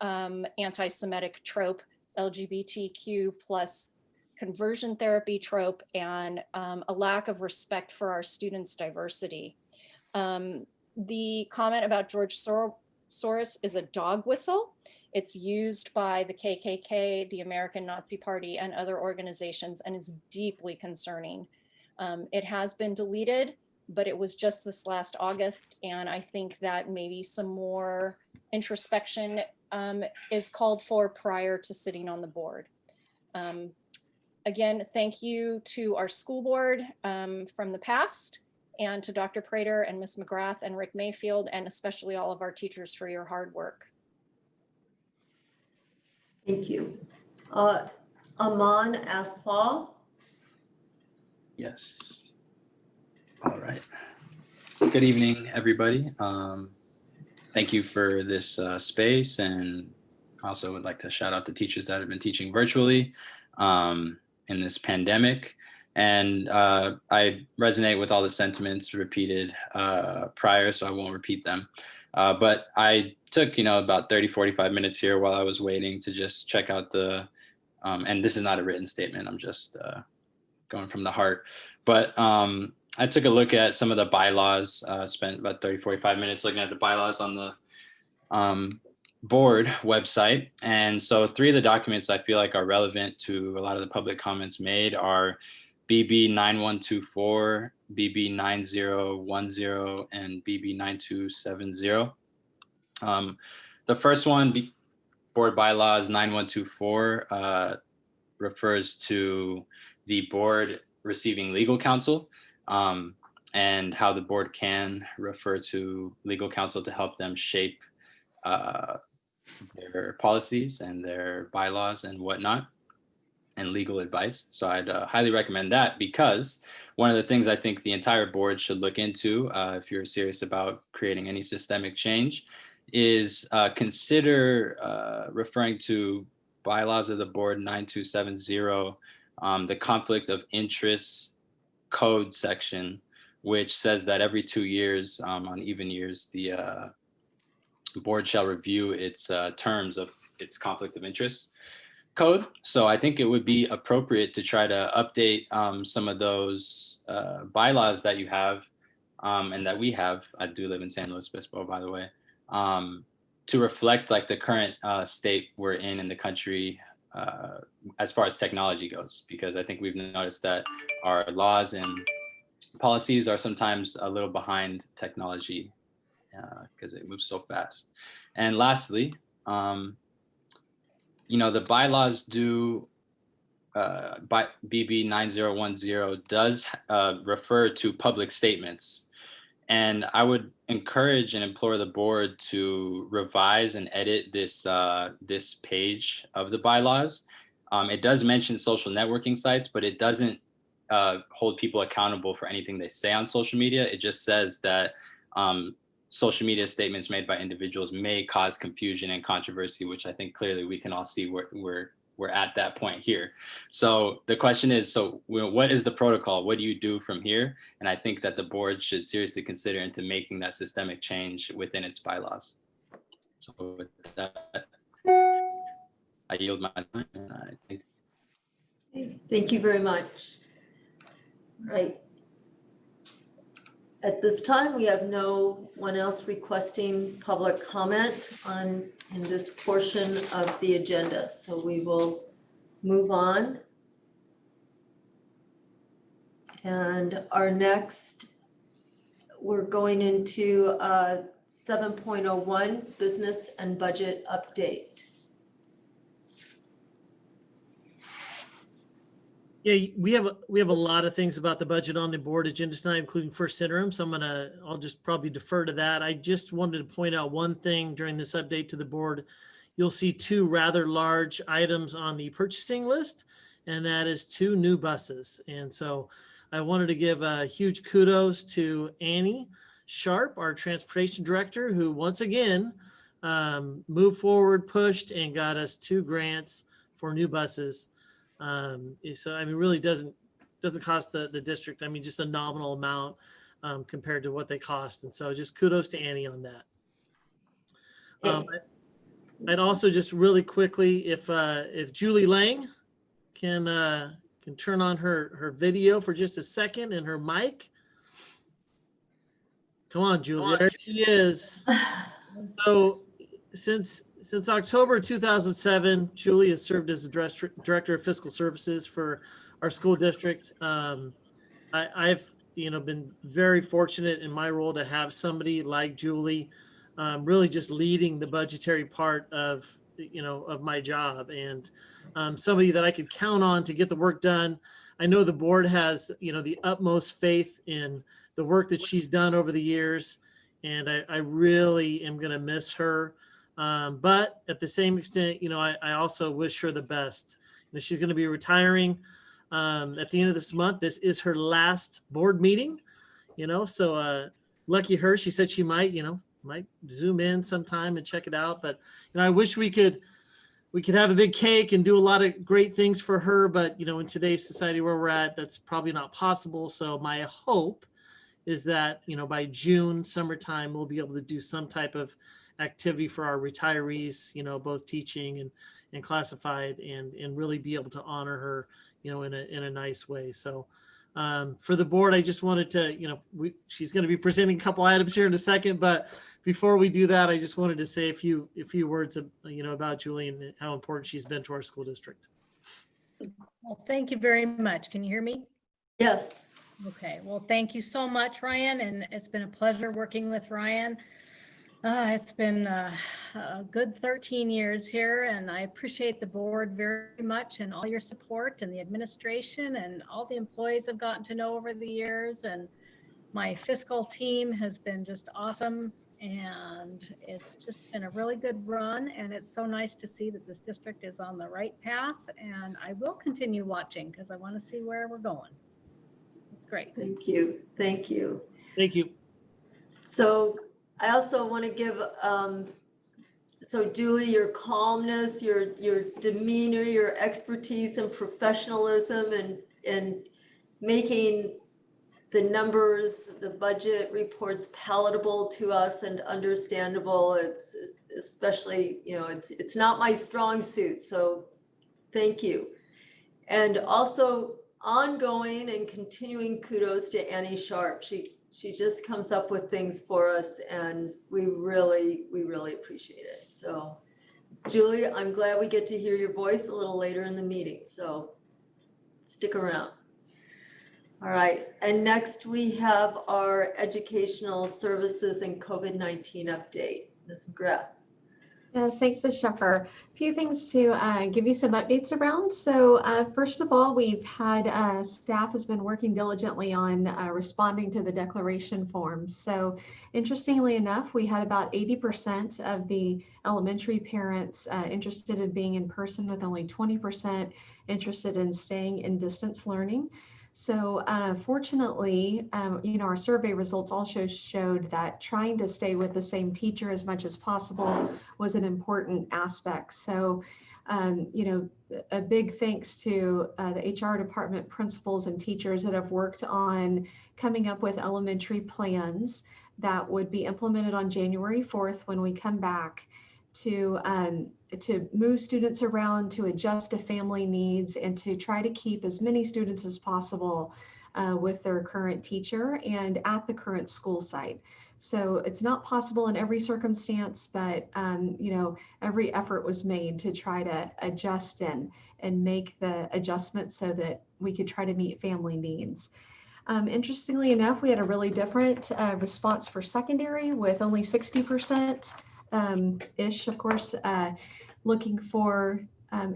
anti-Semitic trope, LGBTQ plus conversion therapy trope, and a lack of respect for our students' diversity. The comment about George Soros is a dog whistle. It's used by the KKK, the American Nazi Party, and other organizations, and is deeply concerning. It has been deleted, but it was just this last August, and I think that maybe some more introspection is called for prior to sitting on the board. Again, thank you to our school board from the past, and to Dr. Prater and Ms. McGrath and Rick Mayfield, and especially all of our teachers for your hard work. Thank you. Aman Asfal. Yes. All right. Good evening, everybody. Thank you for this space, and also would like to shout out the teachers that have been teaching virtually in this pandemic. And I resonate with all the sentiments repeated prior, so I won't repeat them. But I took, about 30, 45 minutes here while I was waiting to just check out the, and this is not a written statement, I'm just going from the heart. But I took a look at some of the bylaws, spent about 30, 45 minutes looking at the bylaws on the board website. And so 3 of the documents I feel like are relevant to a lot of the public comments made are BB 9124, BB 9010, and BB 9270. The first one, board bylaws 9124, refers to the board receiving legal counsel, and how the board can refer to legal counsel to help them shape their policies and their bylaws and whatnot, and legal advice. So I'd highly recommend that, because one of the things I think the entire board should look into, if you're serious about creating any systemic change, is consider referring to bylaws of the board 9270, the conflict of interest code section, which says that every 2 years, on even years, the board shall review its terms of its conflict of interest code. So I think it would be appropriate to try to update some of those bylaws that you have and that we have. I do live in San Luis Obispo, by the way, to reflect like the current state we're in the country as far as technology goes, because I think we've noticed that our laws and policies are sometimes a little behind technology because it moves so fast. And lastly, the bylaws do, BB 9010 does refer to public statements. And I would encourage and implore the board to revise and edit this this page of the bylaws. It does mention social networking sites, but it doesn't hold people accountable for anything they say on social media. It just says that social media statements made by individuals may cause confusion and controversy, which I think clearly we can all see we're at that point here. So the question is, so what is the protocol? What do you do from here? And I think that the board should seriously consider into making that systemic change within its bylaws. So with that, I yield my time. And I think. Thank you very much. Right. At this time, we have no one else requesting public comment in this portion of the agenda. So we will move on. And our next, we're going into 7.01 business and budget update. Yeah, we have a lot of things about the budget on the board agenda tonight, including first interim. So I'll just probably defer to that. I just wanted to point out one thing during this update to the board. You'll see two rather large items on the purchasing list, and that is 2 new buses. And so I wanted to give a huge kudos to Annie Sharp, our transportation director, who once again moved forward, pushed, and got us 2 grants for new buses. So I mean, really doesn't cost the district, I mean, just a nominal amount compared to what they cost. And so just kudos to Annie on that. I'd also just really quickly, if Julie Lang can turn on her video for just a second and her mic. Come on, Julie, there she is. So since October 2007, Julie has served as the director of fiscal services for our school district. I've been very fortunate in my role to have somebody like Julie, really just leading the budgetary part of my job, and somebody that I could count on to get the work done. I know the board has the utmost faith in the work that she's done over the years, and I really am going to miss her. But at the same extent, I also wish her the best. She's going to be retiring at the end of this month. This is her last board meeting, so lucky her. She said she might zoom in sometime and check it out. But I wish we could have a big cake and do a lot of great things for her. But in today's society where we're at, that's probably not possible. So my hope is that by June, summertime, we'll be able to do some type of activity for our retirees, both teaching and classified, and really be able to honor her, in a nice way. So for the board, I just wanted to, she's going to be presenting a couple items here in a second, but before we do that, I just wanted to say a few words, about Julie and how important she's been to our school district. Well, thank you very much. Can you hear me? Yes. Okay, well, thank you so much, Ryan, and it's been a pleasure working with Ryan. It's been a good 13 years here, and I appreciate the board very much and all your support, and the administration and all the employees I've gotten to know over the years, and my fiscal team has been just awesome, and it's just been a really good run, and it's so nice to see that this district is on the right path, and I will continue watching because I want to see where we're going. It's great. Thank you. Thank you. Thank you. So I also want to give, so Julie, your calmness, your demeanor, your expertise and professionalism and making the numbers, the budget reports palatable to us and understandable. It's especially, it's not my strong suit. So thank you. And also ongoing and continuing kudos to Annie Sharp. She just comes up with things for us, and we really appreciate it. So Julie, I'm glad we get to hear your voice a little later in the meeting, so stick around. All right, and next we have our educational services and COVID-19 update. Ms. McGrath. Yes, thanks, Ms. Sheffer. A few things to give you some updates around. So first of all, we've had staff has been working diligently on responding to the declaration forms. So interestingly enough, we had about 80% of the elementary parents interested in being in person, with only 20% interested in staying in distance learning. So fortunately, our survey results also showed that trying to stay with the same teacher as much as possible was an important aspect. So, a big thanks to the HR department, principals, and teachers that have worked on coming up with elementary plans that would be implemented on January 4th when we come back to move students around, to adjust to family needs, and to try to keep as many students as possible with their current teacher and at the current school site. So it's not possible in every circumstance, but every effort was made to try to adjust and make the adjustments so that we could try to meet family needs. Interestingly enough, we had a really different response for secondary, with only 60% ish, of course, looking for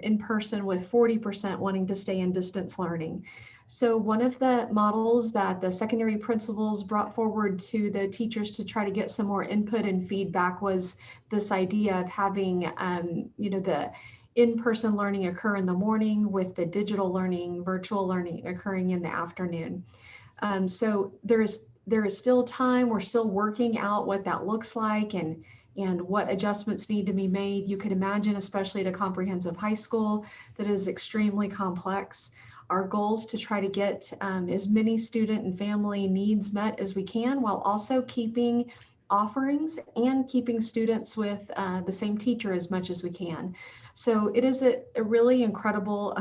in person, with 40% wanting to stay in distance learning. So one of the models that the secondary principals brought forward to the teachers to try to get some more input and feedback was this idea of having, the in-person learning occur in the morning, with the digital learning, virtual learning occurring in the afternoon. So there is still time. We're still working out what that looks like and what adjustments need to be made. You could imagine, especially at a comprehensive high school that is extremely complex. Our goal is to try to get as many student and family needs met as we can, while also keeping offerings and keeping students with the same teacher as much as we can. So it is a really incredible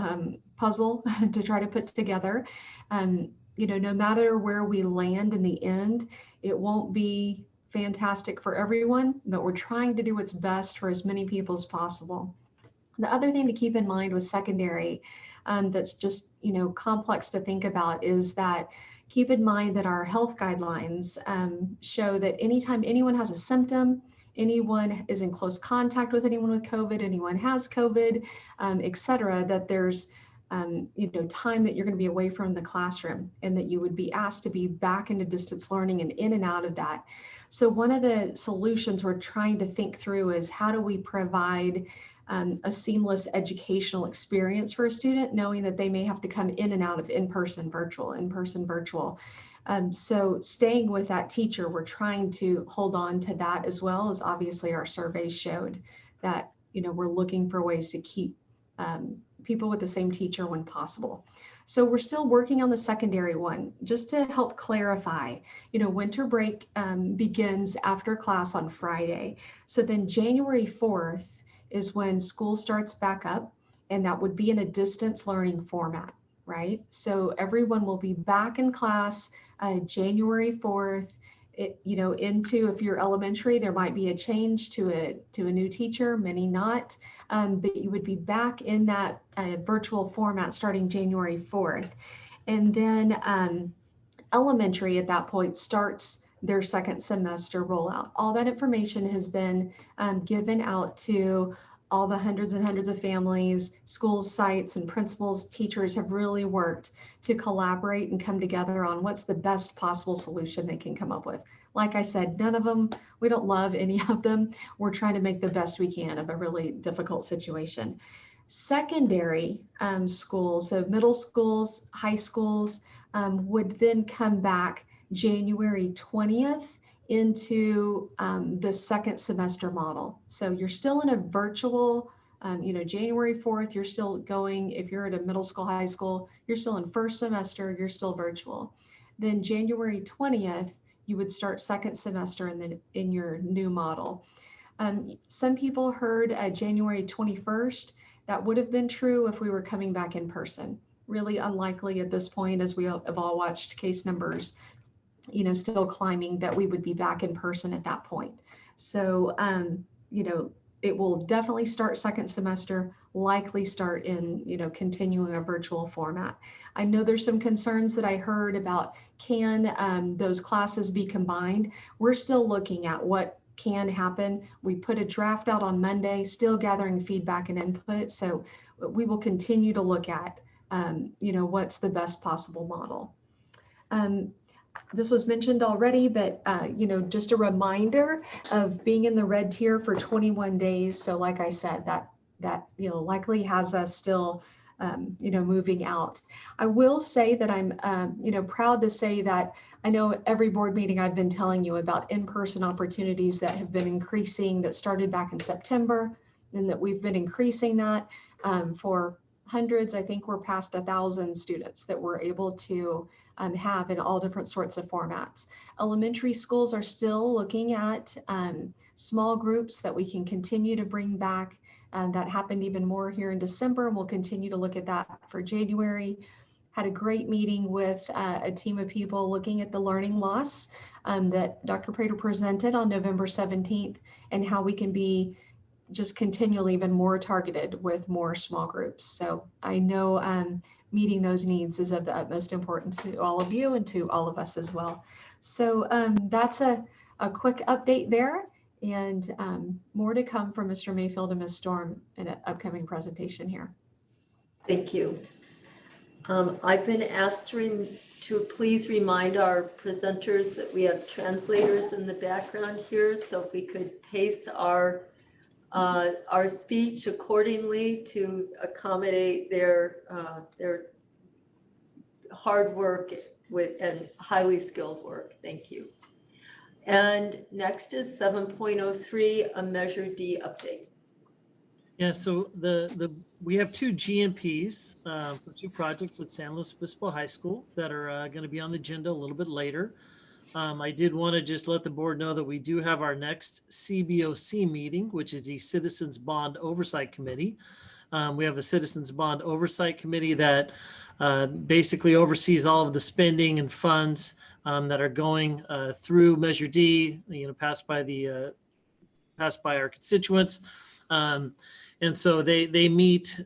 puzzle to try to put together. No matter where we land in the end, it won't be fantastic for everyone, but we're trying to do what's best for as many people as possible. The other thing to keep in mind with secondary that's just, complex to think about is that keep in mind that our health guidelines show that anytime anyone has a symptom, anyone is in close contact with anyone with COVID, anyone has COVID, et cetera, that there's time that you're going to be away from the classroom, and that you would be asked to be back into distance learning and in and out of that. So one of the solutions we're trying to think through is, how do we provide a seamless educational experience for a student, knowing that they may have to come in and out of in-person, virtual, in-person, virtual. So staying with that teacher, we're trying to hold on to that, as well as obviously our surveys showed that, we're looking for ways to keep people with the same teacher when possible. So we're still working on the secondary one. Just to help clarify, winter break begins after class on Friday. So then January 4th is when school starts back up, and that would be in a distance learning format, right? So everyone will be back in class January 4th. Into, if you're elementary, there might be a change to a new teacher, many not, but you would be back in that virtual format starting January 4th. And then elementary at that point starts their second semester rollout. All that information has been given out to all the hundreds and hundreds of families. Schools, sites, and principals, teachers have really worked to collaborate and come together on what's the best possible solution they can come up with. Like I said, none of them, we don't love any of them. We're trying to make the best we can of a really difficult situation. Secondary schools, so middle schools, high schools, would then come back January 20th into the second semester model. So you're still in a virtual, January 4th, you're still going, if you're at a middle school, high school, you're still in first semester, you're still virtual. Then January 20th, you would start second semester in your new model. Some people heard January 21st. That would have been true if we were coming back in person. Really unlikely at this point, as we have all watched case numbers, still climbing, that we would be back in person at that point. So, it will definitely start second semester, likely start in, continuing a virtual format. I know there's some concerns that I heard about, can those classes be combined? We're still looking at what can happen. We put a draft out on Monday, still gathering feedback and input. So we will continue to look at, what's the best possible model. This was mentioned already, but just a reminder of being in the red tier for 21 days. So like I said, that likely has us still moving out. I will say that I'm proud to say that I know every board meeting I've been telling you about in-person opportunities that have been increasing, that started back in September, and that we've been increasing that for hundreds. I think we're past 1,000 students that we're able to have in all different sorts of formats. Elementary schools are still looking at small groups that we can continue to bring back. That happened even more here in December, and we'll continue to look at that for January. Had a great meeting with a team of people looking at the learning loss that Dr. Prater presented on November 17th, and how we can be just continually even more targeted with more small groups. So I know meeting those needs is of the utmost importance to all of you and to all of us as well. So that's a quick update there, and more to come from Mr. Mayfield and Ms. Storm in an upcoming presentation here. Thank you. I've been asked to please remind our presenters that we have translators in the background here. So if we could pace our speech accordingly to accommodate their hard work and highly skilled work. Thank you. And next is 7.03, a Measure D update. Yeah, so we have two GMPs for two projects at San Luis Obispo High School that are going to be on the agenda a little bit later. I did want to just let the board know that we do have our next CBOC meeting, which is the Citizens Bond Oversight Committee. We have a Citizens Bond Oversight Committee that basically oversees all of the spending and funds that are going through Measure D, passed by our constituents. And so they meet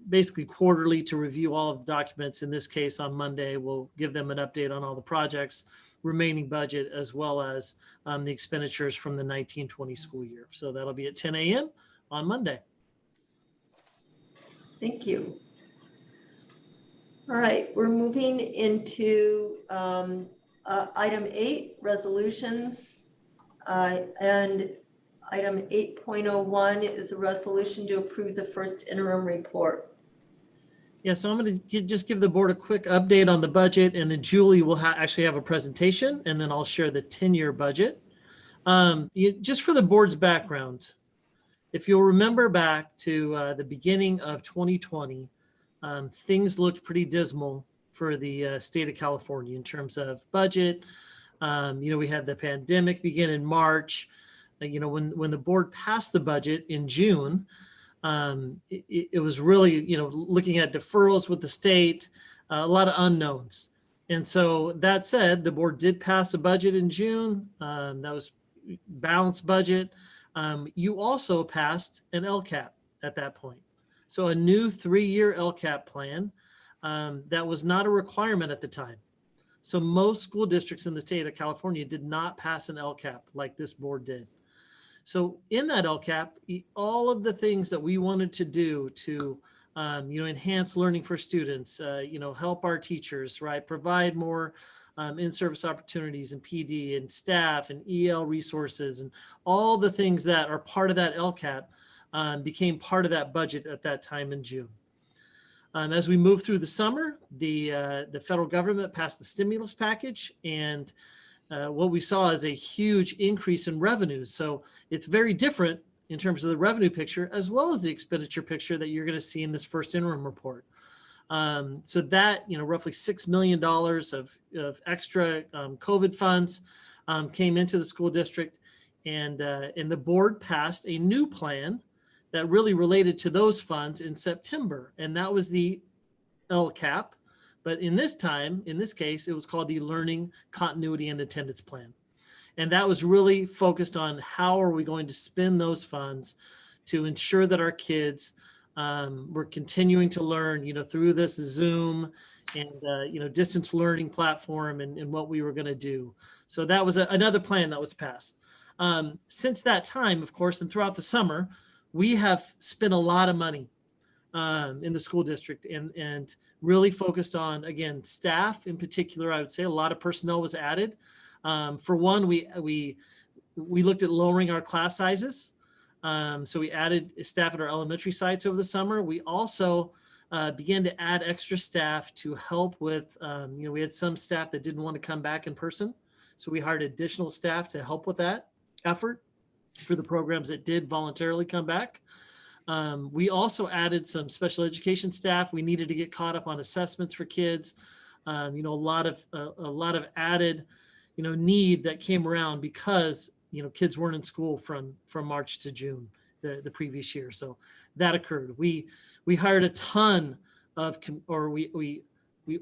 basically quarterly to review all of the documents. In this case, on Monday, we'll give them an update on all the projects, remaining budget, as well as the expenditures from the 1920 school year. So that'll be at 10 a.m. on Monday. Thank you. All right, we're moving into item 8, resolutions. And item 8.01 is a resolution to approve the first interim report. Yeah, so I'm going to just give the board a quick update on the budget, and then Julie will actually have a presentation, and then I'll share the 10-year budget. Just for the board's background, if you'll remember back to the beginning of 2020, things looked pretty dismal for the state of California in terms of budget. We had the pandemic begin in March. When the board passed the budget in June, it was really, looking at deferrals with the state, a lot of unknowns. And so that said, the board did pass a budget in June. That was balanced budget. You also passed an LCAP at that point. So a new 3-year LCAP plan that was not a requirement at the time. So most school districts in the state of California did not pass an LCAP like this board did. So in that LCAP, all of the things that we wanted to do to, enhance learning for students, help our teachers, right, provide more in-service opportunities and PD and staff and EL resources and all the things that are part of that LCAP became part of that budget at that time in June. As we move through the summer, the federal government passed the stimulus package, and what we saw is a huge increase in revenues. So it's very different in terms of the revenue picture as well as the expenditure picture that you're going to see in this first interim report. So that, roughly $6 million of extra COVID funds came into the school district, and the board passed a new plan that really related to those funds in September, and that was the LCAP. But in this case, it was called the Learning Continuity and Attendance Plan. And that was really focused on how are we going to spend those funds to ensure that our kids were continuing to learn, through this Zoom and, distance learning platform and what we were going to do. So that was another plan that was passed. Since that time, of course, and throughout the summer, we have spent a lot of money in the school district and really focused on, again, staff in particular. I would say a lot of personnel was added. For one, we looked at lowering our class sizes. So we added staff at our elementary sites over the summer. We also began to add extra staff to help with, we had some staff that didn't want to come back in person. So we hired additional staff to help with that effort for the programs that did voluntarily come back. We also added some special education staff. We needed to get caught up on assessments for kids. A lot of added, need that came around because, kids weren't in school from March to June the previous year. So that occurred. We hired a ton of, we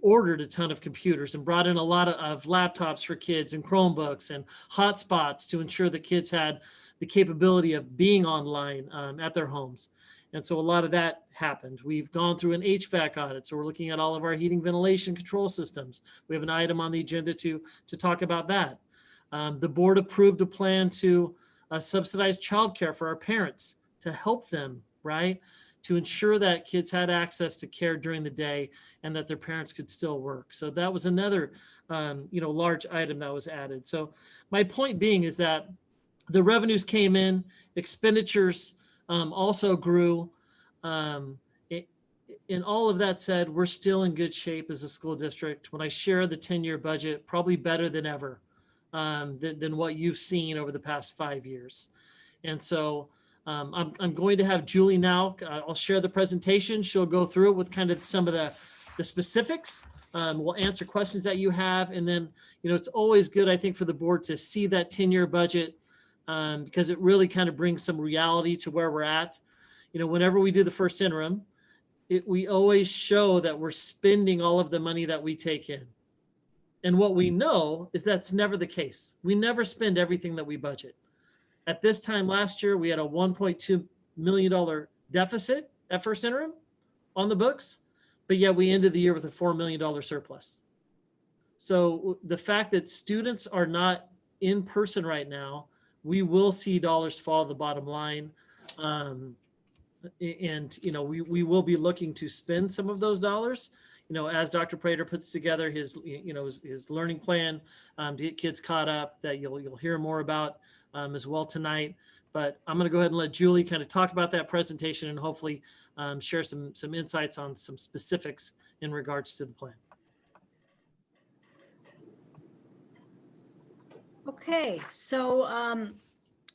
ordered a ton of computers and brought in a lot of laptops for kids and Chromebooks and hotspots to ensure that kids had the capability of being online at their homes. And so a lot of that happened. We've gone through an HVAC audit. So we're looking at all of our heating, ventilation control systems. We have an item on the agenda to talk about that. The board approved a plan to subsidize childcare for our parents to help them, right? To ensure that kids had access to care during the day and that their parents could still work. So that was another, large item that was added. So my point being is that the revenues came in, expenditures also grew. In all of that said, we're still in good shape as a school district. When I share the 10-year budget, probably better than ever than what you've seen over the past 5 years. And so I'm going to have Julie now. I'll share the presentation. She'll go through it with kind of some of the specifics. We'll answer questions that you have. And then, it's always good, I think, for the board to see that 10-year budget because it really kind of brings some reality to where we're at. Whenever we do the first interim, we always show that we're spending all of the money that we take in. And what we know is that's never the case. We never spend everything that we budget. At this time last year, we had a $1.2 million deficit at first interim on the books, but yet we ended the year with a $4 million surplus. So the fact that students are not in person right now, we will see dollars fall to the bottom line. We will be looking to spend some of those dollars, as Dr. Prater puts together his learning plan to get kids caught up that you'll hear more about as well tonight. But I'm going to go ahead and let Julie kind of talk about that presentation and hopefully share some insights on some specifics in regards to the plan. Okay, so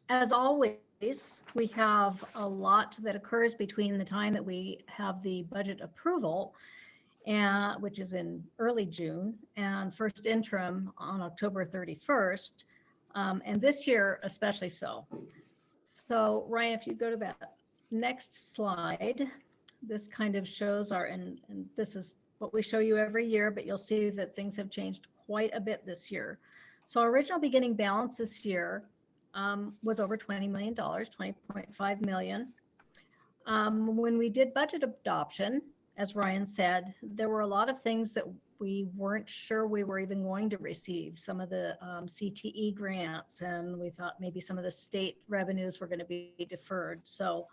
as always, we have a lot that occurs between the time that we have the budget approval, which is in early June, and first interim on October 31st, and this year especially so. So Ryan, if you go to that next slide, this kind of shows and this is what we show you every year, but you'll see that things have changed quite a bit this year. So our original beginning balance this year was over $20 million, $20.5 million. When we did budget adoption, as Ryan said, there were a lot of things that we weren't sure we were even going to receive. Some of the CTE grants, and we thought maybe some of the state revenues were going to be deferred. So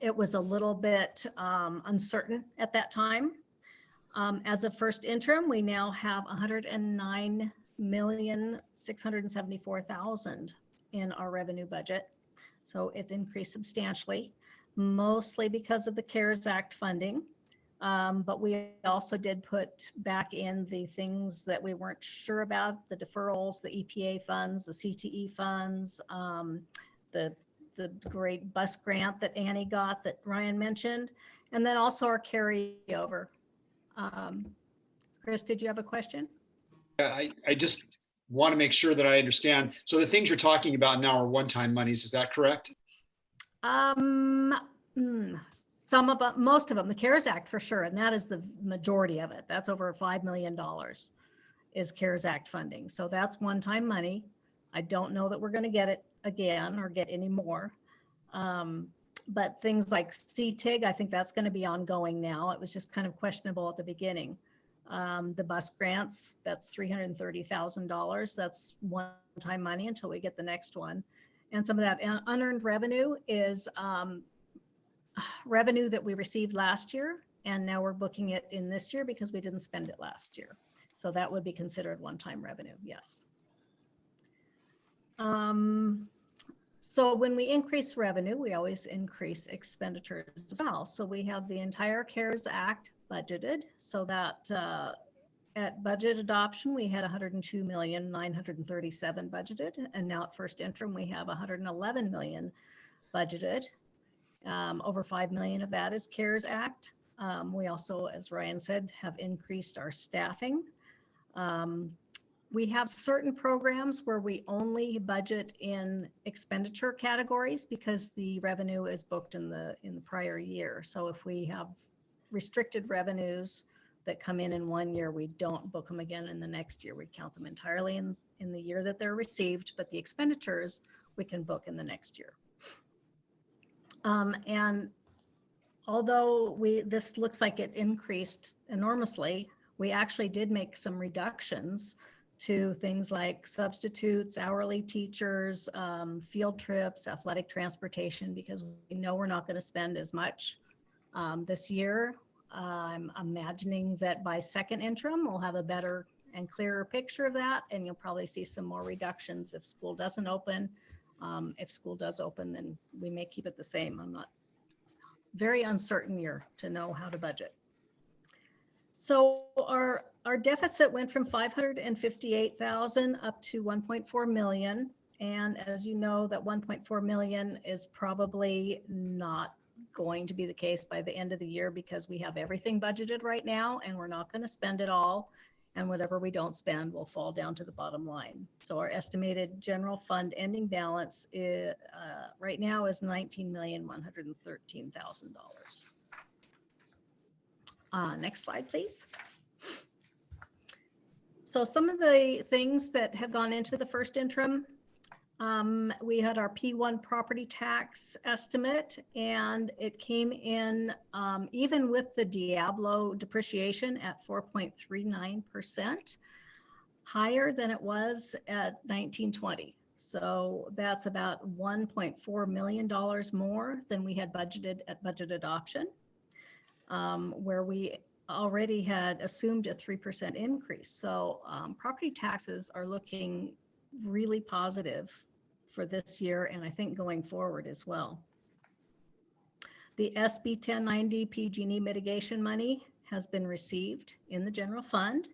it was a little bit uncertain at that time. As of first interim, we now have $109,674,000 in our revenue budget. So it's increased substantially, mostly because of the CARES Act funding. But we also did put back in the things that we weren't sure about, the deferrals, the EPA funds, the CTE funds, the great bus grant that Annie got that Ryan mentioned, and then also our carryover. Chris, did you have a question? I just want to make sure that I understand. So the things you're talking about now are one-time monies, is that correct? Some of them, most of them, the CARES Act for sure, and that is the majority of it. That's over $5 million is CARES Act funding. So that's one-time money. I don't know that we're going to get it again or get any more. But things like CTIG, I think that's going to be ongoing now. It was just kind of questionable at the beginning. The bus grants, that's $330,000. That's one-time money until we get the next one. And some of that unearned revenue is revenue that we received last year, and now we're booking it in this year because we didn't spend it last year. So that would be considered one-time revenue, yes. So when we increase revenue, we always increase expenditures as well. So we have the entire CARES Act budgeted, so that at budget adoption, we had 102,937,000 budgeted, and now at first interim, we have 111 million budgeted. Over 5 million of that is CARES Act. We also, as Ryan said, have increased our staffing. We have certain programs where we only budget in expenditure categories because the revenue is booked in the prior year. So if we have restricted revenues that come in 1 year, we don't book them again in the next year. We count them entirely in the year that they're received, but the expenditures we can book in the next year. And although this looks like it increased enormously, we actually did make some reductions to things like substitutes, hourly teachers, field trips, athletic transportation, because we know we're not going to spend as much this year. I'm imagining that by second interim, we'll have a better and clearer picture of that, and you'll probably see some more reductions if school doesn't open. If school does open, then we may keep it the same. I'm not very uncertain year to know how to budget. So our deficit went from 558,000 up to 1.4 million. And as you know, that 1.4 million is probably not going to be the case by the end of the year because we have everything budgeted right now and we're not going to spend it all. And whatever we don't spend will fall down to the bottom line. So our estimated general fund ending balance is, right now is $19,113,000. Next slide, please. So some of the things that have gone into the first interim, we had our P1 property tax estimate, and it came in even with the Diablo depreciation at 4.39%, higher than it was at 1920. So that's about $1.4 million more than we had budgeted at budget adoption, where we already had assumed a 3% increase. So property taxes are looking really positive for this year, and I think going forward as well. The SB 1090 PG&E mitigation money has been received in the general fund.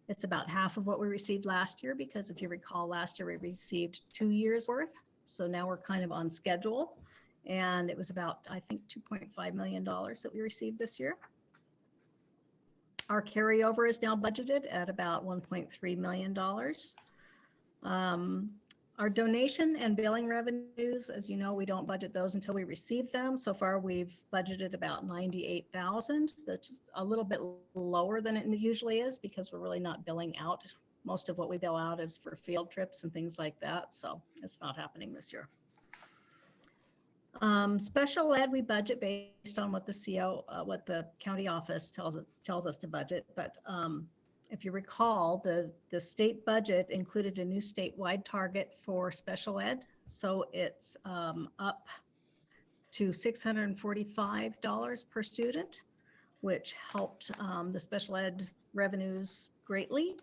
It's about half of what we received last year, because if you recall, last year we received 2 years worth. So now we're kind of on schedule, and it was about, I think, $2.5 million that we received this year. Our carryover is now budgeted at about $1.3 million. Our donation and billing revenues, as you know, we don't budget those until we receive them. So far, we've budgeted about $98,000. That's just a little bit lower than it usually is because we're really not billing out. Most of what we bill out is for field trips and things like that. So it's not happening this year. Special ed, we budget based on what the CO, what the county office tells us to budget. But if you recall, the state budget included a new statewide target for special ed. So it's up to $645 per student, which helped the special ed revenues greatly.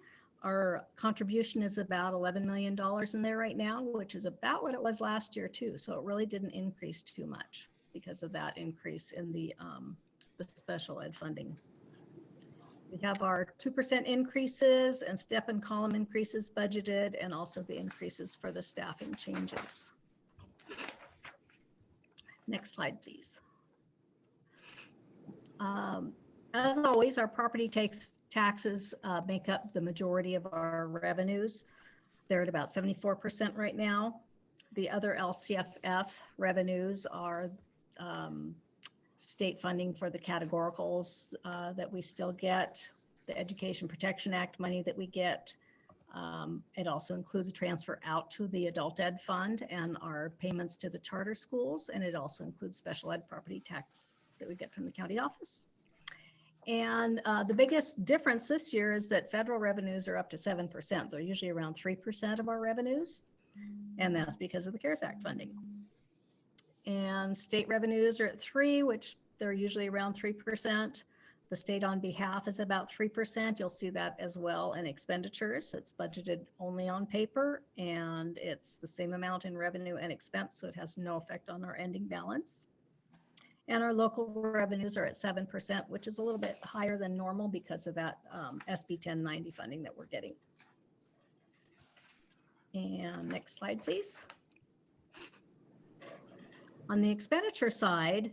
Our contribution is about $11 million in there right now, which is about what it was last year too. So it really didn't increase too much because of that increase in the special ed funding. We have our 2% increases and step and column increases budgeted, and also the increases for the staffing changes. Next slide, please. As always, our property taxes make up the majority of our revenues. They're at about 74% right now. The other LCFF revenues are state funding for the categoricals that we still get, the Education Protection Act money that we get. It also includes a transfer out to the adult ed fund and our payments to the charter schools. And it also includes special ed property tax that we get from the county office. And the biggest difference this year is that federal revenues are up to 7%. They're usually around 3% of our revenues. And that's because of the CARES Act funding. And state revenues are at 3, which they're usually around 3%. The state on behalf is about 3%. You'll see that as well in expenditures. It's budgeted only on paper, and it's the same amount in revenue and expense, so it has no effect on our ending balance. And our local revenues are at 7%, which is a little bit higher than normal because of that SB 1090 funding that we're getting. And next slide, please. On the expenditure side,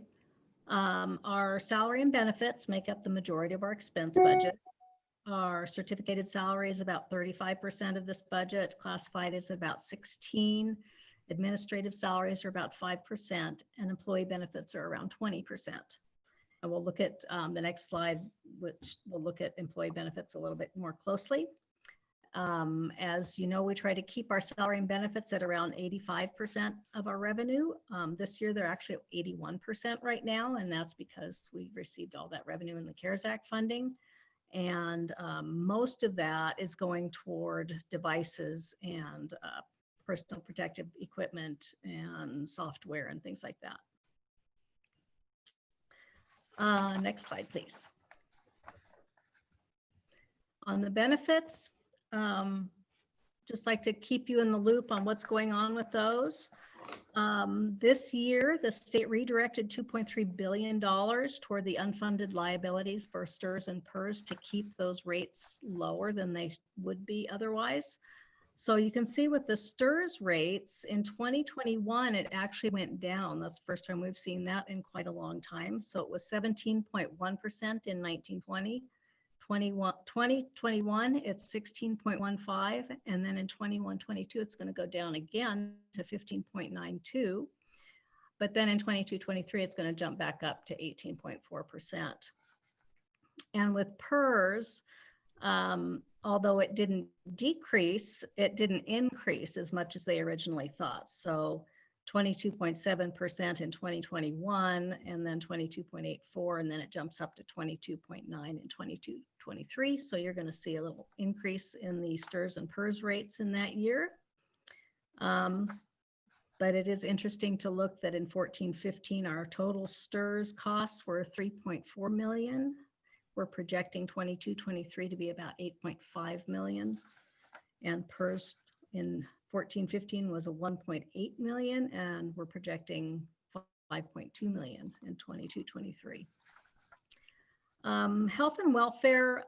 our salary and benefits make up the majority of our expense budget. Our certificated salary is about 35% of this budget. Classified is about 16%. Administrative salaries are about 5%, and employee benefits are around 20%. And we'll look at the next slide, which will look at employee benefits a little bit more closely. As you know, we try to keep our salary and benefits at around 85% of our revenue. This year, they're actually at 81% right now, and that's because we received all that revenue in the CARES Act funding. And most of that is going toward devices and personal protective equipment and software and things like that. Next slide, please. On the benefits, just like to keep you in the loop on what's going on with those. This year, the state redirected $2.3 billion toward the unfunded liabilities for STRS and PERS to keep those rates lower than they would be otherwise. So you can see with the STRS rates in 2021, it actually went down. That's the first time we've seen that in quite a long time. So it was 17.1% in 1920. 2021, it's 16.15, and then in 21-22, it's going to go down again to 15.92. But then in 22-23, it's going to jump back up to 18.4%. And with PERS, although it didn't decrease, it didn't increase as much as they originally thought. So 22.7% in 2021, and then 22.84, and then it jumps up to 22.9 in 22-23. So you're going to see a little increase in the STRS and PERS rates in that year. But it is interesting to look that in 14-15, our total STRS costs were 3.4 million. We're projecting 22-23 to be about 8.5 million, and PERS in 14-15 was a 1.8 million, and we're projecting 5.2 million in 22-23. Health and welfare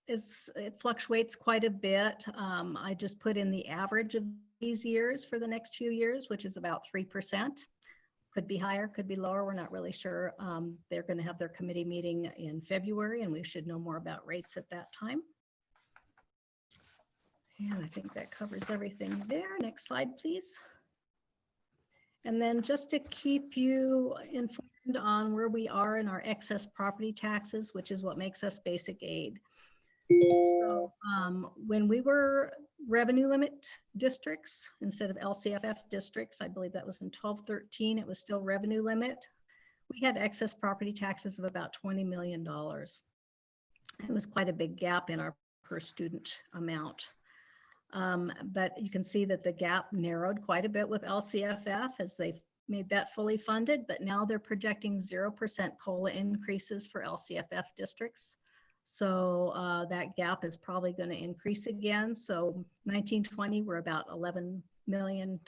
it fluctuates quite a bit. I just put in the average of these years for the next few years, which is about 3%. Could be higher, could be lower. We're not really sure. They're going to have their committee meeting in February, and we should know more about rates at that time. And I think that covers everything there. Next slide, please. And then just to keep you informed on where we are in our excess property taxes, which is what makes us basic aid. So when we were revenue limit districts instead of LCFF districts, I believe that was in 12-13, it was still revenue limit. We had excess property taxes of about $20 million. It was quite a big gap in our per student amount. But you can see that the gap narrowed quite a bit with LCFF as they've made that fully funded, but now they're projecting 0% COLA increases for LCFF districts. So that gap is probably going to increase again. So 19-20, we're about $11 million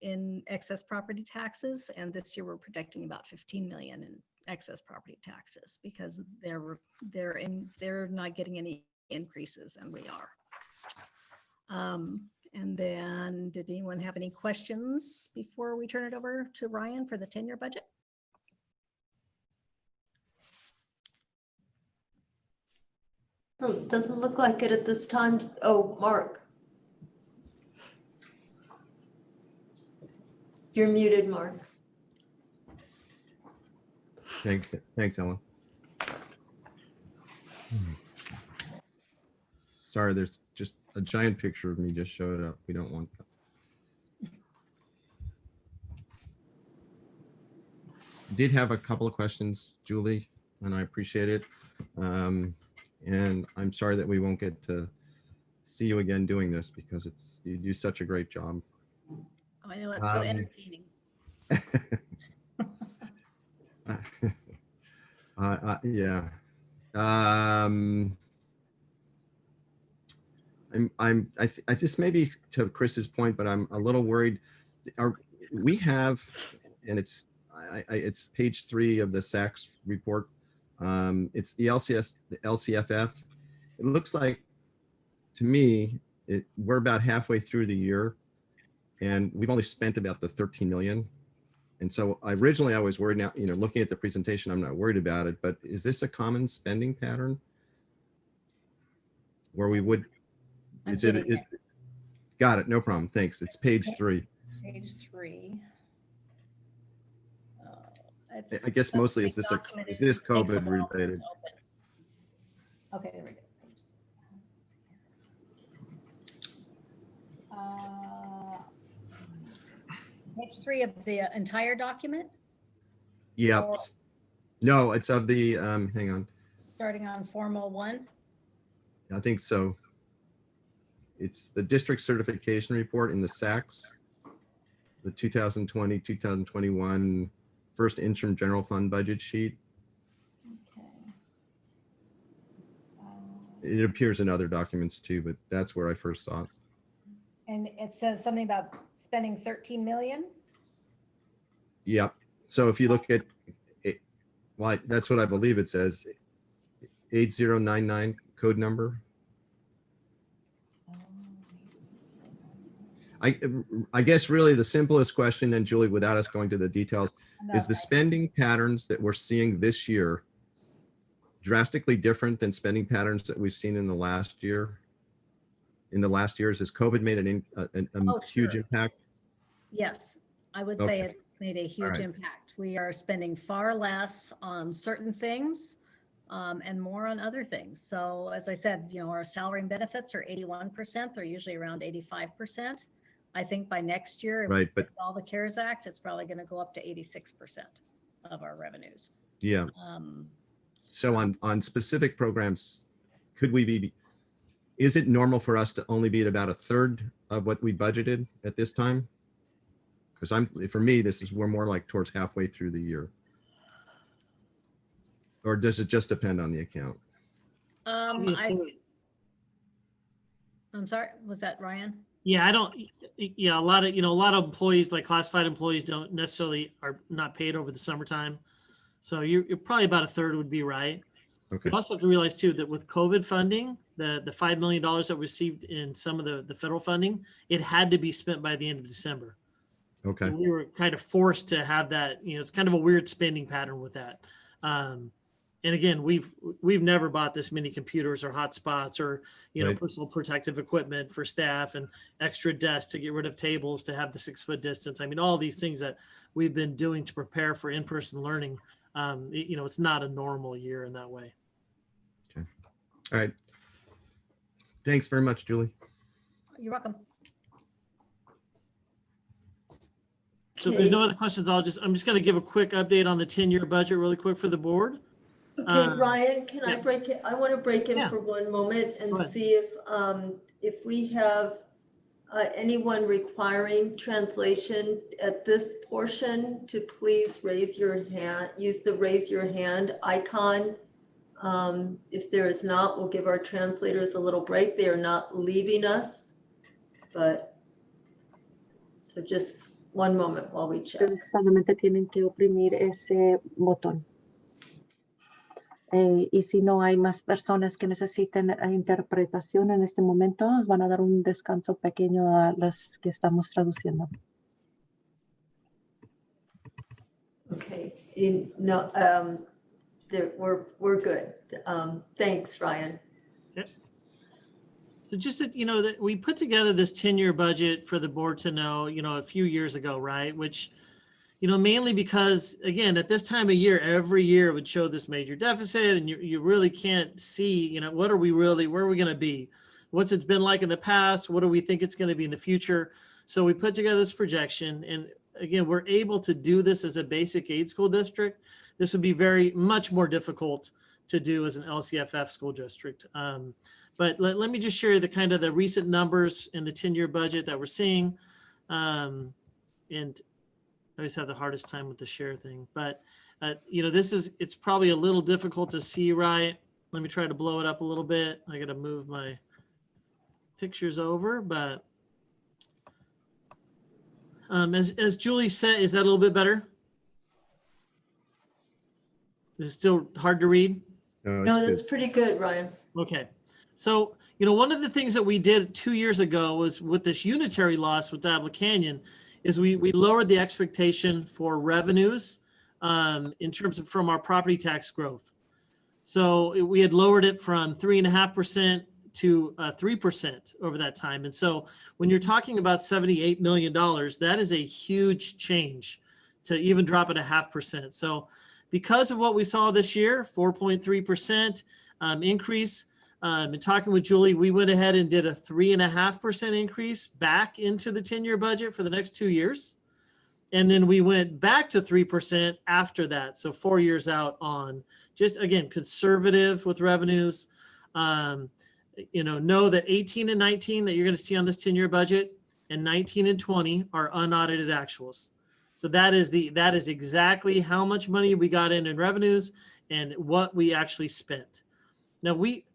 in excess property taxes. And this year we're projecting about 15 million in excess property taxes because they're not getting any increases, and we are. And then did anyone have any questions before we turn it over to Ryan for the 10-year budget? Doesn't look like it at this time. Oh, Mark. You're muted, Mark. Thanks, Ellen. Sorry, there's just a giant picture of me just showed up. We don't want that. I did have a couple of questions, Julie, and I appreciate it. And I'm sorry that we won't get to see you again doing this because you do such a great job. Oh, I know, it's so entertaining. Yeah. I just maybe to Chris's point, but I'm a little worried. We have, and it's page 3 of the SACS report. It's the LCFF. It looks like to me, we're about halfway through the year and we've only spent about the 13 million. And so originally I was worried. Now, looking at the presentation, I'm not worried about it, but is this a common spending pattern where we would, got it, no problem, thanks. It's page 3. Page 3. I guess mostly is this COVID related? Okay, there we go. Page 3 of the entire document? Yeah. Or No, it's of the, hang on. starting on Formal 1? I think so. It's the district certification report in the SACS, the 2020, 2021 first interim general fund budget sheet. It appears in other documents too, but that's where I first saw it. And it says something about spending 13 million? Yep. So if you look at it, well, that's what I believe it says. 8099 code number. I guess really the simplest question then, Julie, without us going to the details, is the spending patterns that we're seeing this year drastically different than spending patterns that we've seen in the last year? In the last years, has COVID made a huge impact? Yes, I would say it's made a huge impact. We are spending far less on certain things and more on other things. So as I said, our salary and benefits are 81%. They're usually around 85%. I think by next year, if we get all the CARES Act, it's probably going to go up to 86% of our revenues. Yeah. So on specific programs, is it normal for us to only be at about 1/3 of what we budgeted at this time? Because for me, we're more like towards halfway through the year. Or does it just depend on the account? I'm sorry, was that Ryan? Yeah, a lot of employees, like classified employees, don't necessarily are not paid over the summertime. So you're probably about 1/3 would be right. Okay. You also have to realize too that with COVID funding, the $5 million that we received in some of the federal funding, it had to be spent by the end of December. Okay. So we were kind of forced to have that. It's kind of a weird spending pattern with that. And again, we've never bought this many computers or hotspots or personal protective equipment for staff and extra desks to get rid of tables to have the 6-foot distance. I mean, all these things that we've been doing to prepare for in-person learning. It's not a normal year in that way. Okay. All right. Thanks very much, Julie. You're welcome. So if there's no other questions, I'm just going to give a quick update on the 10-year budget really quick for the board. Okay, Ryan, can I break it? I want to break in for one moment and see if we have anyone requiring translation at this portion to please raise your hand, use the raise your hand icon. If there is not, we'll give our translators a little break. They are not leaving us, but so just one moment while we check. Solamente tienen que oprimir ese botón. Y si no hay más personas que necesiten interpretación en este momento, nos van a dar un descanso pequeño a las que estamos traduciendo. Okay, we're good. Thanks, Ryan. So just that, that we put together this 10-year budget for the board to know, a few years ago, right? Which, mainly because, again, at this time of year, every year would show this major deficit and you really can't see, where are we going to be? What's it been like in the past? What do we think it's going to be in the future? So we put together this projection, and again, we're able to do this as a basic aid school district. This would be much more difficult to do as an LCFF school district. But let me just share the kind of the recent numbers in the 10-year budget that we're seeing. And I always have the hardest time with the share thing, but you know, it's probably a little difficult to see, right? Let me try to blow it up a little bit. I got to move my pictures over, but as Julie said, is that a little bit better? Is it still hard to read? No, that's pretty good, Ryan. Okay. So, you know, one of the things that we did 2 years ago was with this unitary loss with Diablo Canyon is we lowered the expectation for revenues in terms of from our property tax growth. So we had lowered it from 3.5% to 3% over that time. And so when you're talking about $78 million, that is a huge change to even drop it 0.5%. So because of what we saw this year, 4.3% increase, in talking with Julie, we went ahead and did a 3.5% increase back into the 10-year budget for the next 2 years. And then we went back to 3% after that. So 4 years out on just, again, conservative with revenues. You know that 18 and 19 that you're going to see on this 10-year budget and 19 and 20 are unaudited actuals. So that is exactly how much money we got in revenues and what we actually spent. Now we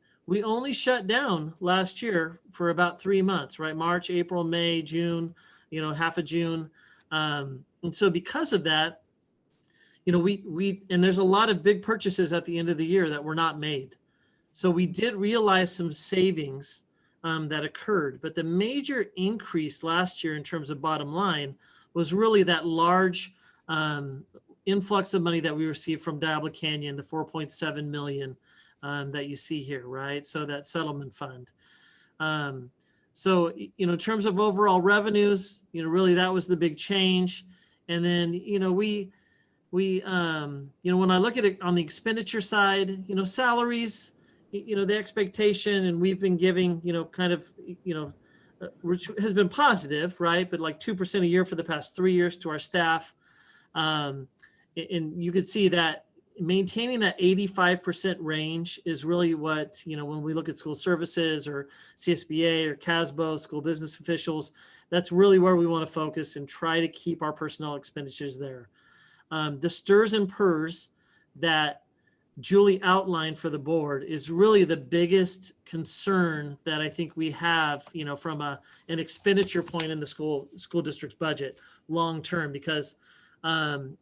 only shut down last year for about 3 months, right? March, April, May, June, you know, half of June. And so because of that, you know, and there's a lot of big purchases at the end of the year that were not made. So we did realize some savings that occurred, but the major increase last year in terms of bottom line was really that large influx of money that we received from Diablo Canyon, the 4.7 million that you see here, right? So that settlement fund. So, you know, in terms of overall revenues, you know, really that was the big change. And then, you know, we you know, when I look at it on the expenditure side, you know, salaries, you know, the expectation, and we've been giving, you know, kind of, you know, which has been positive, right? But like 2% a year for the past 3 years to our staff. And you could see that maintaining that 85% range is really what, you know, when we look at school services or CSBA or CASBO, school business officials, that's really where we want to focus and try to keep our personnel expenditures there. The stirs and purrs that Julie outlined for the board is really the biggest concern that I think we have, you know, from an expenditure point in the school district's budget long term, because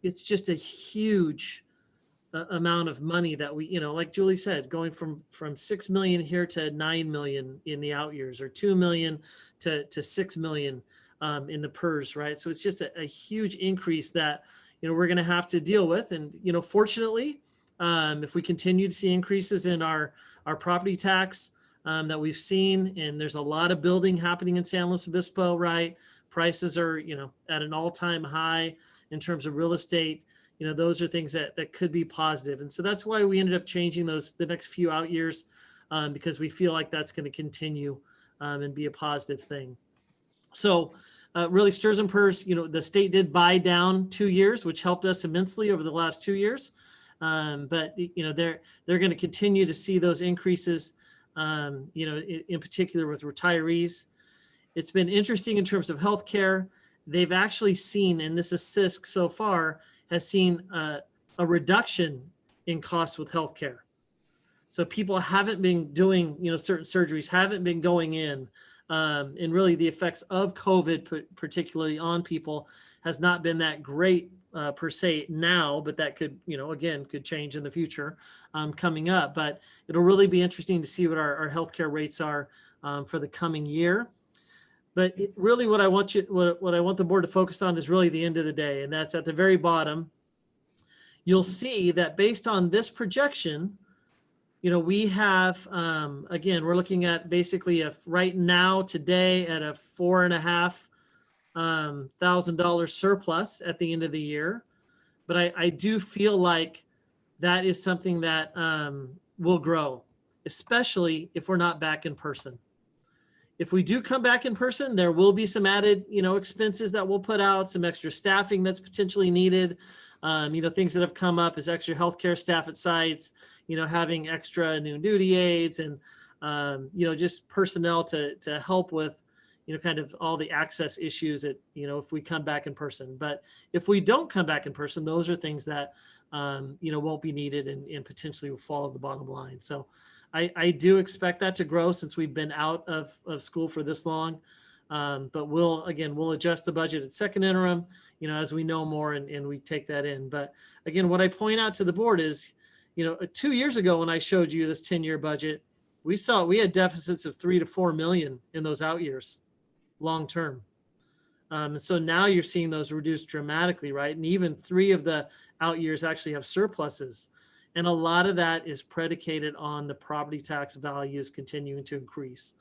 it's just a huge amount of money that we, you know, like Julie said, going from 6 million here to 9 million in the out years, or 2 million to 6 million in the PERS, right? So it's just a huge increase that, you know, we're going to have to deal with. And, you know, fortunately, if we continue to see increases in our property tax that we've seen, and there's a lot of building happening in San Luis Obispo, right? Prices are, you know, at an all-time high in terms of real estate. You know, those are things that could be positive. And so that's why we ended up changing those the next few out years, because we feel like that's going to continue and be a positive thing. So really stirs and purrs, you know, the state did buy down 2 years, which helped us immensely over the last 2 years. But, you know, they're going to continue to see those increases, you know, in particular with retirees. It's been interesting in terms of healthcare. They've actually seen, and this is CISC so far, has seen a reduction in costs with healthcare. So people haven't been doing, you know, certain surgeries, haven't been going in. And really the effects of COVID, particularly on people, has not been that great per se now, but that could, you know, again, could change in the future coming up. But it'll really be interesting to see what our healthcare rates are for the coming year. But really what I want the board to focus on is really the end of the day. And that's at the very bottom. You'll see that based on this projection, you know, we have, again, we're looking at basically right now today at a $4,500 surplus at the end of the year. But I do feel like that is something that will grow, especially if we're not back in person. If we do come back in person, there will be some added, expenses that we'll put out, some extra staffing that's potentially needed. Things that have come up is extra healthcare staff at sites, having extra new duty aides and, just personnel to help with, kind of all the access issues that, if we come back in person. But if we don't come back in person, those are things that, won't be needed and potentially will fall at the bottom line. So I do expect that to grow since we've been out of school for this long. But we'll adjust the budget at second interim, as we know more and we take that in. But again, what I point out to the board is, 2 years ago when I showed you this 10-year budget, we had deficits of 3 to 4 million in those out years, long term. And so now you're seeing those reduced dramatically, right? And even 3 of the out years actually have surpluses. And a lot of that is predicated on the property tax values continuing to increase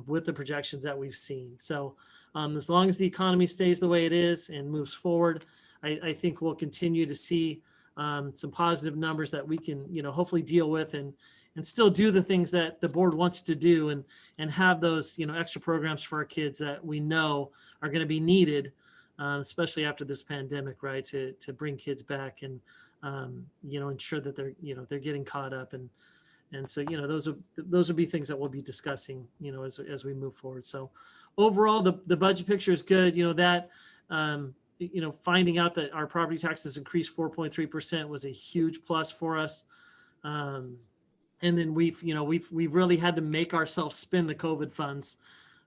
with the projections that we've seen. So as long as the economy stays the way it is and moves forward, I think we'll continue to see some positive numbers that we can, hopefully deal with and still do the things that the board wants to do and have those, extra programs for our kids that we know are going to be needed, especially after this pandemic, right? To bring kids back and, ensure that they're getting caught up and so, those will be things that we'll be discussing, as we move forward. So overall, the budget picture is good, finding out that our property taxes increased 4.3% was a huge plus for us. And then we've really had to make ourselves spend the COVID funds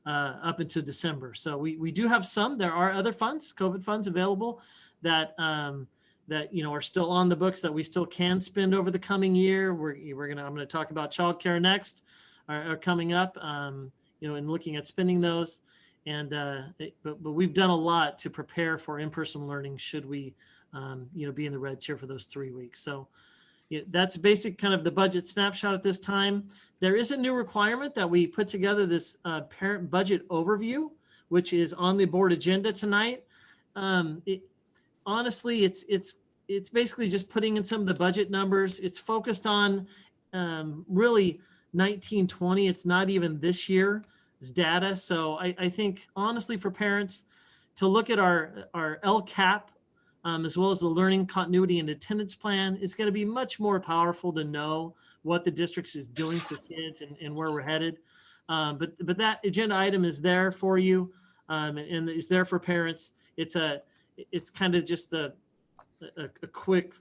up until December. So we do have some. There are other funds, COVID funds available that are still on the books that we still can spend over the coming year. I'm gonna talk about childcare next, are coming up. And looking at spending those. And but we've done a lot to prepare for in-person learning should we be in the red tier for those 3 weeks. So that's basic kind of the budget snapshot at this time. There is a new requirement that we put together, this parent budget overview, which is on the board agenda tonight. Honestly, it's basically just putting in some of the budget numbers. It's focused on really 1920. It's not even this year's data. So I think honestly for parents to look at our LCAP as well as the learning continuity and attendance plan, it's going to be much more powerful to know what the district is doing for kids and where we're headed. But that agenda item is there for you and is there for parents. It's kind of just a quick,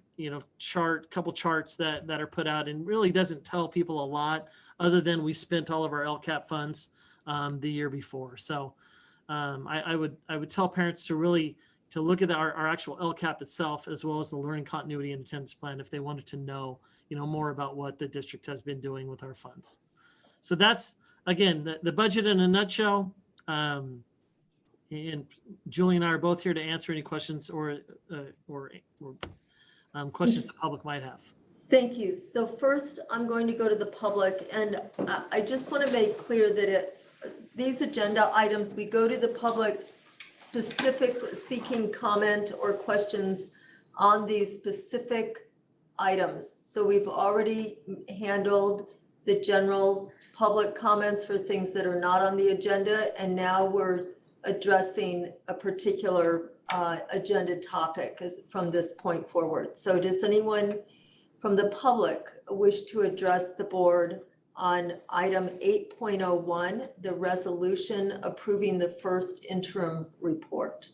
chart, couple charts that are put out and really doesn't tell people a lot other than we spent all of our LCAP funds the year before. So I would tell parents to look at our actual LCAP itself, as well as the learning continuity and attendance plan, if they wanted to know, more about what the district has been doing with our funds. So that's, again, the budget in a nutshell. And Julie and I are both here to answer any questions or questions the public might have. Thank you. So first, I'm going to go to the public, and I just want to make clear that these agenda items, we go to the public specific seeking comment or questions on these specific items. So we've already handled the general public comments for things that are not on the agenda, and now we're addressing a particular agenda topic from this point forward. So does anyone from the public wish to address the board on item 8.01, the resolution approving the first interim report?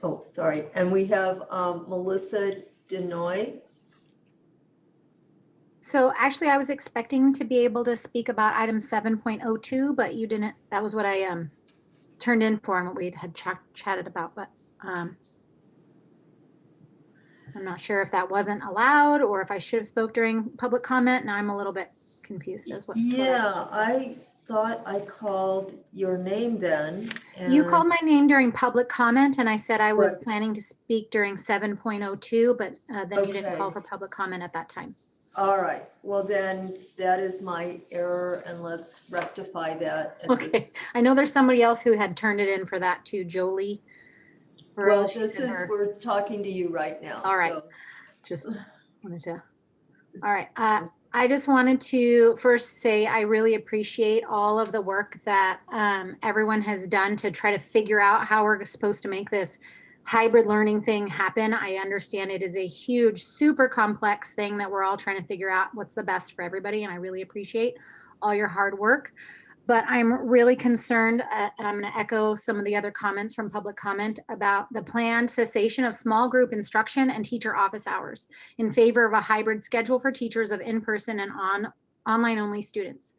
Oh, sorry. And we have Melissa Denoy. So actually, I was expecting to be able to speak about item 7.02, but you didn't. That was what I turned in for and what we had chatted about. But I'm not sure if that wasn't allowed or if I should have spoke during public comment. Now I'm a little bit confused as well. Yeah, I thought I called your name then. You called my name during public comment, and I said I was planning to speak during 7.02, but then you didn't call for public comment at that time. All right. Well, then that is my error, and let's rectify that. Okay. I know there's somebody else who had turned it in for that too, Jolie Well, she's this in is, her- we're talking to you right now. All right. so. Just wanted to. All right. I just wanted to first say I really appreciate all of the work that everyone has done to try to figure out how we're supposed to make this hybrid learning thing happen. I understand it is a huge, super complex thing that we're all trying to figure out what's the best for everybody. And I really appreciate all your hard work. But I'm really concerned, and I'm going to echo some of the other comments from public comment about the planned cessation of small group instruction and teacher office hours in favor of a hybrid schedule for teachers of in-person and online only students.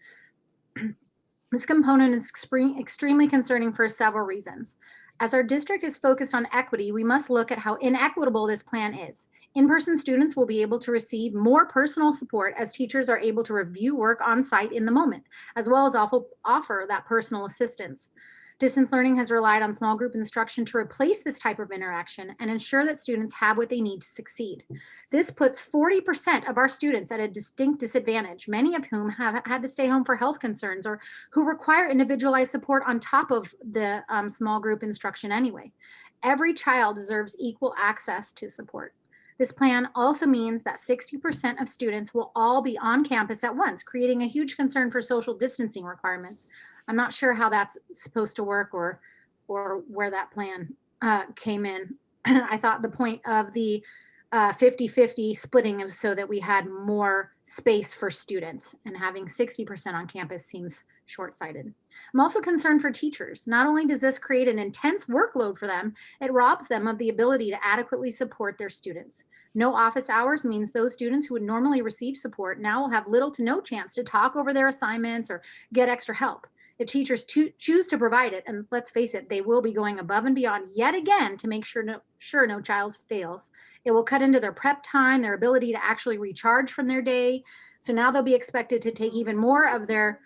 This component is extremely concerning for several reasons. As our district is focused on equity, we must look at how inequitable this plan is. In-person students will be able to receive more personal support as teachers are able to review work on site in the moment, as well as offer that personal assistance. Distance learning has relied on small group instruction to replace this type of interaction and ensure that students have what they need to succeed. This puts 40% of our students at a distinct disadvantage, many of whom have had to stay home for health concerns or who require individualized support on top of the small group instruction anyway. Every child deserves equal access to support. This plan also means that 60% of students will all be on campus at once, creating a huge concern for social distancing requirements. I'm not sure how that's supposed to work or where that plan came in. I thought the point of the 50-50 splitting is so that we had more space for students, and having 60% on campus seems short-sighted. I'm also concerned for teachers. Not only does this create an intense workload for them, it robs them of the ability to adequately support their students. No office hours means those students who would normally receive support now will have little to no chance to talk over their assignments or get extra help. If teachers choose to provide it, and let's face it, they will be going above and beyond yet again to make sure no child fails. It will cut into their prep time, their ability to actually recharge from their day. So now they'll be expected to take even more of their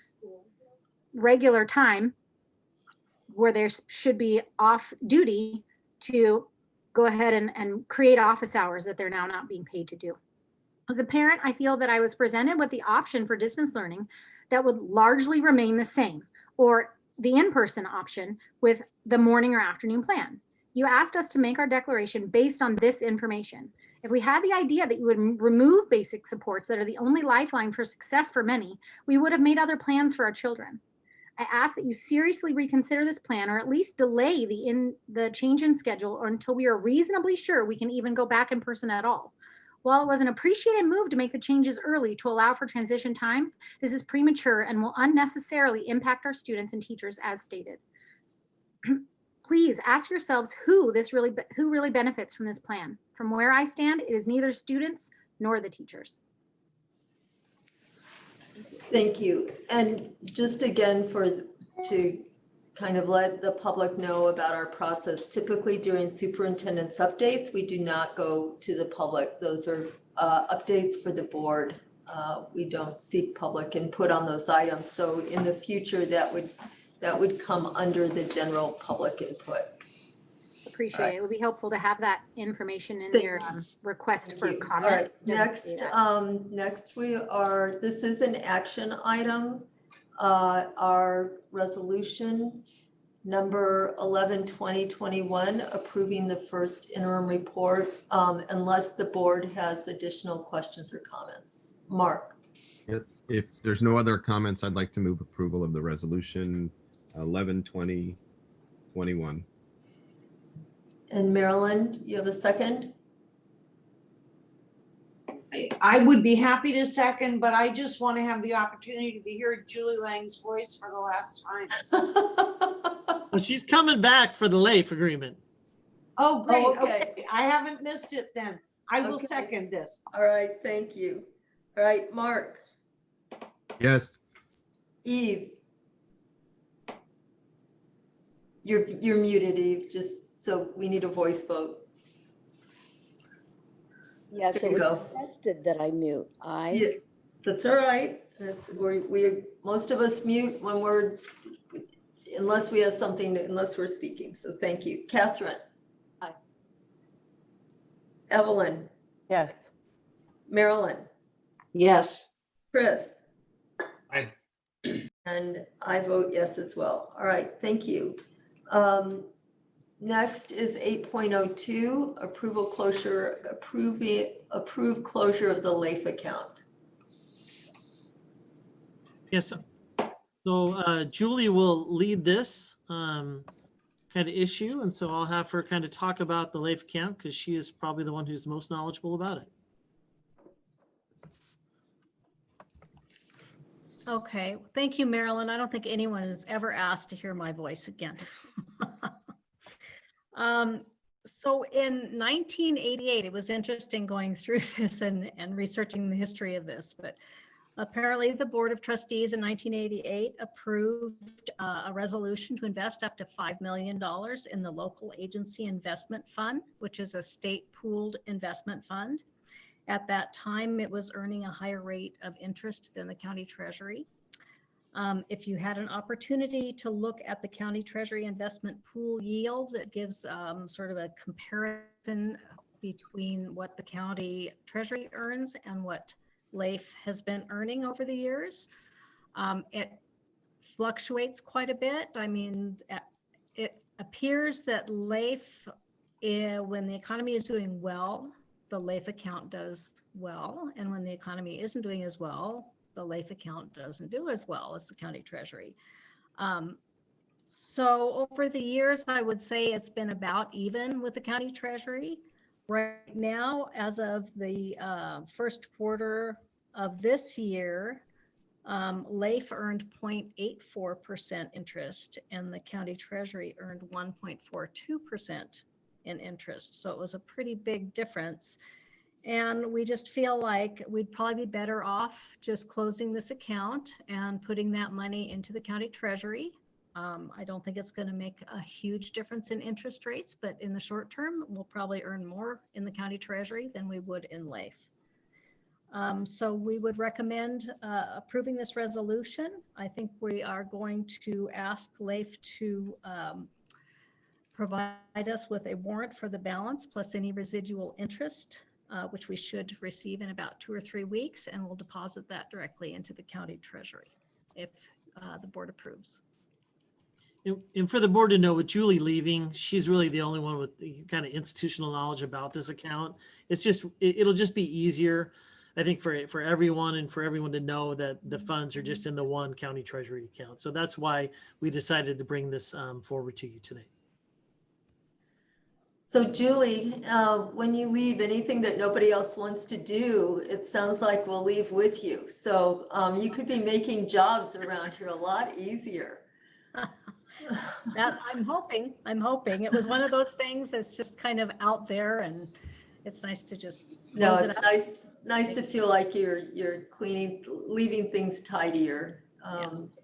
regular time where they should be off duty to go ahead and create office hours that they're now not being paid to do. As a parent, I feel that I was presented with the option for distance learning that would largely remain the same, or the in-person option with the morning or afternoon plan. You asked us to make our declaration based on this information. If we had the idea that you would remove basic supports that are the only lifeline for success for many, we would have made other plans for our children. I ask that you seriously reconsider this plan, or at least delay the change in schedule or until we are reasonably sure we can even go back in person at all. While it was an appreciated move to make the changes early to allow for transition time, this is premature and will unnecessarily impact our students and teachers as stated. Please ask yourselves who really benefits from this plan. From where I stand, it is neither students nor the teachers. Thank you. And just again, to kind of let the public know about our process, typically during superintendent's updates, we do not go to the public. Those are updates for the board. We don't seek public input on those items. So in the future, that would come under the general public input. Appreciate it. It would be helpful to have that information in your request for comment. All right, next this is an action item. Our resolution number 11/2021 approving the first interim report, unless the board has additional questions or comments. Mark. If there's no other comments, I'd like to move approval of the resolution 11/2021. And Marilyn, you have a second? I would be happy to second, but I just want to have the opportunity to hear Julie Lang's voice for the last time. Well, she's coming back for the LAIF agreement. Oh, great. Oh, okay. I haven't missed it then. I will second this. All right, thank you. All right, Mark. Yes. Eve. You're muted, Eve, just so we need a voice vote. Yes, There it you was go. suggested that I mute. Yeah, that's all right. Most of us mute when unless we have something, unless we're speaking. So thank you. Catherine. Aye. Evelyn. Yes. Marilyn. Yes. Chris. Aye. And I vote yes as well. All right, thank you. Next is 8.02, approval closure, approve closure of the LAIF account. Yes. So Julie will lead this kind of issue. And so I'll have her kind of talk about the LAIF account because she is probably the one who's most knowledgeable about it. Okay, thank you, Marilyn. I don't think anyone has ever asked to hear my voice again. So in 1988, it was interesting going through this and researching the history of this, but apparently the Board of Trustees in 1988 approved a resolution to invest up to $5 million in the Local Agency Investment Fund, which is a state pooled investment fund. At that time, it was earning a higher rate of interest than the county treasury. If you had an opportunity to look at the county treasury investment pool yields, it gives sort of a comparison between what the county treasury earns and what LAIF has been earning over the years. It fluctuates quite a bit. I mean, it appears that LAIF, when the economy is doing well, the LAIF account does well. And when the economy isn't doing as well, the LAIF account doesn't do as well as the county treasury. So over the years, I would say it's been about even with the county treasury. Right now, as of the first quarter of this year, LAIF earned 0.84% interest and the county treasury earned 1.42% in interest. So it was a pretty big difference. And we just feel like we'd probably be better off just closing this account and putting that money into the county treasury. I don't think it's going to make a huge difference in interest rates, but in the short term, we'll probably earn more in the county treasury than we would in LAIF. So we would recommend approving this resolution. I think we are going to ask LAIF to provide us with a warrant for the balance plus any residual interest, which we should receive in about 2 or 3 weeks, and we'll deposit that directly into the county treasury if the board approves. And for the board to know, with Julie leaving, she's really the only one with the kind of institutional knowledge about this account. It's just, it'll just be easier, I think, for everyone and for everyone to know that the funds are just in the one county treasury account. So that's why we decided to bring this forward to you today. So Julie, when you leave, anything that nobody else wants to do, it sounds like we'll leave with you. So you could be making jobs around here a lot easier. That I'm hoping. It was one of those things that's just kind of out there, and it's nice to just No, close it's nice to feel like you're leaving things tidier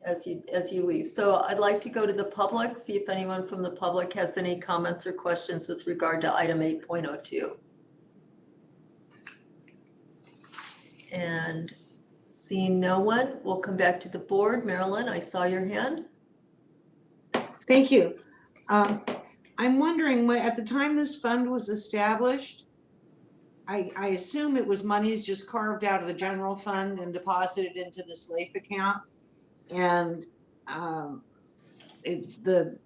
as you leave. So I'd like to go to the public, see if anyone from the public has any comments or questions with regard to item 8.02. And seeing no one, we'll come back to the board. Marilyn, I saw your hand. Thank you. I'm wondering, at the time this fund was established, I assume it was monies just carved out of the general fund and deposited into this LAIF account. And the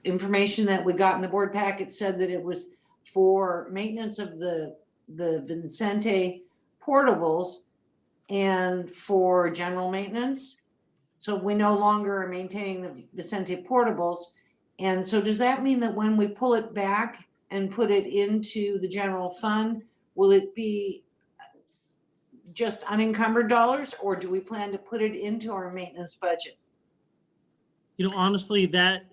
information that we got in the board packet said that it was for maintenance of the Vicente portables and for general maintenance. So we no longer are maintaining the Vicente portables. And so does that mean that when we pull it back and put it into the general fund, will it be just unencumbered dollars, or do we plan to put it into our maintenance budget? You know, honestly, that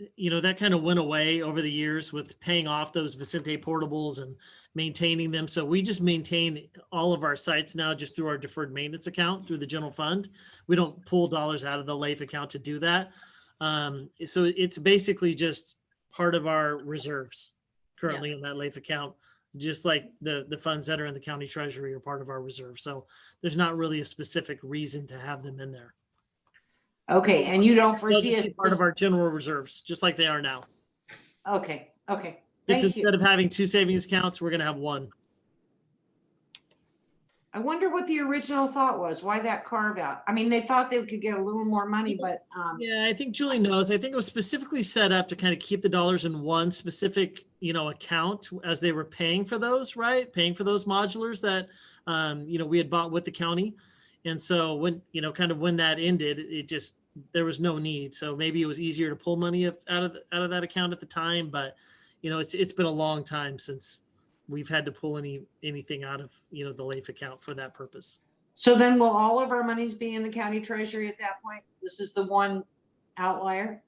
kind of went away over the years with paying off those Vicente portables and maintaining them. So we just maintain all of our sites now just through our deferred maintenance account through the general fund. We don't pull dollars out of the LAIF account to do that. So it's basically just part of our reserves currently in that LAIF account, just like the funds that are in the county treasury are part of our reserve. So there's not really a specific reason to have them in there. Okay, and you don't foresee us part of our general reserves, just like they are now. Okay, Just instead of having 2 savings accounts, we're going to have 1. I wonder what the original thought was, why that carve out? I mean, they thought they could get a little more money, but, Yeah, I think Julie knows. I think it was specifically set up to kind of keep the dollars in one specific, account as they were paying for those, right? Paying for those modulars that, we had bought with the county. And so when, kind of when that ended, it just, there was no need. So maybe it was easier to pull money out of that account at the time, but, it's been a long time since we've had to pull anything out of, the LAIF account for that purpose. so then will all of our monies be in the county treasury at that point? This is the one outlier?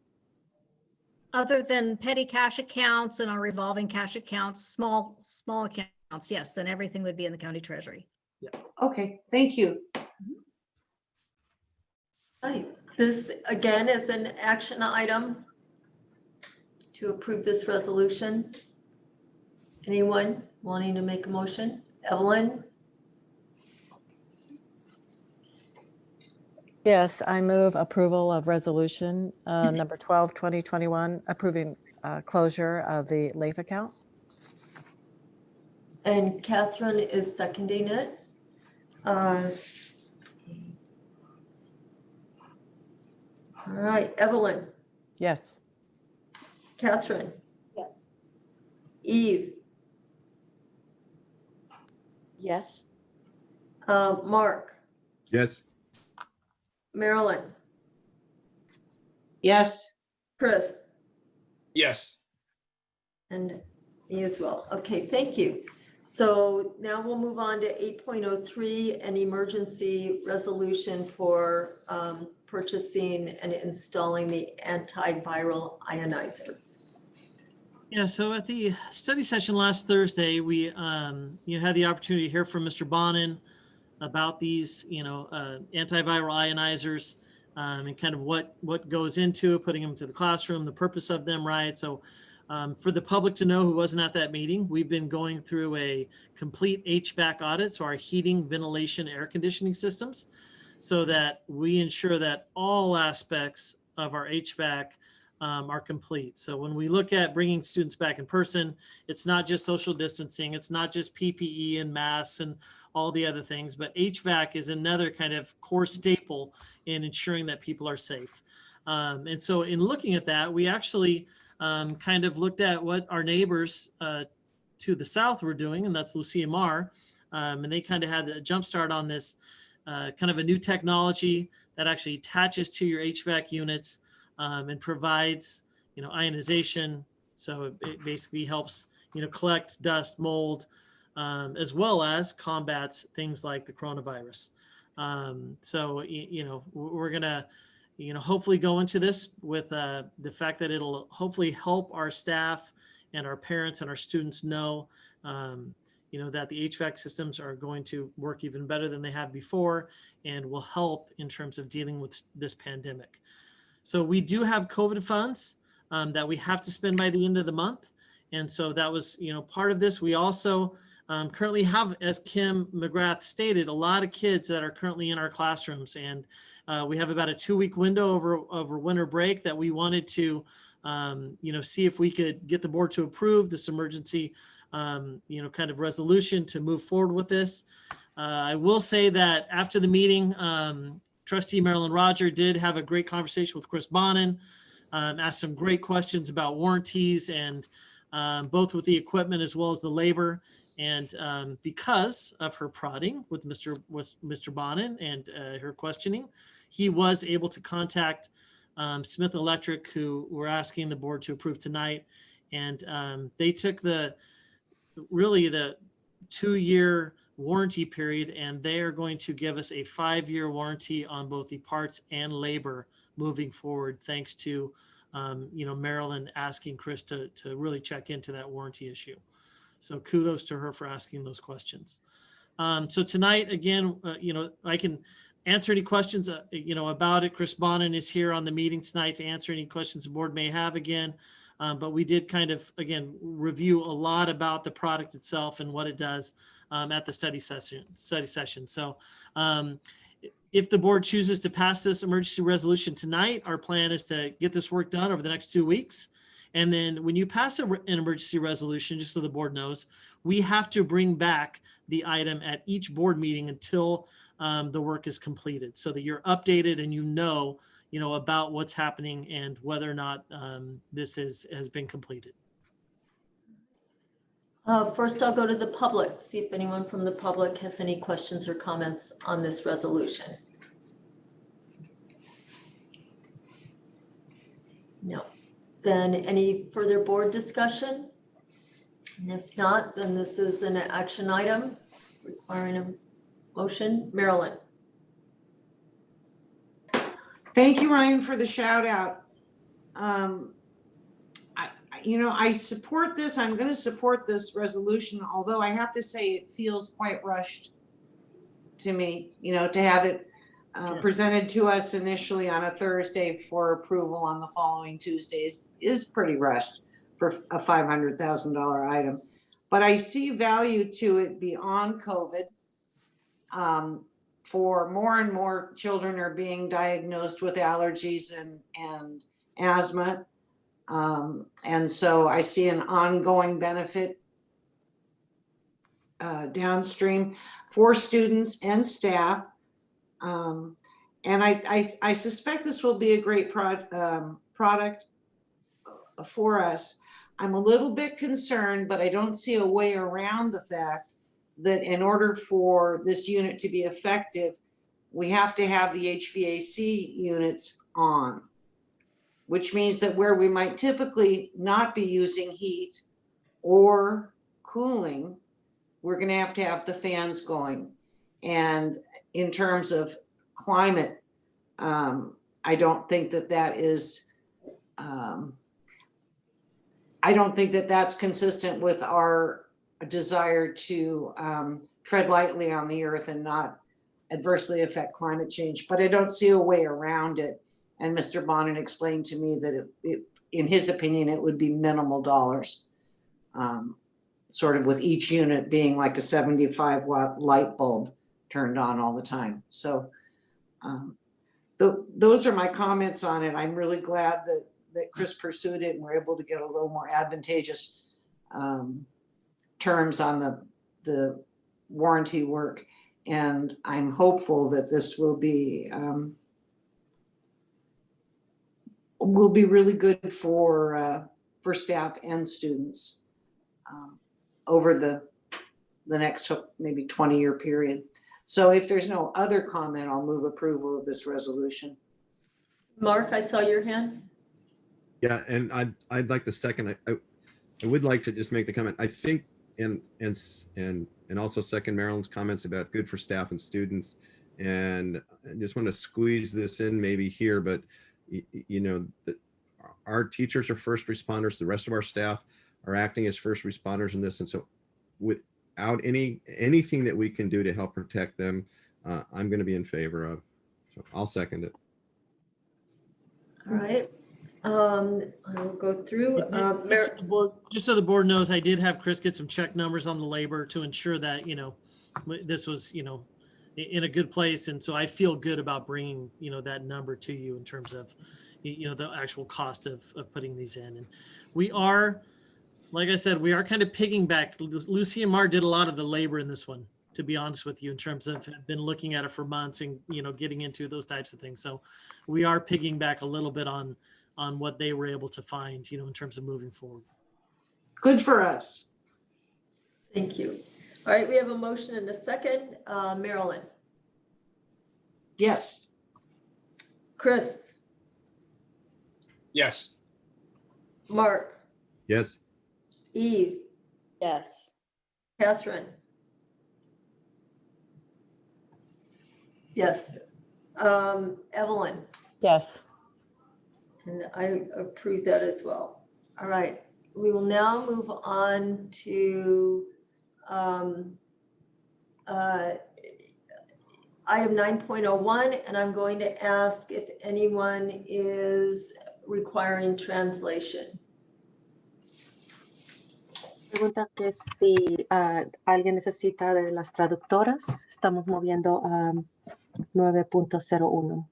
Other than petty cash accounts and our revolving cash accounts, small accounts, yes, then everything would be in the county treasury. Okay, thank you. Right. This again is an action item to approve this resolution. Anyone wanting to make a motion? Evelyn? Yes, I move approval of resolution number 12, 2021, approving closure of the LAIF account. And Catherine is seconding it. All right, Evelyn, Yes. Catherine, Yes. Eve, Yes. Mark, Yes. Marilyn, Yes. Chris, Yes. and me as well. Okay, thank you. So now we'll move on to 8.03, an emergency resolution for purchasing and installing the antiviral ionizers. Yeah, so at the study session last Thursday, we had the opportunity to hear from Mr. Bonin about these, antiviral ionizers and kind of what goes into putting them into the classroom, the purpose of them, right? So for the public to know who wasn't at that meeting, we've been going through a complete HVAC audit, so our heating, ventilation, air conditioning systems, so that we ensure that all aspects of our HVAC are complete. So when we look at bringing students back in person, it's not just social distancing, it's not just PPE and masks and all the other things, but HVAC is another kind of core staple in ensuring that people are safe. And so in looking at that, we actually kind of looked at what our neighbors to the south were doing, and that's Lucia Mar. And they kind of had a jump start on this kind of a new technology that actually attaches to your HVAC units and provides, ionization. So it basically helps, collect dust, mold, as well as combats things like the coronavirus. So, we're gonna, hopefully go into this with the fact that it'll hopefully help our staff and our parents and our students know, that the HVAC systems are going to work even better than they have before and will help in terms of dealing with this pandemic. So we do have COVID funds that we have to spend by the end of the month. And so that was, part of this. We also currently have, as Kim McGrath stated, a lot of kids that are currently in our classrooms. And we have about a 2-week window over winter break that we wanted to, see if we could get the board to approve this emergency, kind of resolution to move forward with this. I will say that after the meeting, Trustee Marilyn Roger did have a great conversation with Chris Bonin, asked some great questions about warranties and both with the equipment as well as the labor. And because of her prodding with Mr. Bonin and her questioning, he was able to contact Smith Electric, who we're asking the board to approve tonight. And they took the 2-year warranty period, and they are going to give us a 5-year warranty on both the parts and labor moving forward, thanks to Marilyn asking Chris to really check into that warranty issue. So kudos to her for asking those questions. So tonight, again, I can answer any questions, about it. Chris Bonin is here on the meeting tonight to answer any questions the board may have again. But we did kind of, again, review a lot about the product itself and what it does at the study session. So if the board chooses to pass this emergency resolution tonight, our plan is to get this work done over the next 2 weeks. And then when you pass an emergency resolution, just so the board knows, we have to bring back the item at each board meeting until the work is completed, so that you're updated and you know about what's happening and whether or not this has been completed. First, I'll go to the public, see if anyone from the public has any questions or comments on this resolution. No. Then any further board discussion? And if not, then this is an action item requiring a motion. Marilyn? Thank you, Ryan, for the shout out. I support this. I'm going to support this resolution, although I have to say it feels quite rushed to me, to have it presented to us initially on a Thursday for approval on the following Tuesdays is pretty rushed for a $500,000 item. But I see value to it beyond COVID. For more and more children are being diagnosed with allergies and asthma. And so I see an ongoing benefit downstream for students and staff. And I suspect this will be a great product for us. I'm a little bit concerned, but I don't see a way around the fact that in order for this unit to be effective, we have to have the HVAC units on, which means that where we might typically not be using heat or cooling, we're going to have the fans going. And in terms of climate, I don't think that is, I don't think that that's consistent with our desire to tread lightly on the earth and not adversely affect climate change. But I don't see a way around it. And Mr. Bonin explained to me that in his opinion, it would be minimal dollars, sort of with each unit being like a 75-watt light bulb turned on all the time. So those are my comments on it. I'm really glad that Chris pursued it and we're able to get a little more advantageous terms on the warranty work. And I'm hopeful that this will be really good for staff and students over the next maybe 20-year period. So if there's no other comment, I'll move approval of this resolution. Mark, I saw your hand. Yeah, and I'd like to second. I would like to just make the comment. I think and also second Marilyn's comments about good for staff and students. And I just want to squeeze this in maybe here, but our teachers are first responders. The rest of our staff are acting as first responders in this. And so without anything that we can do to help protect them, I'm going to be in favor of. So I'll second it. All right. I will go through. Just so the board knows, I did have Chris get some check numbers on the labor to ensure that, this was, in a good place. And so I feel good about bringing, that number to you in terms of, the actual cost of putting these in. And we are, like I said, we are kind of piggyback. Lucy and Mar did a lot of the labor in this one, to be honest with you, in terms of been looking at it for months and, getting into those types of things. So we are pigging back a little bit on what they were able to find, in terms of moving forward. Good for us. Thank you. All right, we have a motion and a second. Marilyn? Yes. Chris? Yes. Mark? Yes. Eve? Yes. Catherine? Yes. Evelyn? Yes. And I approve that as well. All right, we will now move on to item 9.01, and I'm going to ask if anyone is requiring translation. Pregunta que si alguien necesita de las traductoras. Estamos moviendo a 9.01.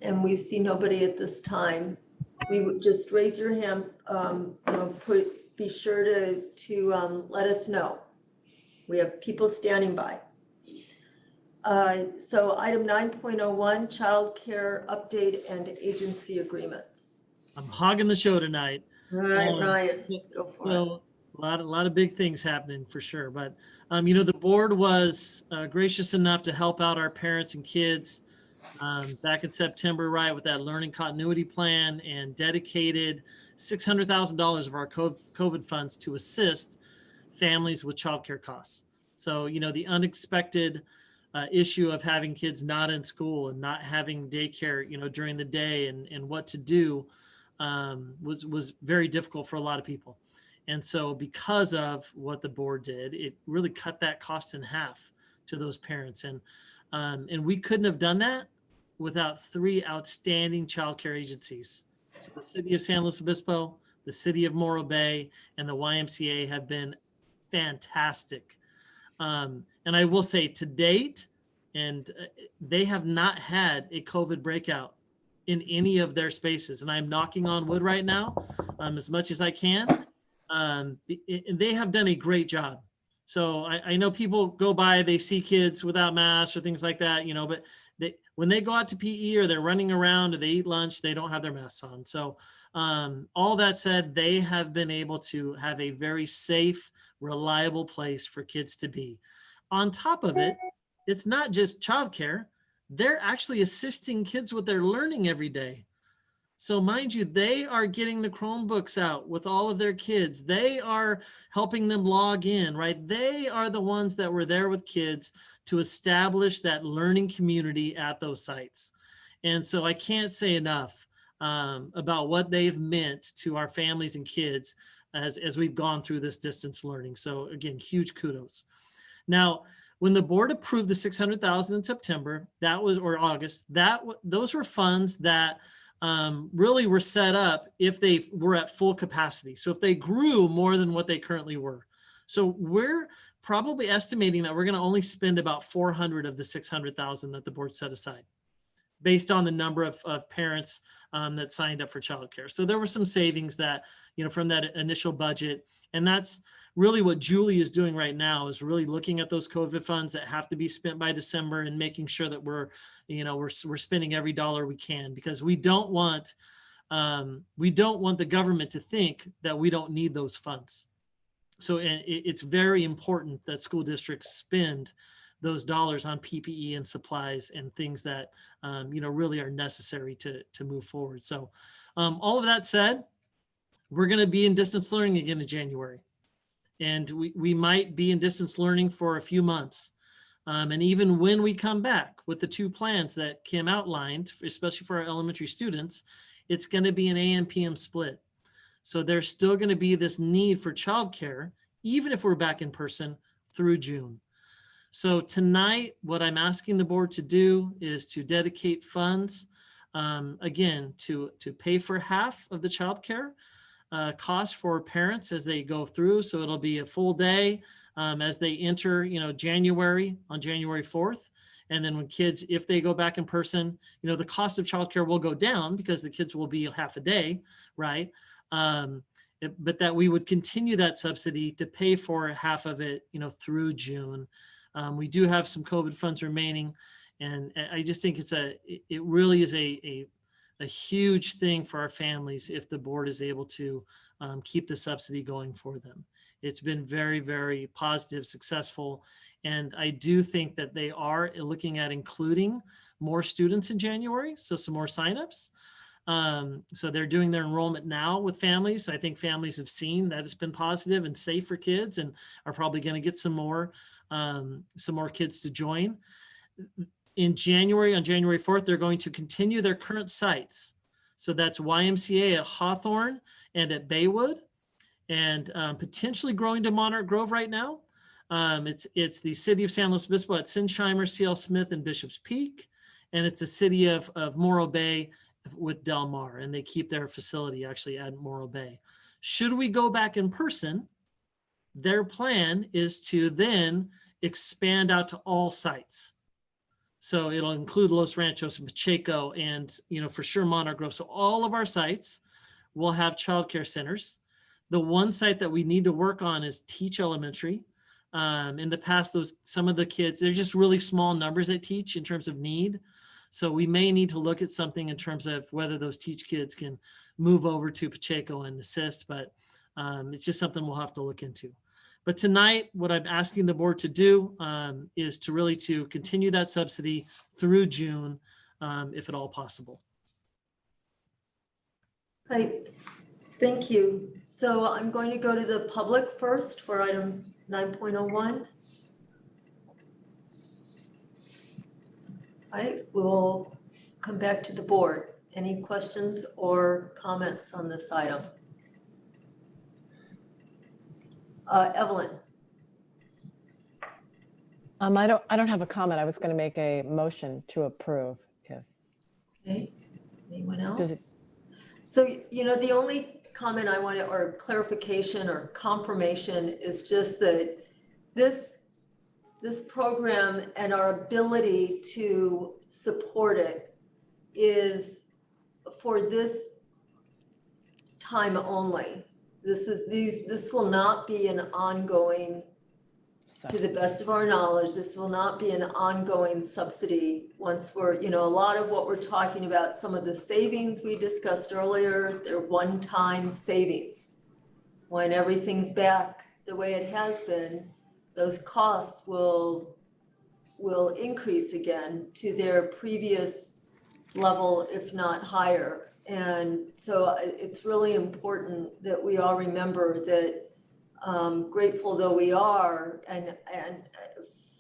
and we see nobody at this time, we would just raise your hand, be sure to let us know. We have people standing by. So item 9.01, childcare update and agency agreements. I'm hogging the show tonight. All right, Ryan, go for it. So a lot of big things happening for sure. But, the board was gracious enough to help out our parents and kids back in September, right, with that learning continuity plan, and dedicated $600,000 of our COVID funds to assist families with childcare costs. So, the unexpected issue of having kids not in school and not having daycare, during the day and what to do was very difficult for a lot of people. And so because of what the board did, it really cut that cost in half to those parents. And we couldn't have done that without 3 outstanding childcare agencies. So the city of San Luis Obispo, the city of Morro Bay, and the YMCA have been fantastic. And I will say to date, they have not had a COVID breakout in any of their spaces. And I'm knocking on wood right now, as much as I can. And they have done a great job. So I know people go by, they see kids without masks or things like that, but when they go out to PE or they're running around or they eat lunch, they don't have their masks on. So all that said, they have been able to have a very safe, reliable place for kids to be. On top of it, it's not just childcare. They're actually assisting kids with their learning every day. So mind you, they are getting the Chromebooks out with all of their kids. They are helping them log in, right? They are the ones that were there with kids to establish that learning community at those sites. And so I can't say enough about what they've meant to our families and kids as we've gone through this distance learning. So again, huge kudos. Now, when the board approved the $600,000 in September, or August, those were funds that really were set up if they were at full capacity. So if they grew more than what they currently were. So we're probably estimating that we're going to only spend about 400 of the 600,000 that the board set aside, based on the number of parents that signed up for childcare. So there were some savings that, from that initial budget. And that's really what Julie is doing right now, is really looking at those COVID funds that have to be spent by December and making sure that we're spending every dollar we can, because we don't want the government to think that we don't need those funds. So it's very important that school districts spend those dollars on PPE and supplies and things that really are necessary to move forward. So all of that said, we're going to be in distance learning again in January. And we might be in distance learning for a few months. And even when we come back with the 2 plans that Kim outlined, especially for our elementary students, it's going to be an AM/PM split. So there's still going to be this need for childcare, even if we're back in person, through June. So tonight, what I'm asking the board to do is to dedicate funds, again, to pay for half of the childcare cost for parents as they go through. So it'll be a full day as they enter, January, on January 4th. And then when kids, if they go back in person, the cost of childcare will go down because the kids will be half a day, right? But that we would continue that subsidy to pay for half of it, through June. We do have some COVID funds remaining. And I just think it really is a huge thing for our families if the board is able to keep the subsidy going for them. It's been very, very positive, successful. And I do think that they are looking at including more students in January, so some more signups. So they're doing their enrollment now with families. I think families have seen that it's been positive and safe for kids, and are probably going to get some more kids to join. In January, on January 4th, they're going to continue their current sites. So that's YMCA at Hawthorne and at Baywood, and potentially growing to Monarch Grove right now. It's the city of San Luis Obispo at Sinsheimer, CL Smith, and Bishop's Peak. And it's the city of Morro Bay with Del Mar, and they keep their facility actually at Morro Bay. Should we go back in person, their plan is to then expand out to all sites. So it'll include Los Ranchos and Pacheco and, for sure Monarch Grove. So all of our sites will have childcare centers. The one site that we need to work on is Teach Elementary. In the past, some of the kids, they're just really small numbers at Teach in terms of need. So we may need to look at something in terms of whether those Teach kids can move over to Pacheco and assist, but it's just something we'll have to look into. But tonight, what I'm asking the board to do is to continue that subsidy through June, if at all possible. Right, thank you. So I'm going to go to the public first for item 9.01. I will come back to the board. Any questions or comments on this item? Evelyn. I don't have a comment. I was going to make a motion to approve. Okay, anyone else? So, the only comment I wanted, or clarification or confirmation, is just that this program and our ability to support it is for this time only. This will not be an ongoing, to the best of our knowledge, this will not be an ongoing subsidy once we're, a lot of what we're talking about, some of the savings we discussed earlier, they're one-time savings. When everything's back the way it has been, those costs will increase again to their previous level, if not higher. And so it's really important that we all remember that, grateful though we are, and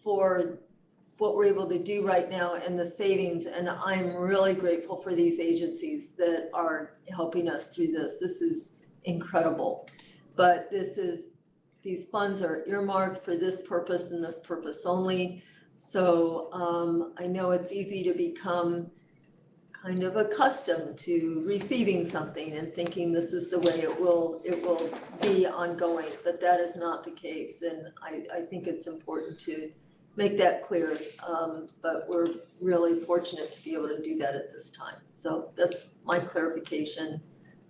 for what we're able to do right now and the savings, and I'm really grateful for these agencies that are helping us through this. This is incredible. But these funds are earmarked for this purpose and this purpose only. So I know it's easy to become kind of accustomed to receiving something and thinking this is the way it will be ongoing, but that is not the case. And I think it's important to make that clear. But we're really fortunate to be able to do that at this time. So that's my clarification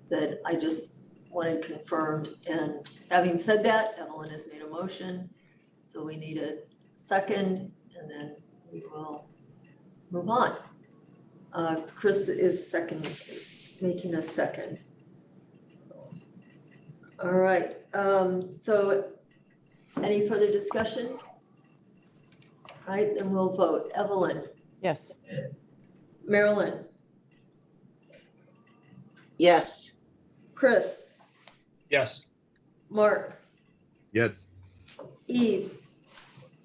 that I just wanted confirmed. And having said that, Evelyn has made a motion. So we need a second, and then we will move on. Chris is making a second. All right, so any further discussion? All right, then we'll vote. Evelyn? Yes. Marilyn? Yes. Chris? Yes. Mark? Yes. Eve?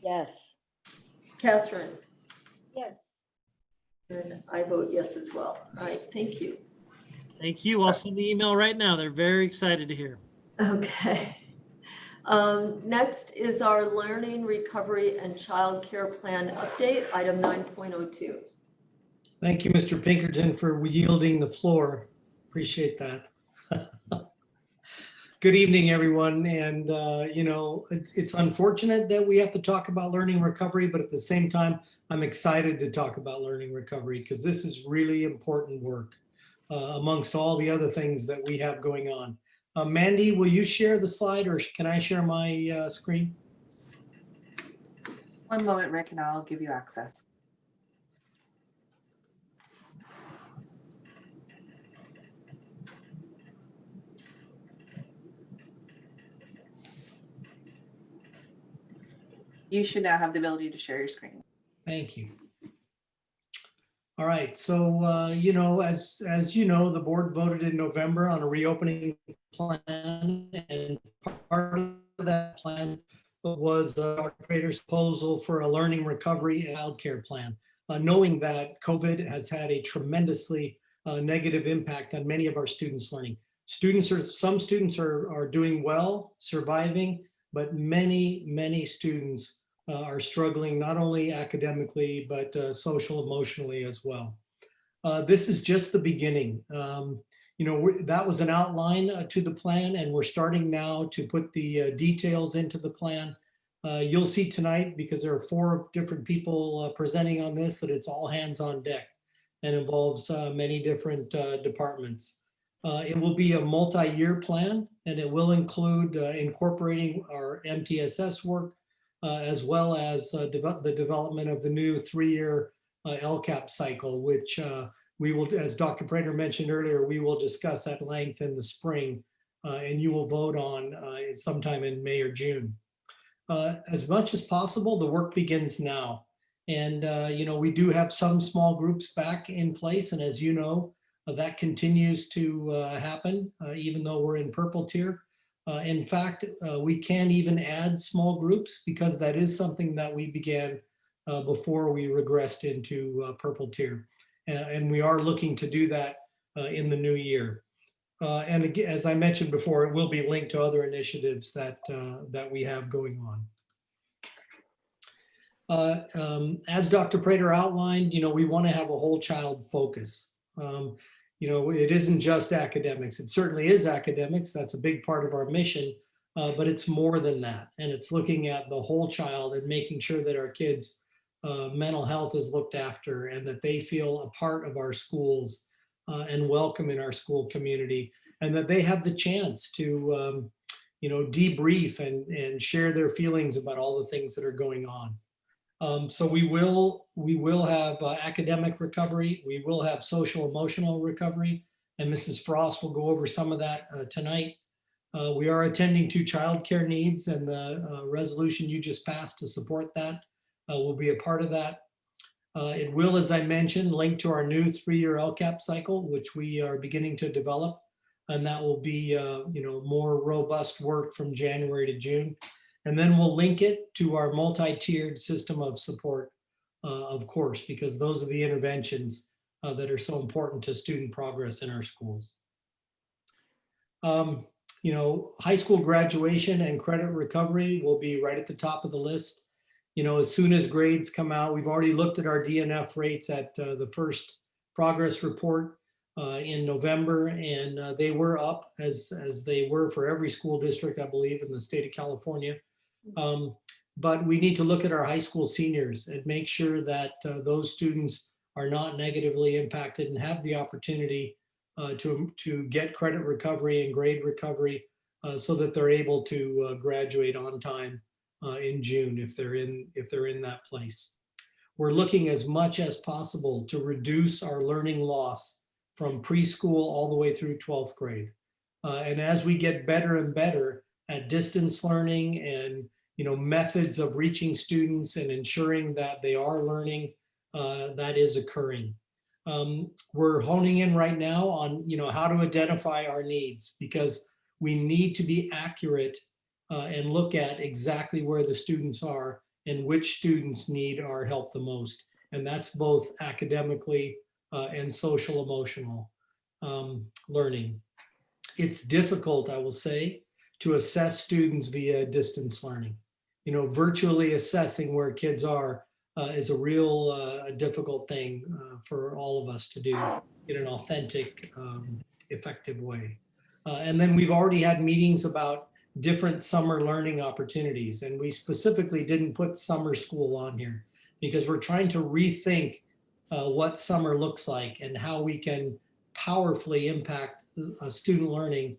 Yes. Catherine? Yes. And I vote yes as well. All right, thank you. Thank you. I'll send the email right now. They're very excited to hear. Okay. Next is our Learning, Recovery, and Child Care Plan update, item 9.02. Thank you, Mr. Pinkerton, for yielding the floor. Appreciate that. Good evening, everyone. And, it's unfortunate that we have to talk about learning recovery, but at the same time, I'm excited to talk about learning recovery because this is really important work amongst all the other things that we have going on. Mandy, will you share the slide or can I share my screen? One moment, Rick, and I'll give you access. You should now have the ability to share your screen. Thank you. All right, so as you know, the board voted in November on a reopening plan, and part of that plan was our creator's proposal for a learning recovery and childcare plan, knowing that COVID has had a tremendously negative impact on many of our students' learning. Some students are doing well, surviving, but many students are struggling not only academically, but social, emotionally as well. This is just the beginning. That was an outline to the plan, and we're starting now to put the details into the plan. You'll see tonight, because there are 4 different people presenting on this, that it's all hands on deck and involves many different departments. It will be a multi-year plan, and it will include incorporating our MTSS work, as well as the development of the new 3-year LCAP cycle, which we will, as Dr. Prater mentioned earlier, we will discuss at length in the spring, and you will vote on sometime in May or June. As much as possible, the work begins now. And, we do have some small groups back in place. And as you know, that continues to happen, even though we're in purple tier. In fact, we can even add small groups, because that is something that we began before we regressed into purple tier. And we are looking to do that in the new year. And again, as I mentioned before, it will be linked to other initiatives that we have going on. As Dr. Prater outlined, we want to have a whole child focus. It isn't just academics. It certainly is academics. That's a big part of our mission, but it's more than that. And it's looking at the whole child and making sure that our kids' mental health is looked after, and that they feel a part of our schools and welcome in our school community, and that they have the chance to debrief and share their feelings about all the things that are going on. So we will have academic recovery. We will have social emotional recovery, and Mrs. Frost will go over some of that tonight. We are attending to childcare needs, and the resolution you just passed to support that will be a part of that. It will, as I mentioned, link to our new 3-year LCAP cycle, which we are beginning to develop, and that will be more robust work from January to June. And then we'll link it to our multi-tiered system of support, of course, because those are the interventions that are so important to student progress in our schools. High school graduation and credit recovery will be right at the top of the list. As soon as grades come out, we've already looked at our DNF rates at the first progress report in November, and they were up as they were for every school district, I believe, in the state of California. But we need to look at our high school seniors and make sure that those students are not negatively impacted and have the opportunity to get credit recovery and grade recovery so that they're able to graduate on time in June if they're in that place. We're looking as much as possible to reduce our learning loss from preschool all the way through 12th grade. And as we get better and better at distance learning and methods of reaching students and ensuring that they are learning, that is occurring. We're honing in right now on how to identify our needs, because we need to be accurate and look at exactly where the students are and which students need our help the most. And that's both academically and social emotional learning. It's difficult, I will say, to assess students via distance learning. Virtually assessing where kids are is a real difficult thing for all of us to do in an authentic, effective way. And then we've already had meetings about different summer learning opportunities, and we specifically didn't put summer school on here because we're trying to rethink what summer looks like and how we can powerfully impact student learning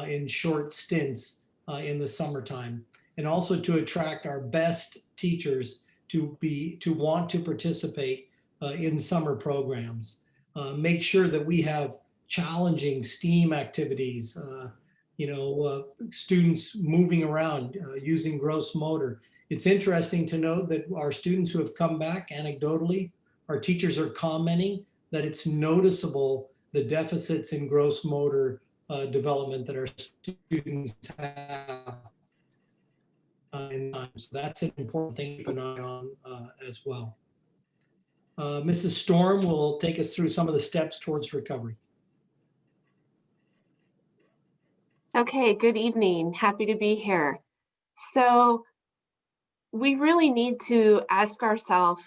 in short stints in the summertime, and also to attract our best teachers to want to participate in summer programs. Make sure that we have challenging STEAM activities, students moving around using gross motor. It's interesting to note that our students who have come back anecdotally, our teachers are commenting that it's noticeable the deficits in gross motor development that our students have in time. So that's an important thing to keep an eye on as well. Mrs. Storm will take us through some of the steps towards recovery. Okay, good evening. Happy to be here. So we really need to ask ourselves,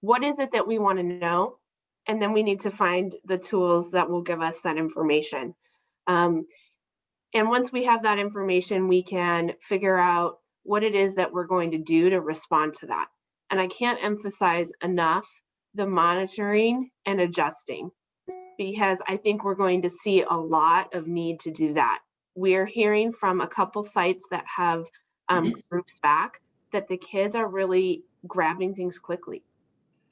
what is it that we want to know? And then we need to find the tools that will give us that information. And once we have that information, we can figure out what it is that we're going to do to respond to that. And I can't emphasize enough the monitoring and adjusting, because I think we're going to see a lot of need to do that. We're hearing from a couple sites that have groups back that the kids are really grabbing things quickly.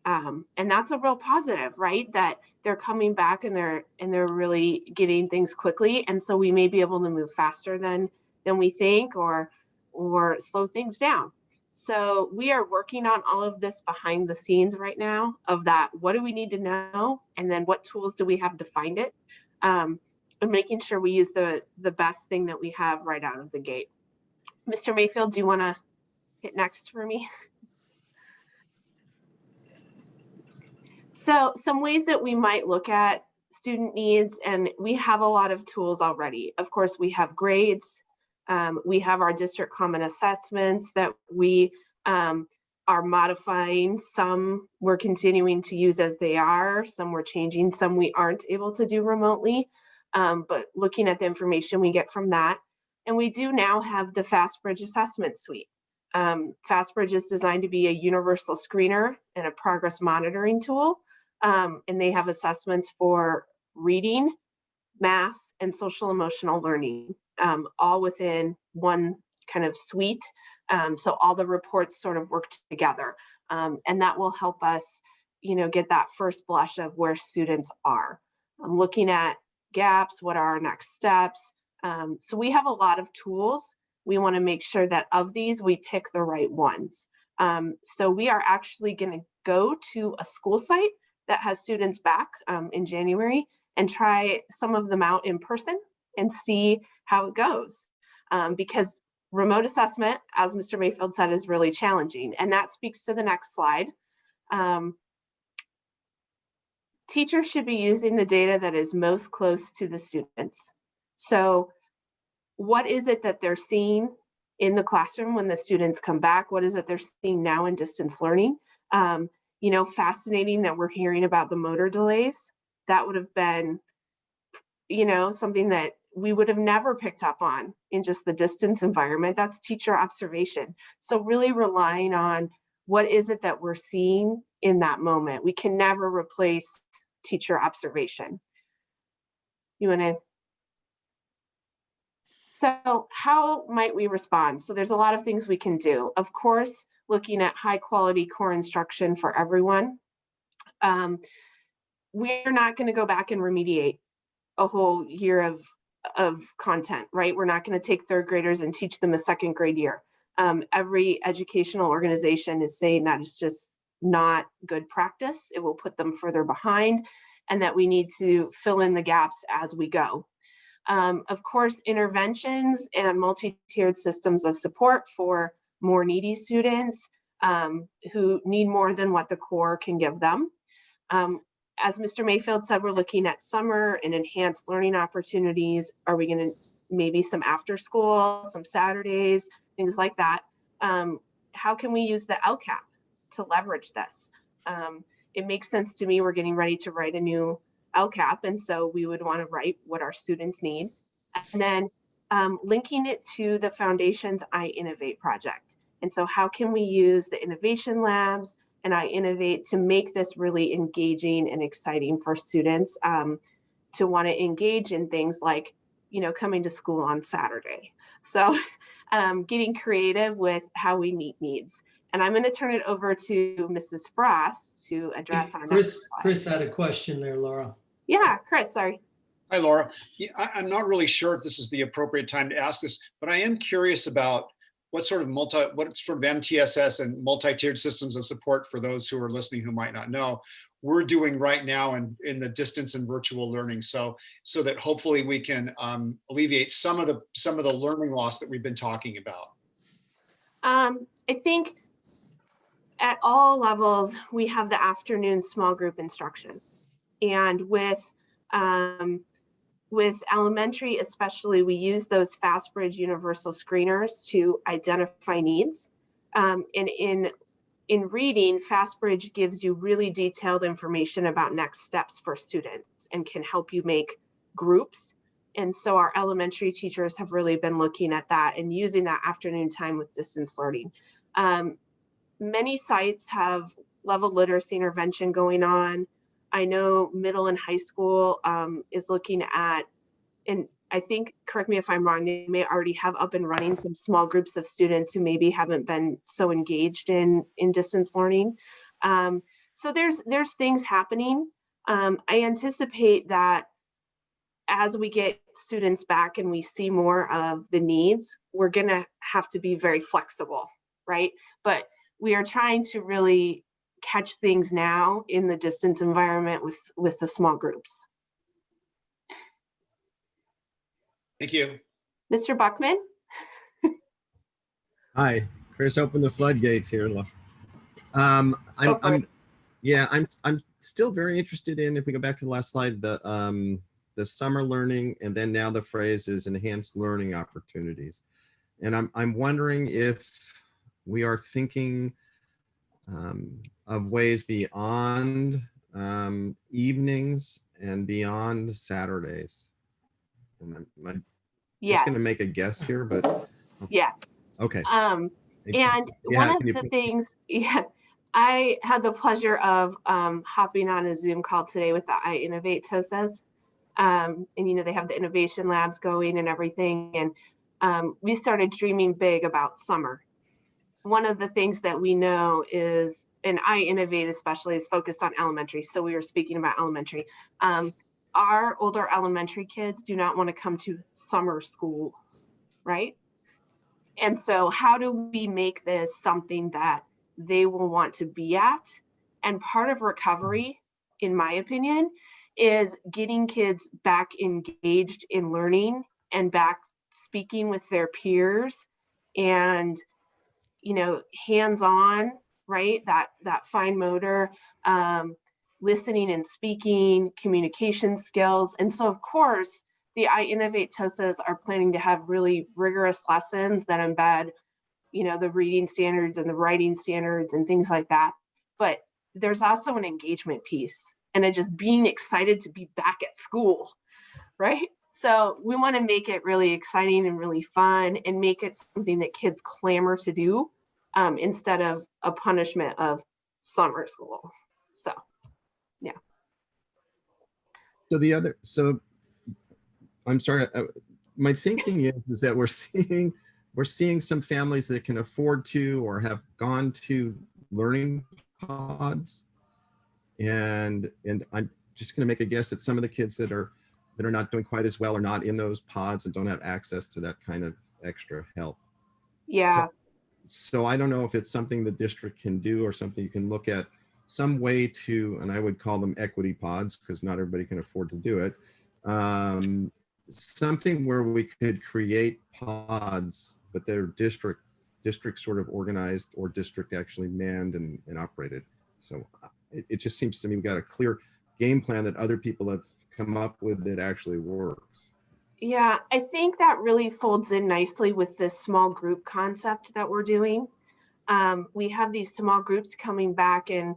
And that's a real positive, right? That they're coming back and they're really getting things quickly. And so we may be able to move faster than we think, or slow things down. So we are working on all of this behind the scenes right now, of that, what do we need to know? And then what tools do we have to find it? And making sure we use the best thing that we have right out of the gate. Mr. Mayfield, do you want to hit next for me? So some ways that we might look at student needs, and we have a lot of tools already. Of course, we have grades. We have our district common assessments that we are modifying. Some we're continuing to use as they are. Some we're changing. Some we aren't able to do remotely. But looking at the information we get from that. And we do now have the FastBridge assessment suite. FastBridge is designed to be a universal screener and a progress monitoring tool. And they have assessments for reading, math, and social emotional learning, all within one kind of suite. So all the reports sort of work together. And that will help us, get that first blush of where students are. Looking at gaps, what are our next steps? So we have a lot of tools. We want to make sure that of these, we pick the right ones. So we are actually going to go to a school site that has students back in January and try some of them out in person and see how it goes. Because remote assessment, as Mr. Mayfield said, is really challenging. And that speaks to the next slide. Teachers should be using the data that is most close to the students. So what is it that they're seeing in the classroom when the students come back? What is it they're seeing now in distance learning? Fascinating that we're hearing about the motor delays. That would have been, something that we would have never picked up on in just the distance environment. That's teacher observation. So really relying on what is it that we're seeing in that moment. We can never replace teacher observation. So how might we respond? So there's a lot of things we can do. Of course, looking at high quality core instruction for everyone. We're not going to go back and remediate a whole year of content, right? We're not going to take third graders and teach them a second grade year. Every educational organization is saying that is just not good practice. It will put them further behind, and that we need to fill in the gaps as we go. Of course, interventions and multi-tiered systems of support for more needy students who need more than what the core can give them. As Mr. Mayfield said, we're looking at summer and enhanced learning opportunities. Are we going to maybe some after school, some Saturdays, things like that? How can we use the LCAP to leverage this? It makes sense to me. We're getting ready to write a new LCAP, and so we would want to write what our students need. And then linking it to the Foundation's I Innovate project. And so how can we use the innovation labs and I Innovate to make this really engaging and exciting for students to want to engage in things like, coming to school on Saturday. So getting creative with how we meet needs. And I'm going to turn it over to Mrs. Frost to address our next slide. Chris had a question there, Laura. Yeah, Chris, sorry. Hi, Laura. I'm not really sure if this is the appropriate time to ask this, but I am curious about what sort of MTSS and multi-tiered systems of support for those who are listening who might not know we're doing right now in the distance and virtual learning, so that hopefully we can alleviate some of the learning loss that we've been talking about. I think at all levels we have the afternoon small group instruction, and with elementary especially, we use those FastBridge universal screeners to identify needs. And in reading, FastBridge gives you really detailed information about next steps for students and can help you make groups And so our elementary teachers have really been looking at that and using that afternoon time with distance learning. Many sites have level literacy intervention going on. I know middle and high school is looking at, and I think, correct me if I'm wrong, they may already have up and running some small groups of students who maybe haven't been so engaged in distance learning. So there's things happening. I anticipate that as we get students back and we see more of the needs, we're gonna have to be very flexible, right? But we are trying to really catch things now in the distance environment with the small groups. Thank you. Mr. Buckman? Hi, Chris, open the floodgates here. I'm still very interested in, if we go back to the last slide, the summer learning, and then now the phrase is enhanced learning opportunities. And I'm wondering if we are thinking of ways beyond evenings and beyond Saturdays. And I'm just going to make a guess here, but yes. Okay. And one of the things, I had the pleasure of hopping on a Zoom call today with the I Innovate TOSAs. And they have the innovation labs going and everything. And we started dreaming big about summer. One of the things that we know is, and I Innovate especially, is focused on elementary. So we were speaking about elementary. Our older elementary kids do not want to come to summer school, right? And so how do we make this something that they will want to be at? And part of recovery, in my opinion, is getting kids back engaged in learning and back speaking with their peers and, hands-on, right? That fine motor, listening and speaking, communication skills. And so, of course, the I Innovate TOSAs are planning to have really rigorous lessons that embed, the reading standards and the writing standards and things like that. But there's also an engagement piece and just being excited to be back at school, right? So we want to make it really exciting and really fun and make it something that kids clamor to do instead of a punishment of summer school. So, yeah. So I'm sorry. My thinking is that we're seeing some families that can afford to or have gone to learning pods, and I'm just going to make a guess that some of the kids that are not doing quite as well are not in those pods and don't have access to that kind of extra help. Yeah. So I don't know if it's something the district can do or something you can look at, some way to, and I would call them equity pods because not everybody can afford to do it. Something where we could create pods, but they're district sort of organized or district actually manned and operated. So it just seems to me we've got a clear game plan that other people have come up with that actually works. Yeah, I think that really folds in nicely with this small group concept that we're doing. We have these small groups coming back and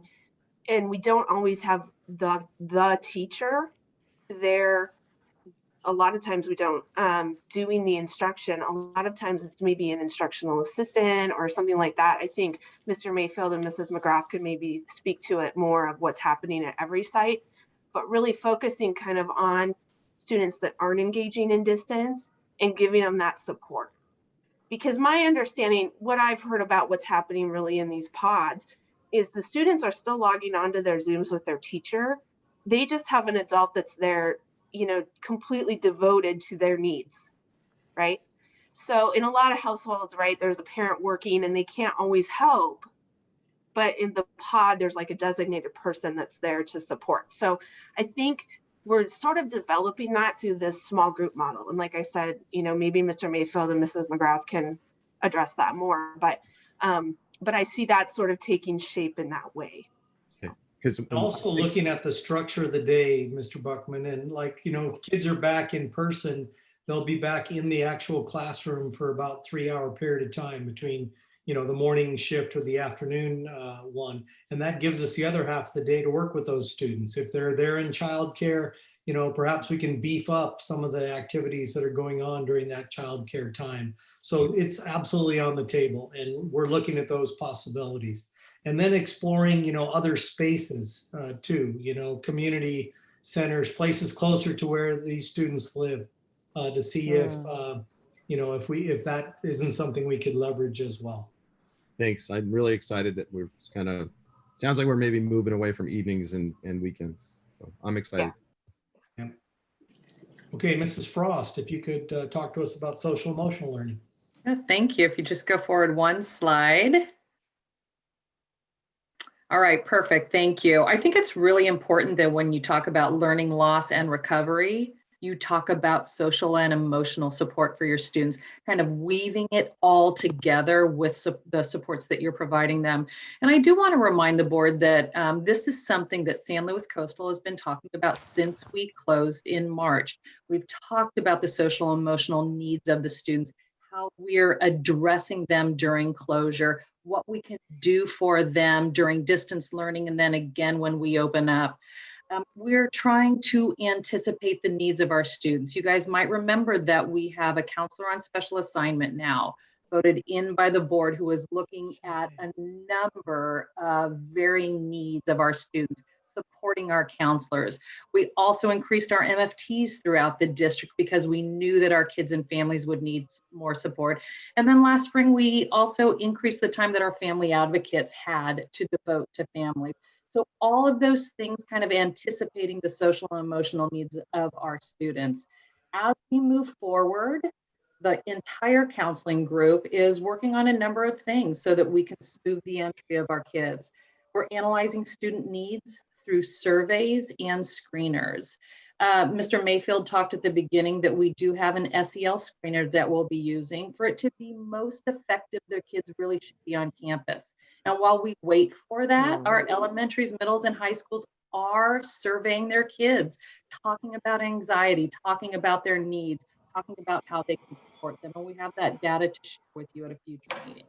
we don't always have the teacher there. A lot of times we don't doing the instruction. A lot of times it's maybe an instructional assistant or something like that. I think Mr. Mayfield and Mrs. McGrath could maybe speak to it more of what's happening at every site, but really focusing kind of on students that aren't engaging in distance and giving them that support. Because my understanding, what I've heard about what's happening really in these pods is the students are still logging onto their Zooms with their teacher. They just have an adult that's there, completely devoted to their needs, right? So in a lot of households, right, there's a parent working and they can't always help, but in the pod, there's like a designated person that's there to support. So I think we're sort of developing that through this small group model. And like I said, maybe Mr. Mayfield and Mrs. McGrath can address that more, but I see that sort of taking shape in that way. So. Also looking at the structure of the day, Mr. Buckman, and if kids are back in person, they'll be back in the actual classroom for about 3-hour period of time between, the morning shift or the afternoon one. And that gives us the other half of the day to work with those students. If they're there in childcare, perhaps we can beef up some of the activities that are going on during that childcare time. So it's absolutely on the table, and we're looking at those possibilities. And then exploring, other spaces too, community centers, places closer to where these students live, to see if that isn't something we could leverage as well. Thanks. I'm really excited that we're kind of, sounds like we're maybe moving away from evenings and weekends. So I'm excited. Yeah. Okay, Mrs. Frost, if you could talk to us about social emotional learning. Thank you. If you just go forward one slide. All right, perfect. Thank you. I think it's really important that when you talk about learning loss and recovery, you talk about social and emotional support for your students, kind of weaving it all together with the supports that you're providing them. And I do want to remind the board that this is something that San Luis Coastal has been talking about since we closed in March. We've talked about the social and emotional needs of the students, how we're addressing them during closure, what we can do for them during distance learning, and then again when we open up. We're trying to anticipate the needs of our students. You guys might remember that we have a counselor on special assignment now, voted in by the board, who is looking at a number of varying needs of our students, supporting our counselors. We also increased our MFTs throughout the district because we knew that our kids and families would need more support. And then last spring, we also increased the time that our family advocates had to devote to families. So all of those things kind of anticipating the social and emotional needs of our students. As we move forward, the entire counseling group is working on a number of things so that we can smooth the entry of our kids. We're analyzing student needs through surveys and screeners. Mr. Mayfield talked at the beginning that we do have an SEL screener that we'll be using. For it to be most effective, their kids really should be on campus. And while we wait for that, our elementaries, middles, and high schools are surveying their kids, talking about anxiety, talking about their needs, talking about how they can support them. And we have that data to share with you at a future meeting.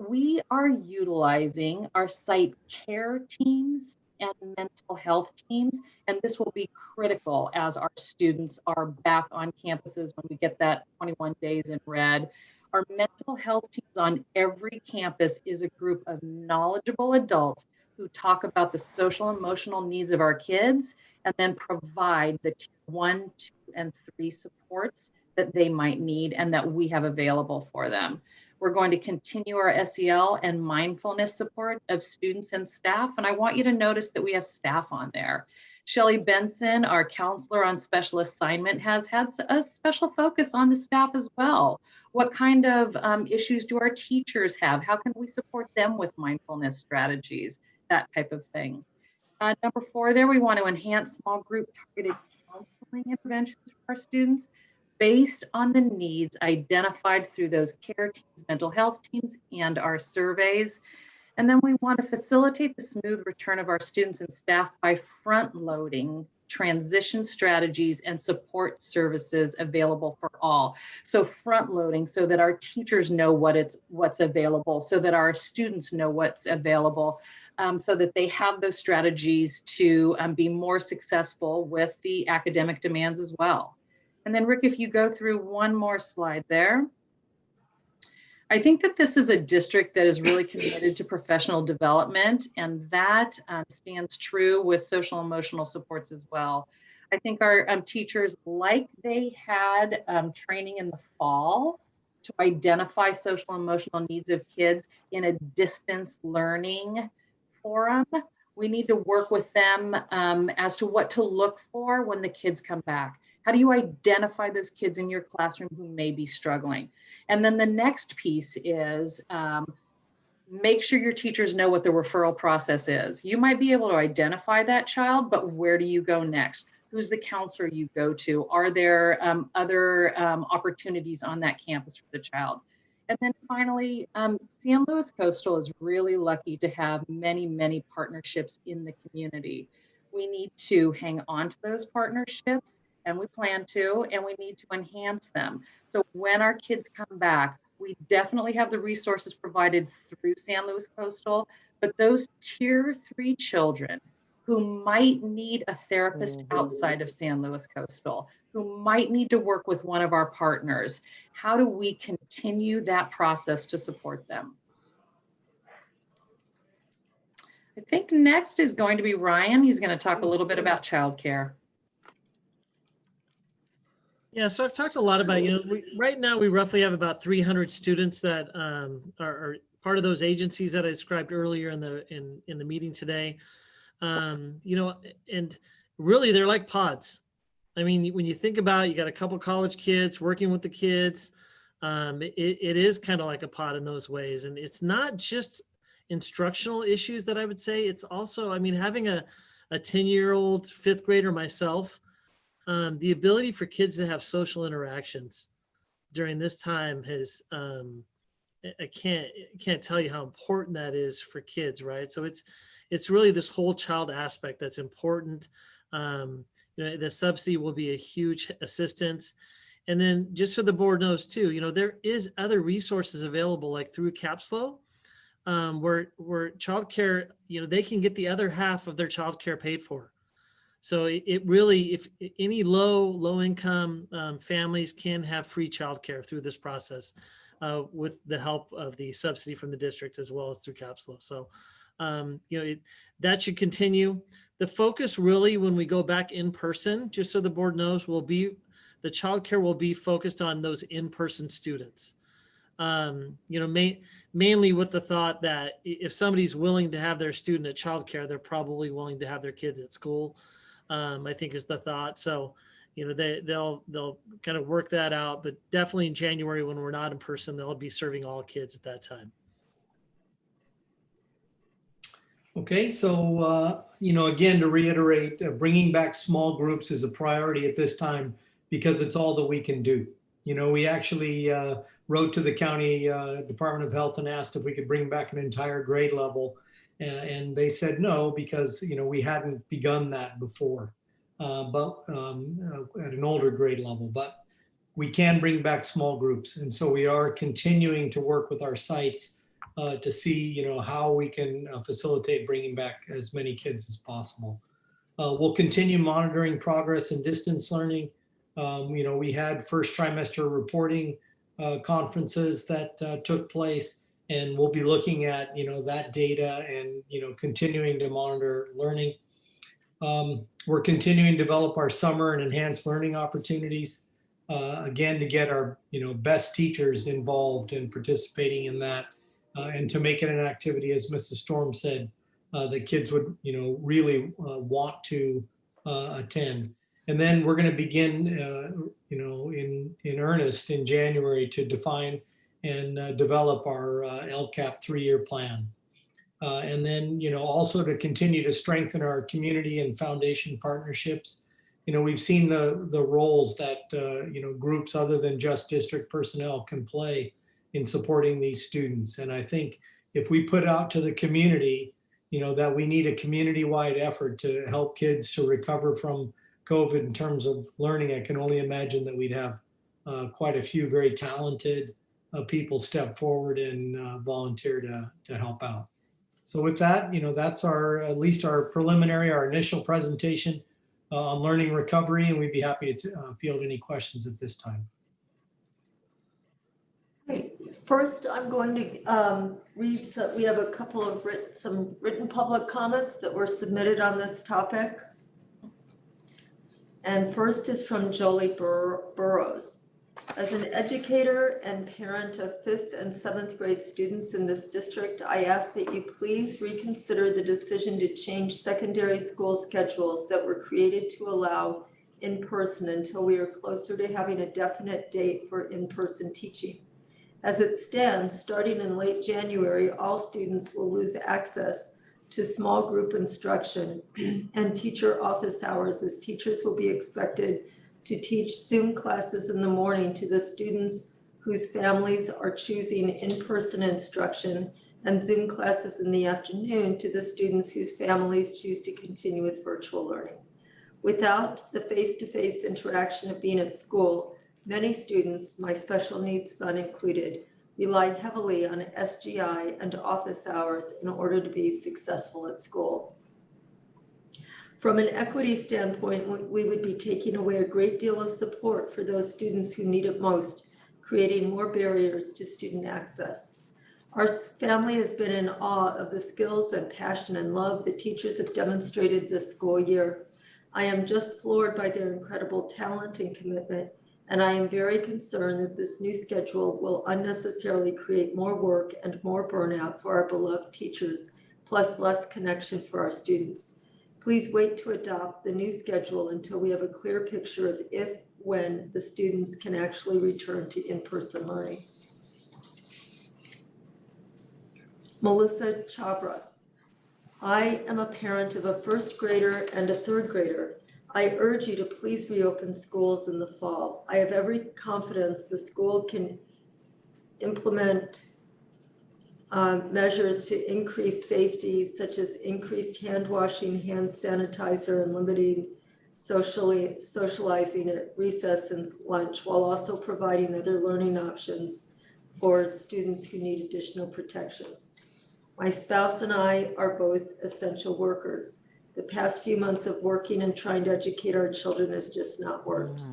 We are utilizing our site care teams and mental health teams, and this will be critical as our students are back on campuses when we get that 21 days in red. Our mental health teams on every campus is a group of knowledgeable adults who talk about the social and emotional needs of our kids and then provide the tier 1, 2, and 3 supports that they might need and that we have available for them. We're going to continue our SEL and mindfulness support of students and staff. And I want you to notice that we have staff on there. Shelley Benson, our counselor on special assignment, has had a special focus on the staff as well. What kind of issues do our teachers have? How can we support them with mindfulness strategies? That type of thing. Number 4 there, we want to enhance small group targeted counseling interventions for our students based on the needs identified through those care teams, mental health teams, and our surveys. And then we want to facilitate the smooth return of our students and staff by front-loading transition strategies and support services available for all. So front-loading so that our teachers know what's available, so that our students know what's available, so that they have those strategies to be more successful with the academic demands as well. And then Rick, if you go through one more slide there. I think that this is a district that is really committed to professional development, and that stands true with social emotional supports as well. I think our teachers, like they had training in the fall to identify social emotional needs of kids in a distance learning forum, we need to work with them as to what to look for when the kids come back. How do you identify those kids in your classroom who may be struggling? And then the next piece is make sure your teachers know what the referral process is. You might be able to identify that child, but where do you go next? Who's the counselor you go to? Are there other opportunities on that campus for the child? And then finally, San Luis Coastal is really lucky to have many, many partnerships in the community. We need to hang on to those partnerships, and we plan to, and we need to enhance them. So when our kids come back, we definitely have the resources provided through San Luis Coastal, but those tier 3 children who might need a therapist outside of San Luis Coastal, who might need to work with one of our partners. How do we continue that process to support them? I think next is going to be Ryan. He's going to talk a little bit about childcare. Yeah, so I've talked a lot about, right now we roughly have about 300 students that are part of those agencies that I described earlier in the meeting today. And really they're like pods. I mean, when you think about it, you got a couple college kids working with the kids. It is kind of like a pod in those ways. And it's not just instructional issues that I would say. It's also, I mean, having a 10-year-old fifth grader myself, the ability for kids to have social interactions during this time has, I can't tell you how important that is for kids, right? So it's really this whole child aspect that's important. The subsidy will be a huge assistance. And then just so the board knows too, there is other resources available like through Capslo, where childcare, they can get the other half of their childcare paid for. So it really, if any low income families can have free childcare through this process with the help of the subsidy from the district as well as through Capslo. So, that should continue. The focus really, when we go back in person, just so the board knows, the childcare will be focused on those in-person students. Mainly with the thought that if somebody's willing to have their student at childcare, they're probably willing to have their kids at school. I think is the thought. So, they'll kind of work that out, but definitely in January when we're not in person, they'll be serving all kids at that time. Okay, so, again, to reiterate, bringing back small groups is a priority at this time because it's all that we can do. We actually wrote to the county Department of Health and asked if we could bring back an entire grade level. And they said no, because, we hadn't begun that before, but at an older grade level, but we can bring back small groups. And so we are continuing to work with our sites to see, how we can facilitate bringing back as many kids as possible. We'll continue monitoring progress in distance learning. We had first trimester reporting conferences that took place. And we'll be looking at, that data and, continuing to monitor learning. We're continuing to develop our summer and enhanced learning opportunities, again, to get our, best teachers involved and participating in that, and to make it an activity, as Mrs. Storm said, that kids would, really want to attend. And then we're going to begin, in earnest in January to define and develop our LCAP 3-year plan. And then, also to continue to strengthen our community and foundation partnerships. We've seen the roles that, groups other than just district personnel can play in supporting these students. And I think if we put out to the community, that we need a community-wide effort to help kids to recover from COVID in terms of learning, I can only imagine that we'd have quite a few very talented people step forward and volunteer to help out. So with that, that's at least our preliminary, our initial presentation on learning recovery, and we'd be happy to field any questions at this time. Great. First, I'm going to read we have a couple of some written public comments that were submitted on this topic. And first is from Jolie Burrows. As an educator and parent of 5th and 7th grade students in this district, I ask that you please reconsider the decision to change secondary school schedules that were created to allow in-person until we are closer to having a definite date for in-person teaching. As it stands, starting in late January, all students will lose access to small group instruction and teacher office hours, as teachers will be expected to teach Zoom classes in the morning to the students whose families are choosing in-person instruction, and Zoom classes in the afternoon to the students whose families choose to continue with virtual learning. Without the face-to-face interaction of being at school, many students, my special needs son included, rely heavily on SGI and office hours in order to be successful at school. From an equity standpoint, we would be taking away a great deal of support for those students who need it most, creating more barriers to student access. Our family has been in awe of the skills and passion and love the teachers have demonstrated this school year. I am just floored by their incredible talent and commitment, and I am very concerned that this new schedule will unnecessarily create more work and more burnout for our beloved teachers, plus less connection for our students. Please wait to adopt the new schedule until we have a clear picture of when the students can actually return to in-person learning. Melissa Chabra. I am a parent of a first grader and a third grader. I urge you to please reopen schools in the fall. I have every confidence the school can implement measures to increase safety, such as increased hand washing, hand sanitizer, and limiting socializing at recess and lunch, while also providing other learning options for students who need additional protections. My spouse and I are both essential workers. The past few months of working and trying to educate our children has just not worked.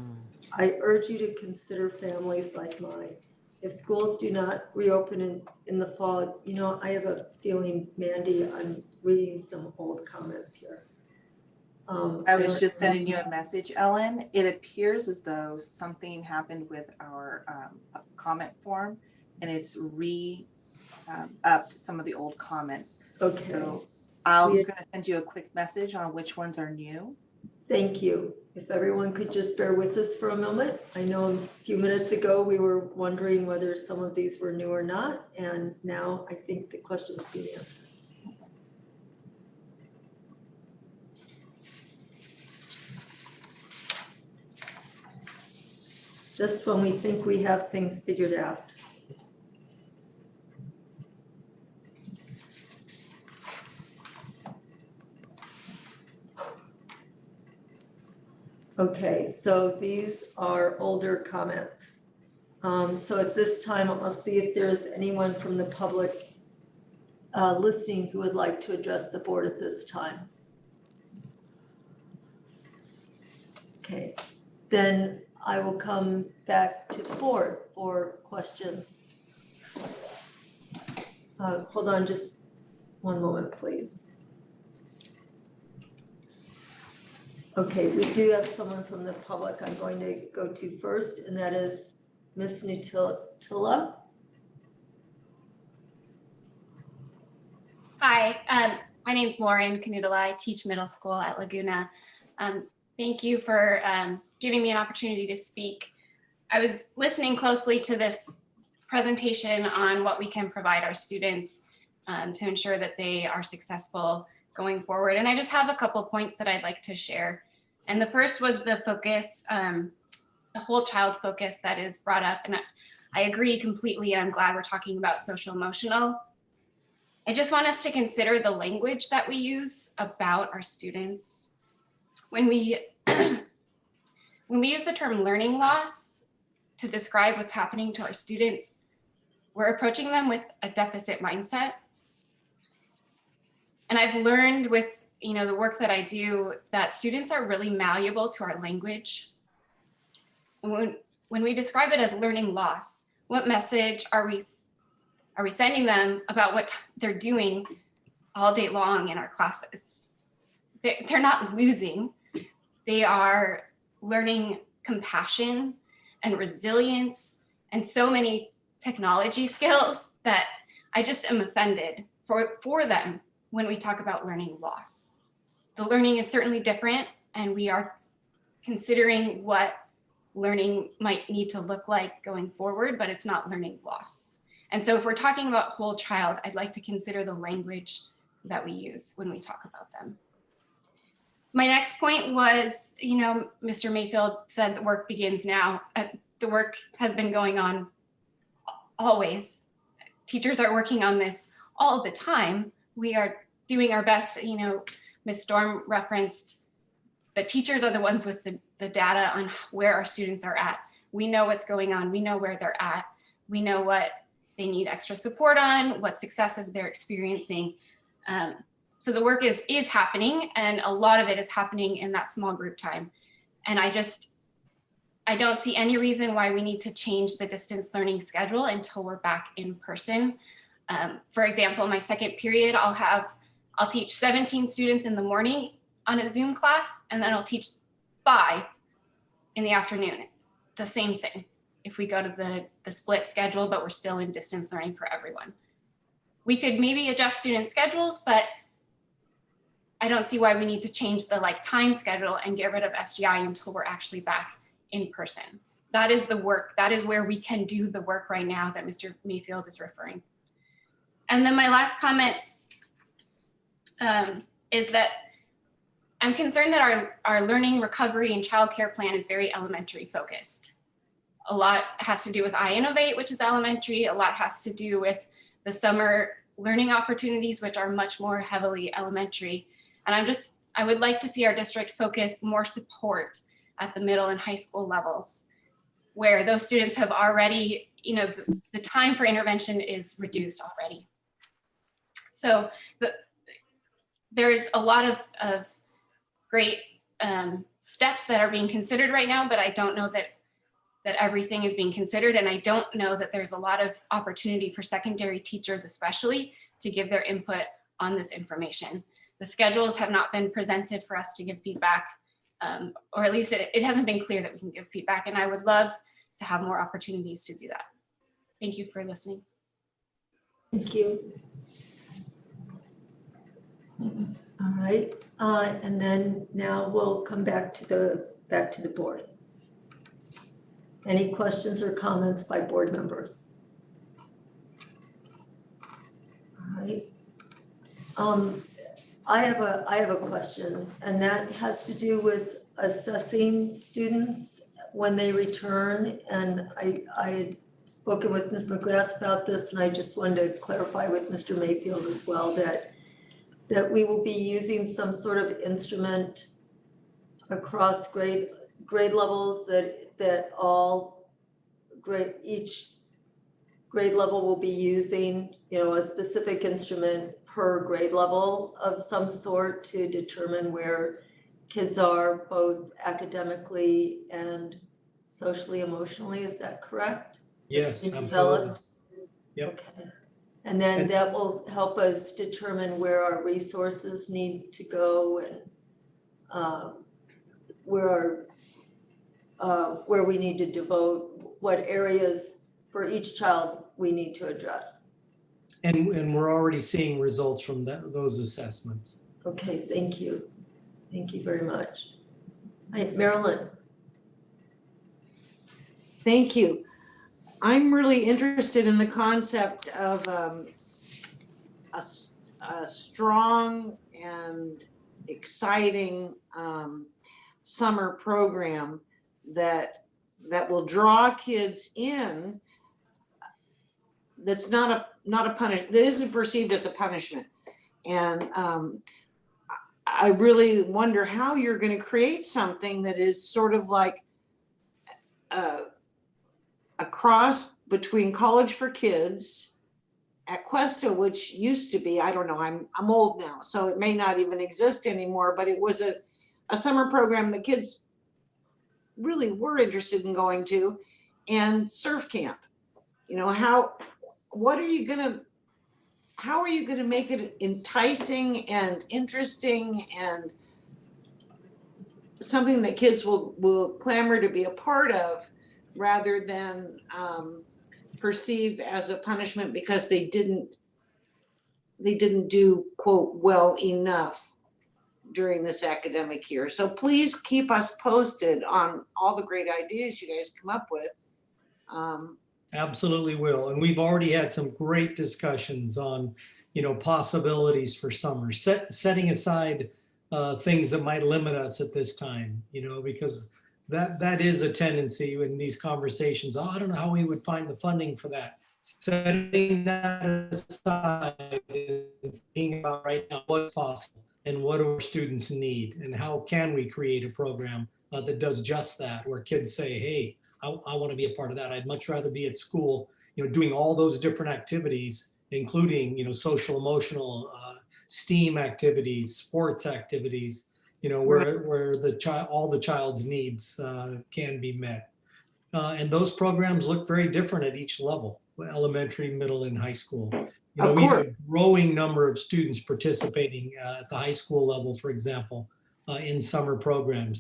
I urge you to consider families like mine. If schools do not reopen in the fall, you know, I have a feeling, Mandy, I'm reading some old comments here. I was just sending you a message, Ellen. It appears as though something happened with our comment form, and it's upped some of the old comments. Okay. So I'm going to send you a quick message on which ones are new. Thank you. If everyone could just bear with us for a moment. I know a few minutes ago we were wondering whether some of these were new or not, and now I think the question's being answered. Just when we think we have things figured out. Okay, so these are older comments. So at this time, I'll see if there's anyone from the public listening who would like to address the board at this time. Okay, then I will come back to the board for questions. Hold on just one moment, please. Okay, we do have someone from the public I'm going to go to first, and that is Ms. Nutilla. Hi, my name's Lauren Canutala. I teach middle school at Laguna. Thank you for giving me an opportunity to speak. I was listening closely to this presentation on what we can provide our students to ensure that they are successful going forward. And I just have a couple points that I'd like to share. And the first was the focus, the whole child focus that is brought up. And I agree completely. I'm glad we're talking about social emotional. I just want us to consider the language that we use about our students. When we use the term learning loss to describe what's happening to our students, we're approaching them with a deficit mindset. And I've learned with the work that I do that students are really malleable to our language. When we describe it as learning loss, what message are we sending them about what they're doing all day long in our classes? They're not losing. They are learning compassion and resilience and so many technology skills that I just am offended for them when we talk about learning loss. The learning is certainly different, and we are considering what learning might need to look like going forward, but it's not learning loss. And so if we're talking about whole child, I'd like to consider the language that we use when we talk about them. My next point was, Mr. Mayfield said the work begins now. The work has been going on always. Teachers are working on this all the time. We are doing our best. Ms. Storm referenced the teachers are the ones with the data on where our students are at. We know what's going on. We know where they're at. We know what they need extra support on, what successes they're experiencing. So the work is happening, and a lot of it is happening in that small group time. And I don't see any reason why we need to change the distance learning schedule until we're back in person. For example, my second period, I'll teach 17 students in the morning on a Zoom class, and then I'll teach 5 in the afternoon. The same thing if we go to the split schedule, but we're still in distance learning for everyone. We could maybe adjust student schedules, but I don't see why we need to change the time schedule and get rid of SGI until we're actually back in person. That is the work. That is where we can do the work right now that Mr. Mayfield is referring. And then my last comment is that I'm concerned that our learning, recovery, and childcare plan is very elementary focused. A lot has to do with iInnovate, which is elementary. A lot has to do with the summer learning opportunities, which are much more heavily elementary. And I would like to see our district focus more support at the middle and high school levels, where those students have already, the time for intervention is reduced already. So there's a lot of great steps that are being considered right now, but I don't know that everything is being considered. And I don't know that there's a lot of opportunity for secondary teachers, especially, to give their input on this information. The schedules have not been presented for us to give feedback, or at least it hasn't been clear that we can give feedback. And I would love to have more opportunities to do that. Thank you for listening. Thank you. All right, and then now we'll come back to the board. Any questions or comments by board members? All right. I have a question, and that has to do with assessing students when they return. And I had spoken with Ms. McGrath about this, and I just wanted to clarify with Mr. Mayfield as well that we will be using some sort of instrument across grade levels that each grade level will be using, a specific instrument per grade level of some sort to determine where kids are both academically and socially, emotionally. Is that correct? Yes, It's been absolutely. developed? Yep. Okay. And then that will help us determine where our resources need to go and where we need to devote, what areas for each child we need to address. And we're already seeing results from those assessments. Okay, thank you. Thank you very much. All right, Marilyn. Thank you. I'm really interested in the concept of a strong and exciting summer program that will draw kids in. That's not a punishment, that isn't perceived as a punishment. And I really wonder how you're going to create something that is sort of like a cross between College for Kids at Cuesta, which used to be, I don't know, I'm old now, so it may not even exist anymore, but it was a summer program that kids really were interested in going to, and surf camp. How are you gonna make it enticing and interesting and something that kids will clamor to be a part of, rather than perceive as a punishment because they didn't do, quote, well enough during this academic year. So please keep us posted on all the great ideas you guys come up with. Absolutely will. And we've already had some great discussions on, possibilities for summer, setting aside things that might limit us at this time, because that is a tendency in these conversations. Oh, I don't know how we would find the funding for that. Setting that aside and thinking about right now what's possible and what do our students need and how can we create a program that does just that, where kids say, hey, I want to be a part of that. I'd much rather be at school, doing all those different activities, including, social, emotional, STEAM activities, sports activities, where all the child's needs can be met. And those programs look very different at each level, elementary, middle, and high school. We have a growing number of students participating at the high school level, for example, in summer programs.